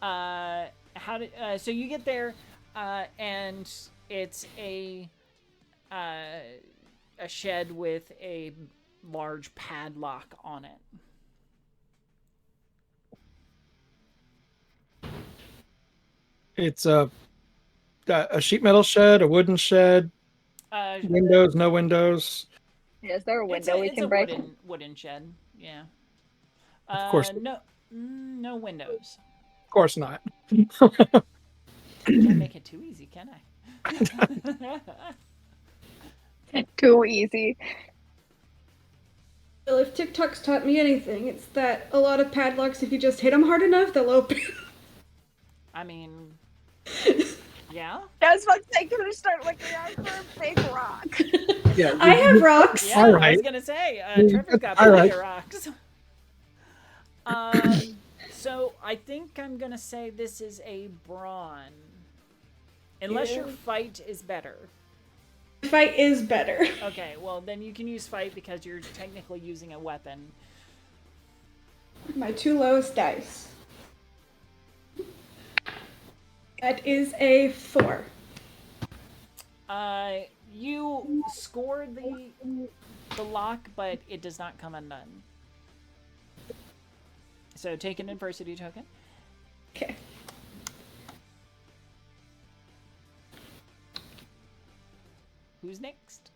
So you get there, and it's a shed with a large padlock on it.
It's a sheet metal shed, a wooden shed, windows, no windows.
Yeah, is there a window we can break?
Wooden shed, yeah.
Of course.
No windows.
Of course not.
Can't make it too easy, can I?
Too easy.
Well, if TikTok's taught me anything, it's that a lot of padlocks, if you just hit them hard enough, they'll open.
I mean, Yeah?
I was about to say, can we start looking around for a big rock?
Yeah,
I have rocks.
Yeah, I was going to say, Trevor's got plenty of rocks. So I think I'm going to say this is a brawn. Unless your fight is better.
Fight is better.
Okay, well, then you can use fight because you're technically using a weapon.
My 2 lowest dice. That is a 4.
You scored the lock, but it does not come undone. So take an adversity token.
Okay.
Who's next?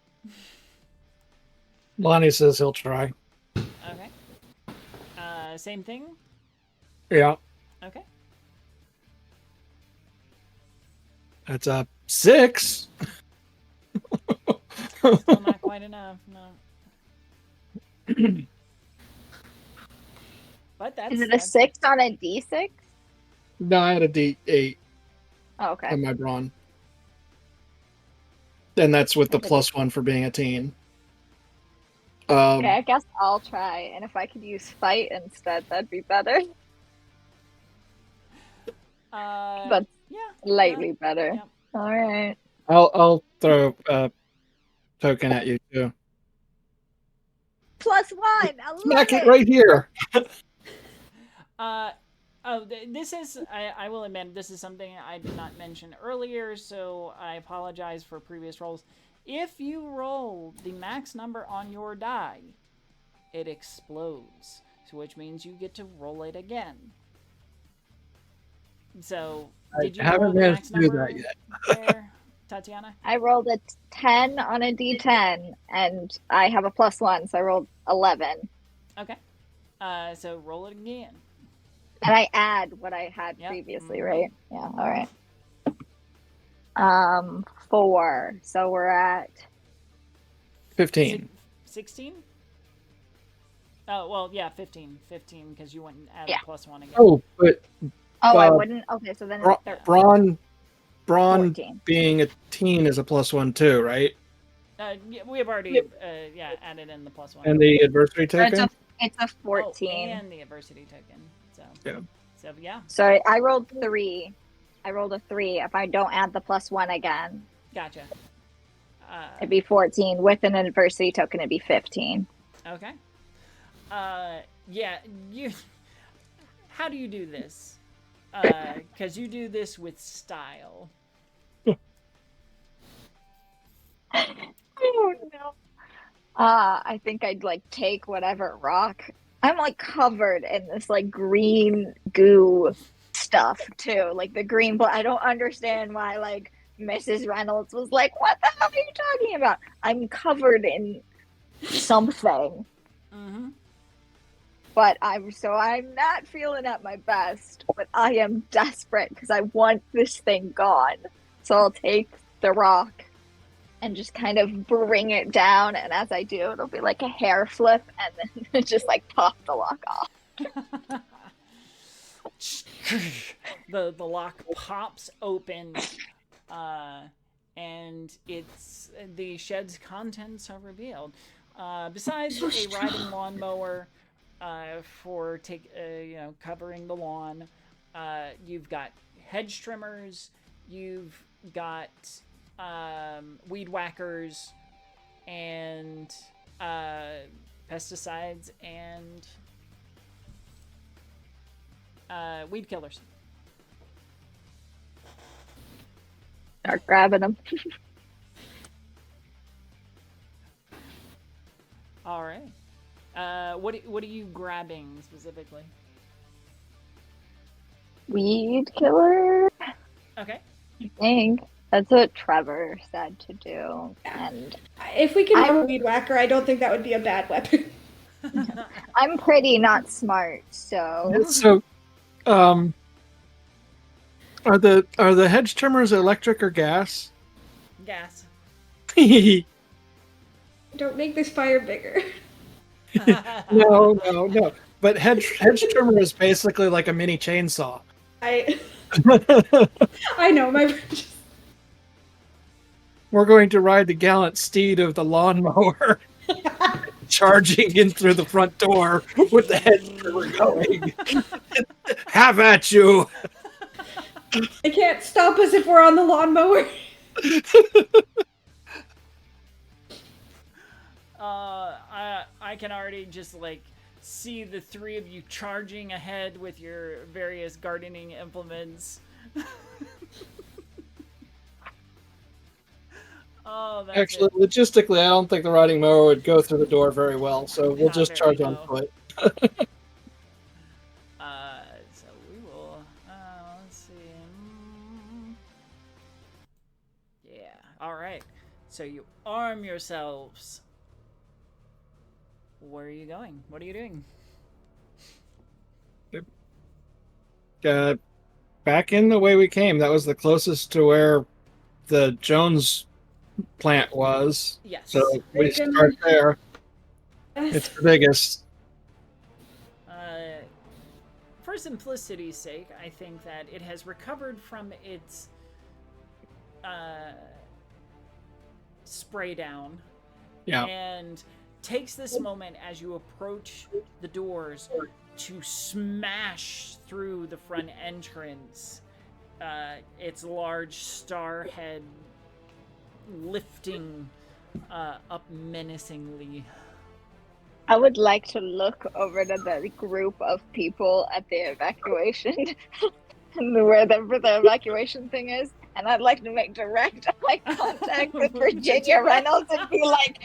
Lonnie says he'll try.
Okay. Same thing?
Yeah.
Okay.
That's a 6.
Still not quite enough, no. But that's...
Is it a 6 on a D6?
No, I had a D8
Oh, okay.
on my brawn. And that's with the +1 for being a teen.
Okay, I guess I'll try. And if I could use fight instead, that'd be better. But
yeah,
slightly better.
Yeah.
All right.
I'll throw a token at you too.
+1. I love
Smack it right here.
This is, I will admit, this is something I did not mention earlier, so I apologize for previous rolls. If you roll the max number on your die, it explodes, so which means you get to roll it again. So, did you roll the max number there, Tatiana?
I rolled a 10 on a D10, and I have a +1, so I rolled 11.
Okay. So roll it again.
And I add what I had previously, right? Yeah, all right. 4. So we're at
15.
16? Oh, well, yeah, 15. 15, because you went and added +1 again.
Oh, but...
I wouldn't... Okay, so then it's
13. Brawn
14.
being a teen is a +1 too, right?
We have already added in the +1.
And the adversity token?
It's a 14.
Oh, and the adversity token. So yeah.
Sorry, I rolled 3. I rolled a 3. If I don't add the +1 again.
Gotcha.
It'd be 14. With an adversity token, it'd be 15.
Okay. Yeah, you... How do you do this? Because you do this with style.
Oh, no. I think I'd, take whatever rock. I'm, covered in this, green goo stuff, too. The green... I don't understand why, Mrs. Reynolds was like, what the hell are you talking about? I'm covered in something.
Mm-hmm.
But I'm not feeling at my best, but I am desperate because I want this thing gone. So I'll take the rock and just kind of bring it down, and as I do, it'll be like a hair flip, and then just pop the lock off.
The lock pops open, and it's the shed's contents are revealed. Besides a riding lawnmower for covering the lawn, you've got hedge trimmers, you've got weed whackers, and pesticides, and weed killers.
Start grabbing them.
All right. What are you grabbing specifically?
Weed killer.
Okay.
I think that's what Trevor said to do. And
if we can have a weed whacker, I don't think that would be a bad weapon.
I'm pretty not smart, so.
So, are the hedge trimmers electric or gas?
Gas.
Don't make this fire bigger.
No. But hedge trimmer is basically like a mini chainsaw.
I know my.
we're going to ride the gallant steed of the lawnmower, charging in through the front door with the head we're going. Have at you!
They can't stop us if we're on the lawnmower.
I can already just like see the three of you charging ahead with your various gardening implements. Oh, that's
Actually, logistically, I don't think the riding mower would go through the door very well, so we'll just charge on foot.
So we will, let's see. Yeah, alright. So you arm yourselves. Where are you going? What are you doing?
Back in the way we came. That was the closest to where the Jones plant was.
Yes.
So we start there. It's the biggest.
For simplicity's sake, I think that it has recovered from its spray down.
Yeah.
And takes this moment as you approach the doors to smash through the front entrance. Its large star head lifting up menacingly.
I would like to look over to the group of people at the evacuation, where the evacuation thing is, and I'd like to make direct eye contact with Virginia Reynolds and be like,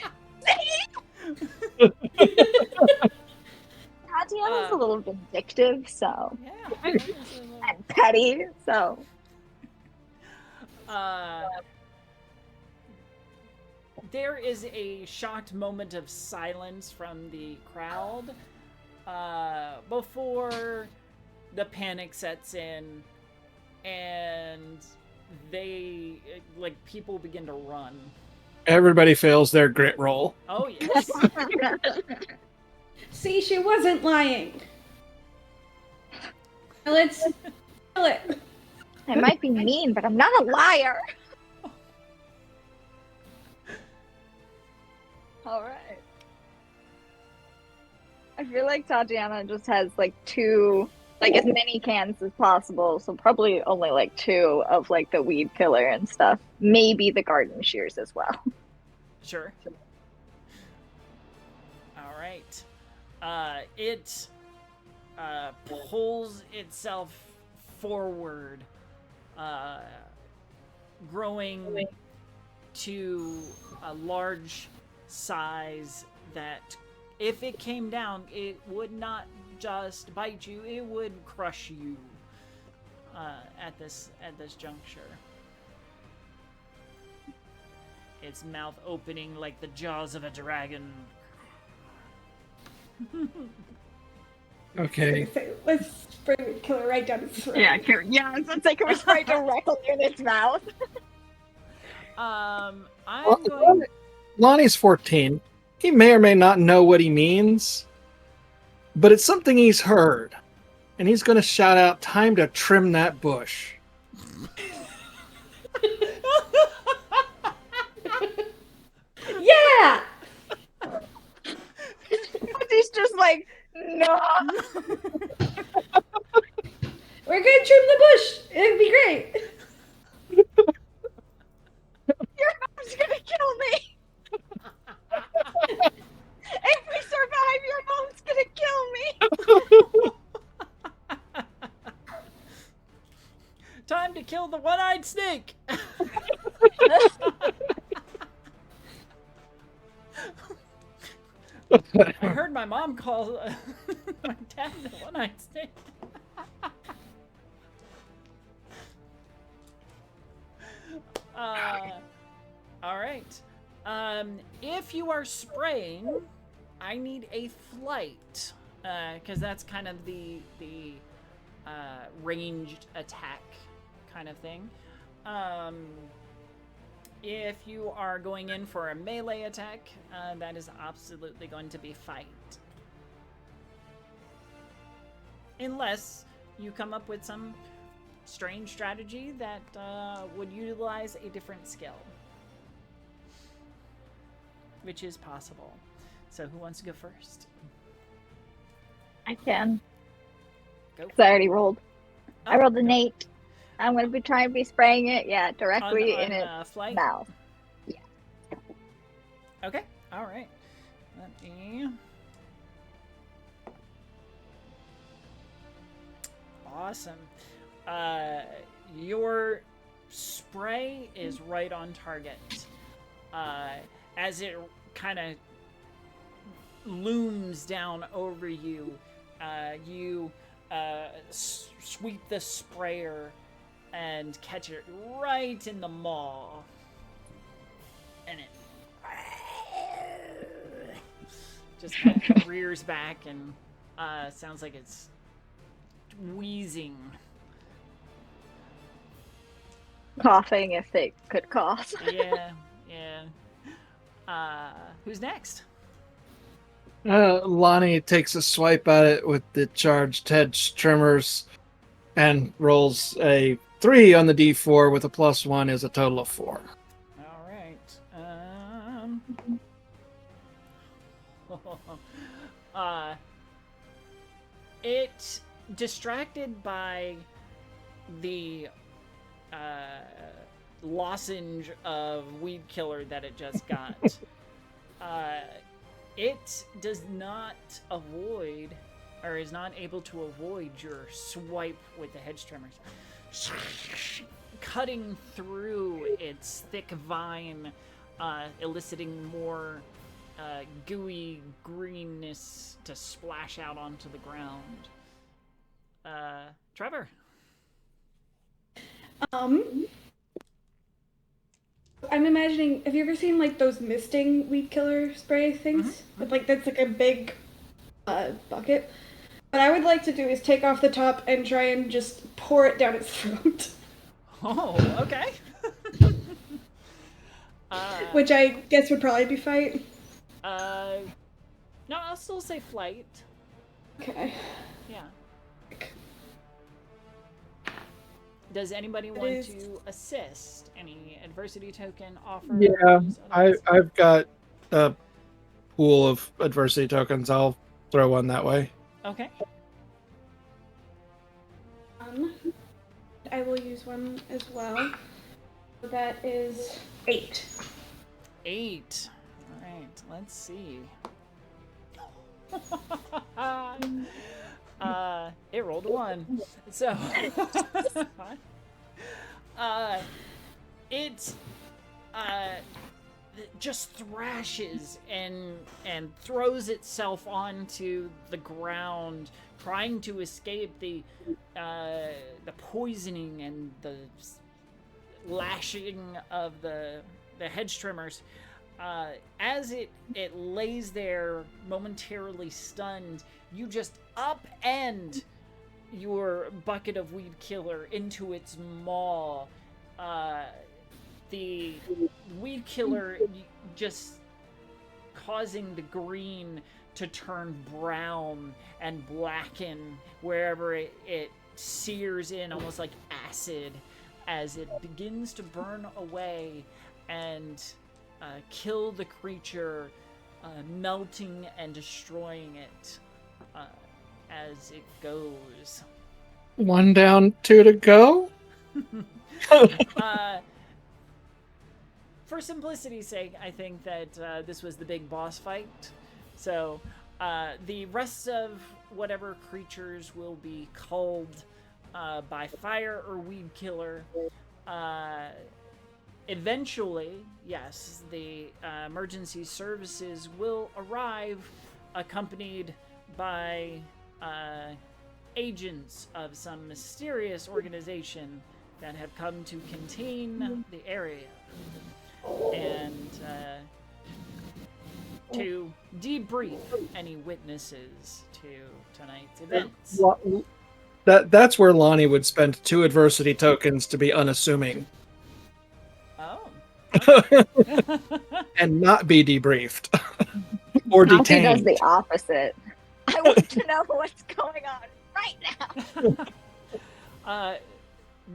Tatiana's a little vindictive, so.
Yeah.
And petty, so.
There is a shocked moment of silence from the crowd before the panic sets in and they, like, people begin to run.
Everybody fails their grit roll.
Oh, yes.
See, she wasn't lying. Let's kill it.
I might be mean, but I'm not a liar. All right. I feel like Tatiana just has like as many cans as possible, so probably only like 2 of like the weed killer and stuff. Maybe the garden shears as well.
Sure. All right. It pulls itself forward, growing to a large size that if it came down, it would not just bite you, it would crush you at this juncture. Its mouth opening like the jaws of a dragon.
Okay.
Let's spray the killer right down its throat.
Yeah, it's like it was right directly in its mouth.
Lonnie's 14. He may or may not know what he means, but it's something he's heard. And he's going to shout out, "Time to trim that bush."
Yeah!
He's just like, no.
We're gonna trim the bush. It'd be great.
Your mom's gonna kill me. If we survive, your mom's gonna kill me.
Time to kill the one-eyed snake. I heard my mom call my dad the one-eyed snake. All right. If you are spraying, I need a flight, because that's kind of the ranged attack kind of thing. If you are going in for a melee attack, that is absolutely going to be fight. Unless you come up with some strange strategy that would utilize a different skill. which is possible. So who wants to go first?
I can.
Go.
Because I already rolled.
Oh,
I rolled an
go.
8. I'm going to be trying to be spraying it, directly in its
flight?
mouth. Yeah.
Okay, all right. Let me... Awesome. Your spray is right on target. As it kind of looms down over you, you sweep the sprayer and catch it right in the maw. And it just kind of rears back and sounds like it's wheezing.
Coughing if they could cough.
Yeah. Who's next?
Lonnie takes a swipe at it with the charged Hedge trimmers and rolls a 3 on the d4 with a +1 is a total of 4.
All right. It distracted by the lozenge of weed killer that it just got. It does not avoid, or is not able to avoid your swipe with the hedge trimmers, cutting through its thick vine, eliciting more gooey greenness to splash out onto the ground. Trevor.
I'm imagining, have you ever seen like those misting weed killer spray things?
Mm-hmm.
Like that's like a big bucket. What I would like to do is take off the top and try and just pour it down its throat.
Oh, okay.
Which I guess would probably be fight.
No, I'll still say flight.
Okay.
Yeah. Does anybody want to assist? Any adversity token offers?
Yeah, I've got a pool of adversity tokens. I'll throw one that way.
Okay.
I will use one as well. So that is 8.
8. All right. Let's see. It rolled a 1. So it just thrashes and throws itself onto the ground, trying to escape the poisoning and the lashing of the hedge trimmers. As it lays there momentarily stunned, you just upend your bucket of weed killer into its maw. The weed killer just causing the green to turn brown and blacken wherever it sears in, almost like acid, as it begins to burn away and kill the creature, melting and destroying it as it goes.
1 down, 2 to go.
For simplicity's sake, I think that this was the big boss fight. So the rest of whatever creatures will be culled by fire or weed killer. Eventually, yes, the emergency services will arrive, accompanied by agents of some mysterious organization that have come to contain the area and to debrief any witnesses to tonight's events.
Well, that's where Lonnie would spend 2 adversity tokens to be unassuming.
Oh. Okay.
And not be debriefed or
He
detained.
does the opposite. I want to know what's going on right now.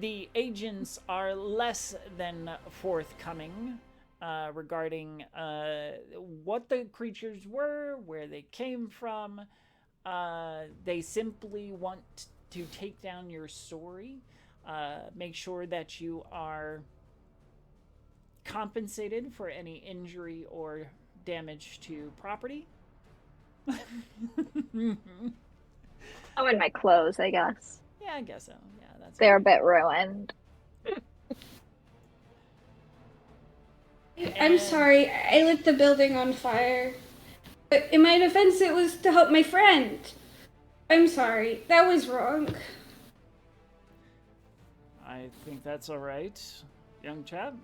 The agents are less than forthcoming. regarding what the creatures were, where they came from. They simply want to take down your story, make sure that you are compensated for any injury or damage to property.
Oh, and my clothes, I guess.
Yeah, I guess so. Yeah,
they're a bit ruined.
I'm sorry, I lit the building on fire. But in my defense, it was to help my friend. I'm sorry, that was wrong.
I think that's all right, young chap.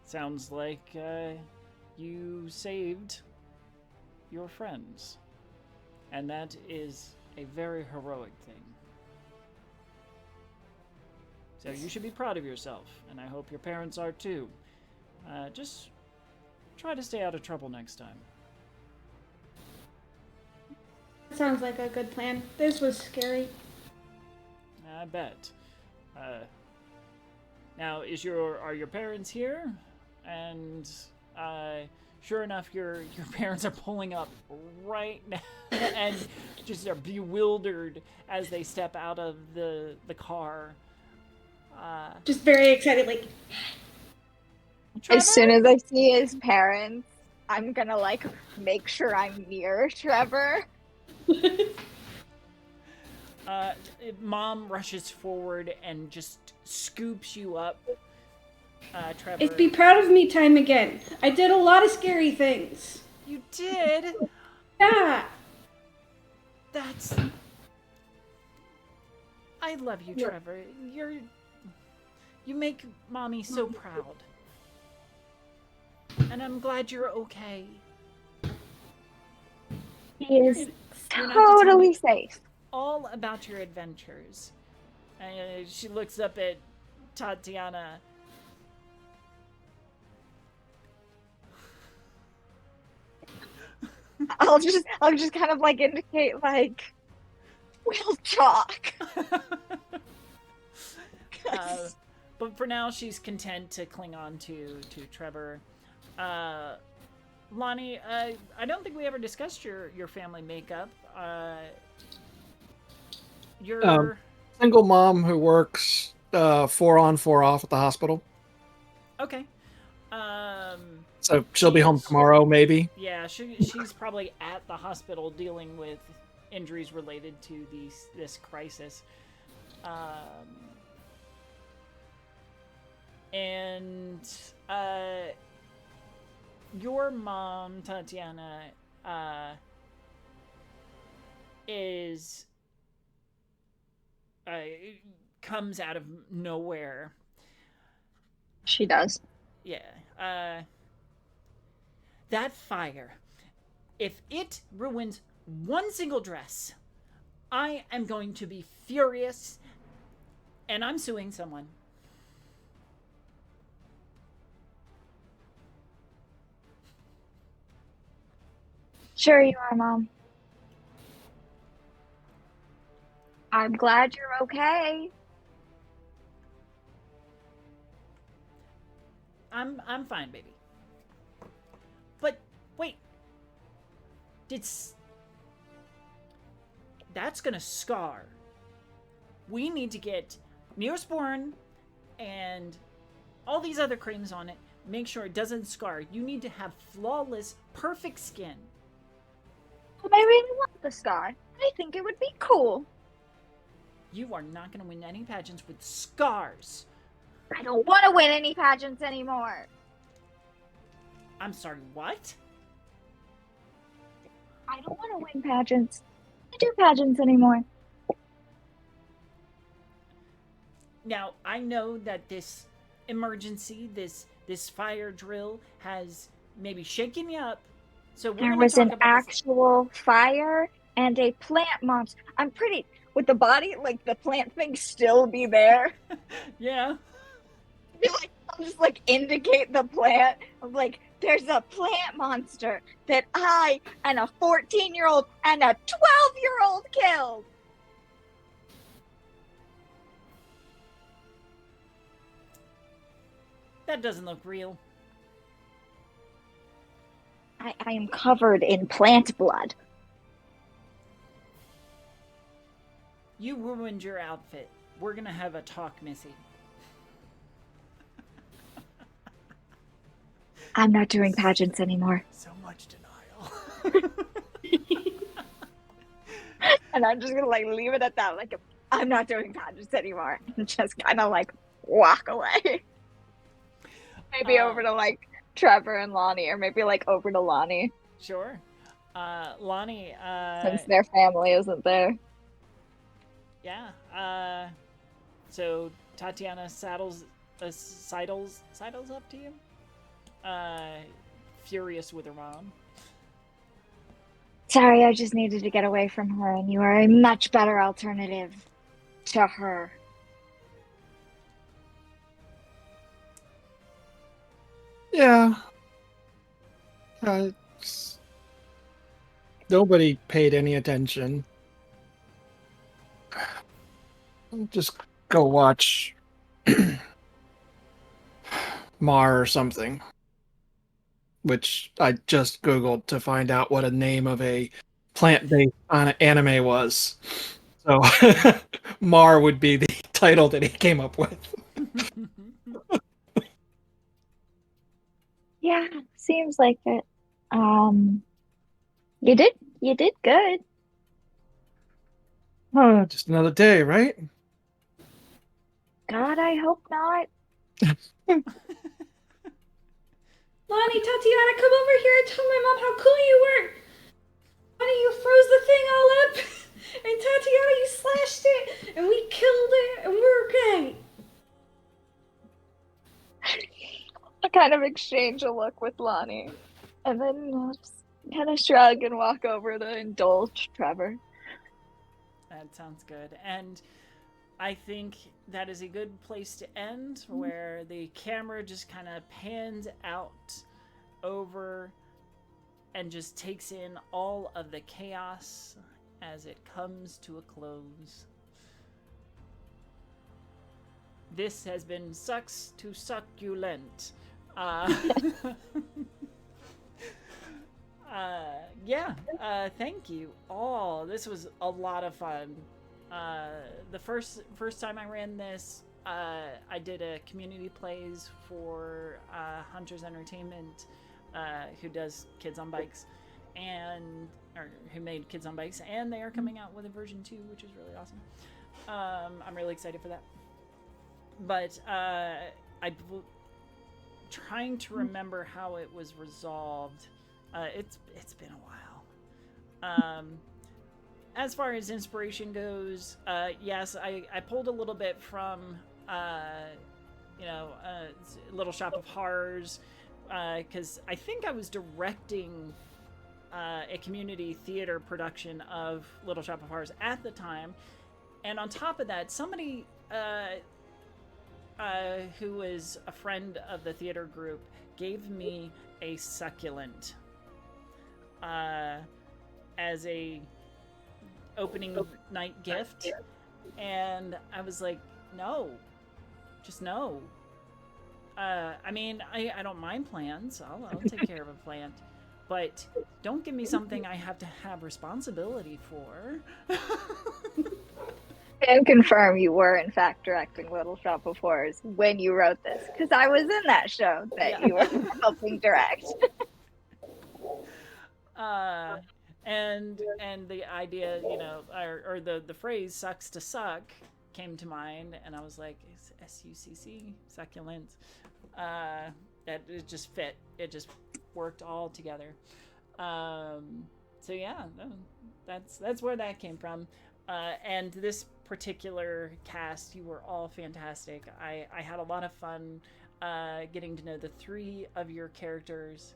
Sounds like you saved your friends. And that is a very heroic thing. So you should be proud of yourself, and I hope your parents are too. Just try to stay out of trouble next time.
Sounds like a good plan. This was scary.
I bet. Now, are your parents here? And sure enough, your parents are pulling up right now, and just are bewildered as they step out of the car.
Just very excited, like.
Trevor?
As soon as I see his parents, I'm gonna like make sure I'm near Trevor.
Mom rushes forward and just scoops you up, Trevor.
It's be proud of me time again. I did a lot of scary things.
You did?
Yeah.
That's... I love you, Trevor. You make Mommy so proud. And I'm glad you're okay.
He is totally safe.
All about your adventures. And she looks up at Tatiana.
I'll just kind of like indicate like we'll talk.
But for now, she's content to cling on to Trevor. Lonnie, I don't think we ever discussed your family makeup. You're
single mom who works 4 on 4 off at the hospital.
Okay.
So she'll be home tomorrow, maybe.
Yeah, she's probably at the hospital dealing with injuries related to this crisis. And your mom, Tatiana, is comes out of nowhere.
She does.
Yeah. That fire, if it ruins one single dress, I am going to be furious, and I'm suing someone.
Sure you are, Mom. I'm glad you're okay.
I'm fine, baby. But wait. That's gonna scar. We need to get Neosporin and all these other creams on it. Make sure it doesn't scar. You need to have flawless, perfect skin.
I really want the scar. I think it would be cool.
You are not going to win any pageants with scars.
I don't want to win any pageants anymore.
I'm sorry, what?
I don't want to win pageants. I do pageants anymore.
Now, I know that this emergency, this fire drill has maybe shaken you up. So
there was an actual fire and a plant monster. I'm pretty... Would the body, like the plant thing, still be there?
Yeah.
I'll just like indicate the plant. I'm like, there's a plant monster that I and a 14-year-old and a 12-year-old killed.
That doesn't look real.
I am covered in plant blood.
You ruined your outfit. We're gonna have a talk, Missy.
I'm not doing pageants anymore.
So much denial.
And I'm just gonna like leave it at that. Like, I'm not doing pageants anymore. And just kind of like walk away. Maybe over to like Trevor and Lonnie, or maybe like over to Lonnie.
Sure. Lonnie,
since their family isn't there.
Yeah. So Tatiana sidles up to you. Furious with her mom.
Sorry, I just needed to get away from her, and you are a much better alternative to her.
Yeah. Nobody paid any attention. Just go watch Mar or something. Which I just Googled to find out what a name of a plant-based anime was. So Mar would be the title that he came up with.
Yeah, seems like it. You did good.
Just another day, right?
God, I hope not.
Lonnie, Tatiana, come over here and tell my mom how cool you were. Lonnie, you froze the thing all up. And Tatiana, you slashed it. And we killed it. And we're okay.
I kind of exchange a look with Lonnie. And then just kind of shrug and walk over to indulge Trevor.
That sounds good. And I think that is a good place to end, where the camera just kind of pans out over and just takes in all of the chaos as it comes to a close. This has been Sucks to Succulent. Thank you all. This was a lot of fun. The first time I ran this, I did a community plays for Hunter's Entertainment, who does Kids on Bikes, or who made Kids on Bikes, and they are coming out with a version 2, which is really awesome. I'm really excited for that. But I'm trying to remember how it was resolved. It's been a while. As far as inspiration goes, yes, I pulled a little bit from, Little Shop of Horrors, because I think I was directing a community theater production of Little Shop of Horrors at the time. And on top of that, somebody who was a friend of the theater group gave me a succulent as a opening night gift, and I was like, no, just no. I mean, I don't mind plants. I'll take care of a plant, but don't give me something I have to have responsibility for.
And confirm you were in fact directing Little Shop of Horrors when you wrote this, because I was in that show that you were helping direct.
And the idea, or the phrase "sucks to suck" came to mind, and I was like, SUCC, succulent. That it just fit. It just worked all together. So yeah, that's where that came from. And this particular cast, you were all fantastic. I had a lot of fun getting to know the 3 of your characters.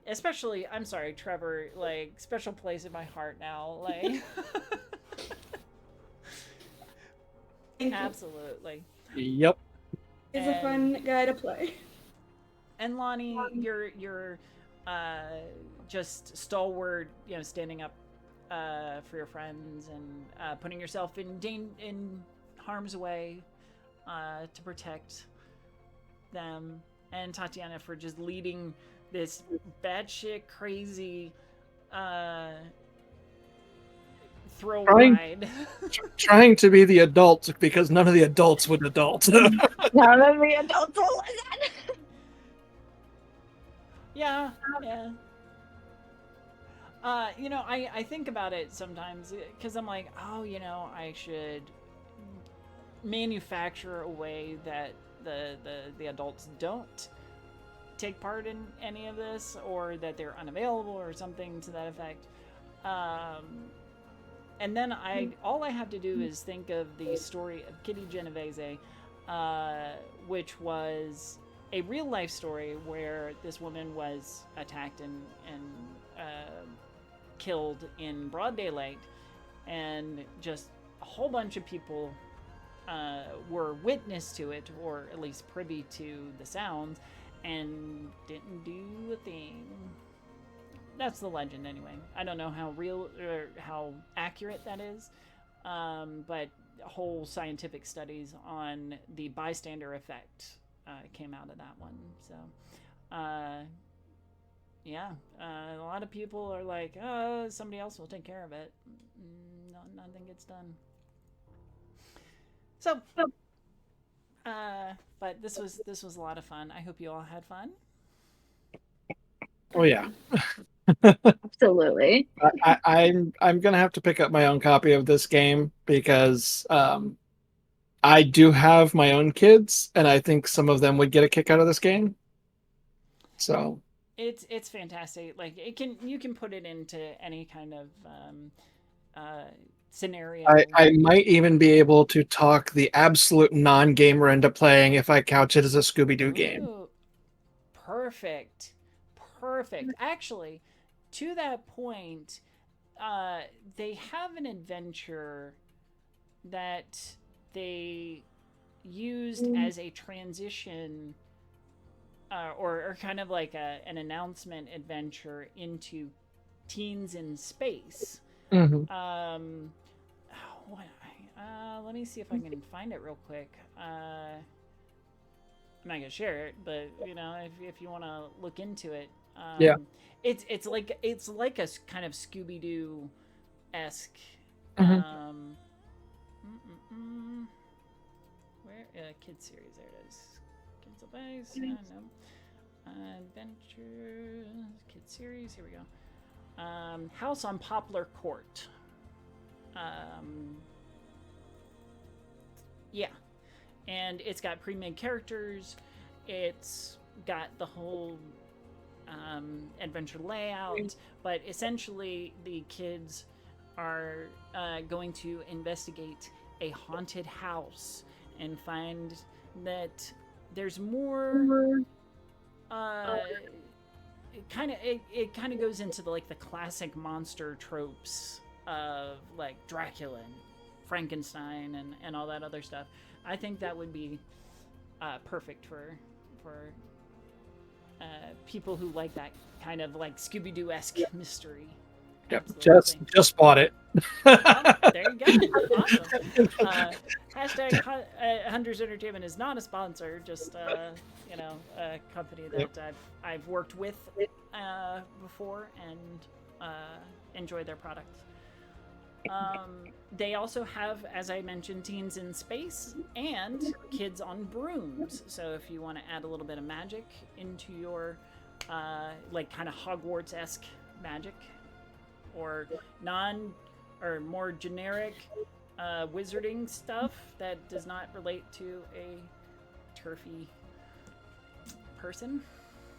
Especially, I'm sorry, Trevor, like, special place in my heart now, like. Absolutely.
Yep.
He's a fun guy to play.
And Lonnie, you're just stalwart, standing up for your friends and putting yourself in harm's way to protect them. And Tatiana for just leading this batshit crazy thrill ride.
Trying to be the adult because none of the adults would adult.
None of the adults will listen.
Yeah. You know, I think about it sometimes because I'm like, oh, you know, I should manufacture a way that the adults don't take part in any of this, or that they're unavailable or something to that effect. And then all I have to do is think of the story of Kitty Genovese, which was a real life story where this woman was attacked and killed in broad daylight, and just a whole bunch of people were witness to it, or at least privy to the sounds, and didn't do a thing. That's the legend anyway. I don't know how real or how accurate that is, but whole scientific studies on the bystander effect came out of that one. So yeah, a lot of people are like, oh, somebody else will take care of it. No, nothing gets done. So but this was a lot of fun. I hope you all had fun.
Oh yeah.
Absolutely.
I'm gonna have to pick up my own copy of this game because I do have my own kids, and I think some of them would get a kick out of this game. So
it's fantastic. Like you can put it into any kind of scenario.
I might even be able to talk the absolute non-gamer into playing if I couch it as a Scooby-Doo game.
Perfect. Actually, to that point, they have an adventure that they used as a transition, or kind of like an announcement adventure into Teens in Space.
Mm-hmm.
Let me see if I can find it real quick. I'm not gonna share it, but you know, if you want to look into it,
yeah,
it's like a kind of Scooby-Doo esque.
Mm-hmm.
Where kids series? There it is. Kids Advice. No. Adventures. Kids series. Here we go. House on Poplar Court. Yeah, and it's got pre-made characters. It's got the whole adventure layout, but essentially the kids are going to investigate a haunted house and find that there's more. It kind of goes into the classic monster tropes of like Dracula and Frankenstein and all that other stuff. I think that would be perfect for people who like that kind of like Scooby-Doo-esque mystery.
Yep, just bought it.
There you go. Awesome. Hashtag Hunters Entertainment is not a sponsor, just a company that I've worked with before and enjoy their products. They also have, as I mentioned, Teens in Space and Kids on Brooms. So if you want to add a little bit of magic into your kind of Hogwarts-esque magic, or more generic wizarding stuff that does not relate to a turfy person.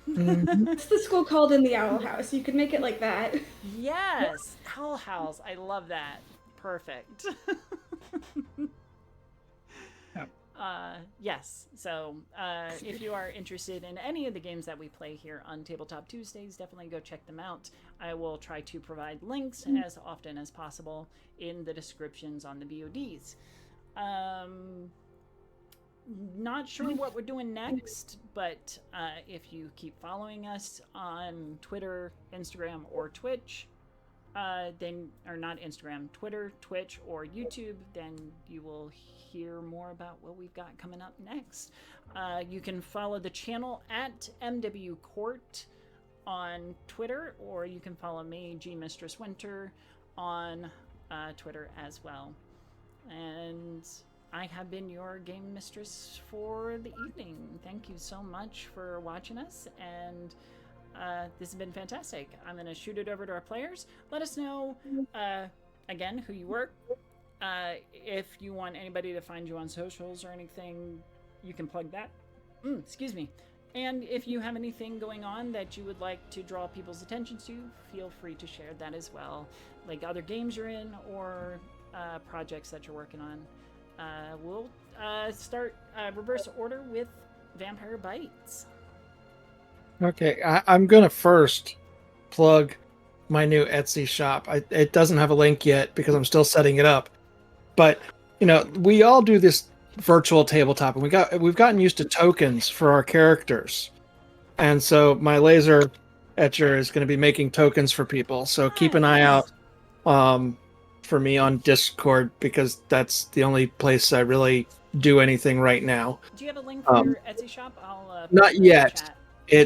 It's the school called in the Owl House. You could make it like that.
Yes, Owl House. I love that. Perfect. Yes. So if you are interested in any of the games that we play here on Tabletop Tuesdays, definitely go check them out. I will try to provide links as often as possible in the descriptions on the VODs. Not sure what we're doing next, but if you keep following us on Twitter, Instagram, or Twitch, Twitter, Twitch, or YouTube, then you will hear more about what we've got coming up next. You can follow the channel at MW Court on Twitter, or you can follow me, G Mistress Winter, on Twitter as well. And I have been your game mistress for the evening. Thank you so much for watching us, and this has been fantastic. I'm going to shoot it over to our players. Let us know, again, who you were. If you want anybody to find you on socials or anything, you can plug that. Excuse me. And if you have anything going on that you would like to draw people's attention to, feel free to share that as well. Like other games you're in or projects that you're working on. We'll start reverse order with Vampire Bites.
Okay, I'm going to first plug my new Etsy shop. It doesn't have a link yet because I'm still setting it up. But, we all do this virtual tabletop, and we've gotten used to tokens for our characters. And so my laser etcher is going to be making tokens for people. So keep an eye out for me on Discord, because that's the only place I really do anything right now.
Do you have a link for your Etsy shop? I'll
not yet.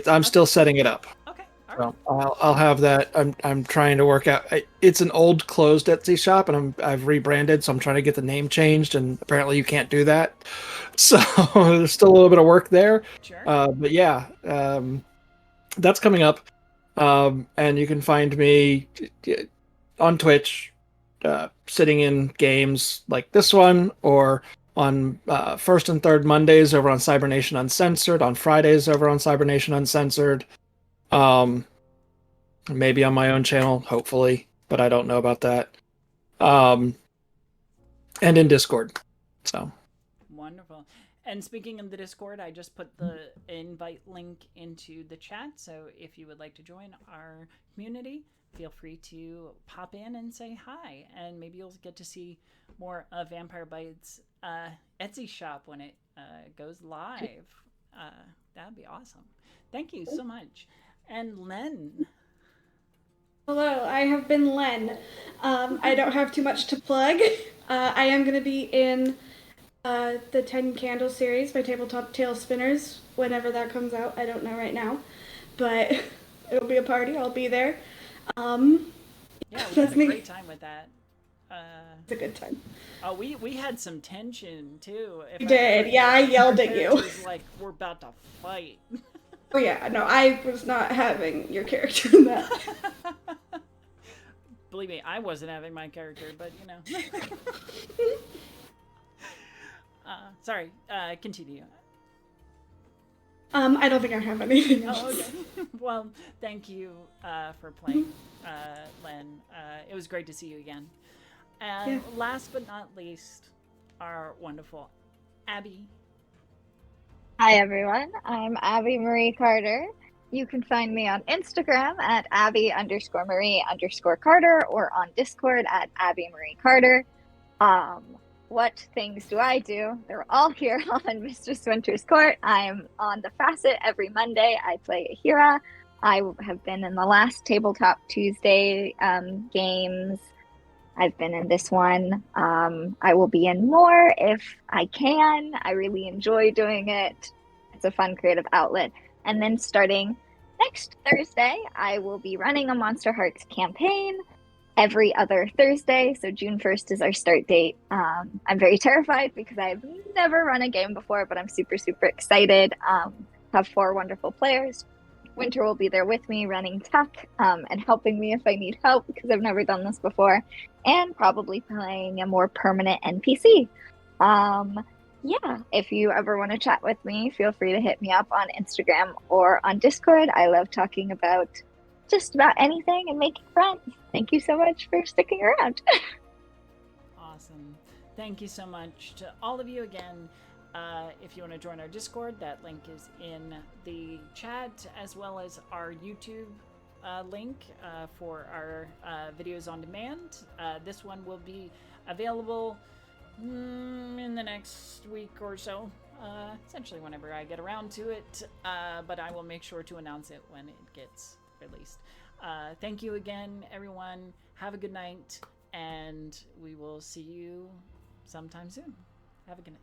I'm still setting it up.
Okay. All right.
So I'll have that. I'm trying to work out. It's an old closed Etsy shop, and I've rebranded, so I'm trying to get the name changed, and apparently you can't do that. So there's still a little bit of work there.
Sure.
But yeah, that's coming up. And you can find me on Twitch, sitting in games like this one, or on first and third Mondays over on Cybernation Uncensored, on Fridays over on Cybernation Uncensored. Maybe on my own channel, hopefully, but I don't know about that. And in Discord. So
wonderful. And speaking of the Discord, I just put the invite link into the chat. So if you would like to join our community, feel free to pop in and say hi. And maybe you'll get to see more of Vampire Bites' Etsy shop when it goes live. That'd be awesome. Thank you so much. And Len.
Hello, I have been Len. I don't have too much to plug. I am going to be in the 10 Candle series by Tabletop Tail Spinners whenever that comes out. I don't know right now, but it'll be a party. I'll be there.
Yeah, we had a great time with that.
It's a good time.
Oh, we had some tension too.
You did, yeah. I yelled at you.
Like, we're about to fight.
Oh yeah, no, I was not having your character in that.
Believe me, I wasn't having my character, but sorry, continue.
I don't think I have anything else.
Oh, okay. Well, thank you for playing, Len. It was great to see you again. And last but not least, our wonderful Abby.
Hi everyone, I'm Abby Marie Carter. You can find me on Instagram at Abby_Marie_Carter, or on Discord at Abby Marie Carter. What things do I do? They're all here on Mistress Winter's Court. I'm on the Facet every Monday. I play Ahira. I have been in the last Tabletop Tuesday games. I've been in this one. I will be in more if I can. I really enjoy doing it. It's a fun creative outlet. And then starting next Thursday, I will be running a Monsterhearts campaign every other Thursday. So June 1st is our start date. I'm very terrified because I've never run a game before, but I'm super, super excited. Have 4 wonderful players. Winter will be there with me running tech and helping me if I need help, because I've never done this before, and probably playing a more permanent NPC. Yeah, if you ever want to chat with me, feel free to hit me up on Instagram or on Discord. I love talking about just about anything and making friends. Thank you so much for sticking around.
Awesome. Thank you so much to all of you again. If you want to join our Discord, that link is in the chat, as well as our YouTube link for our videos on demand. This one will be available in the next week or so, essentially whenever I get around to it, but I will make sure to announce it when it gets released. Thank you again, everyone. Have a good night, and we will see you sometime soon. Have a good night.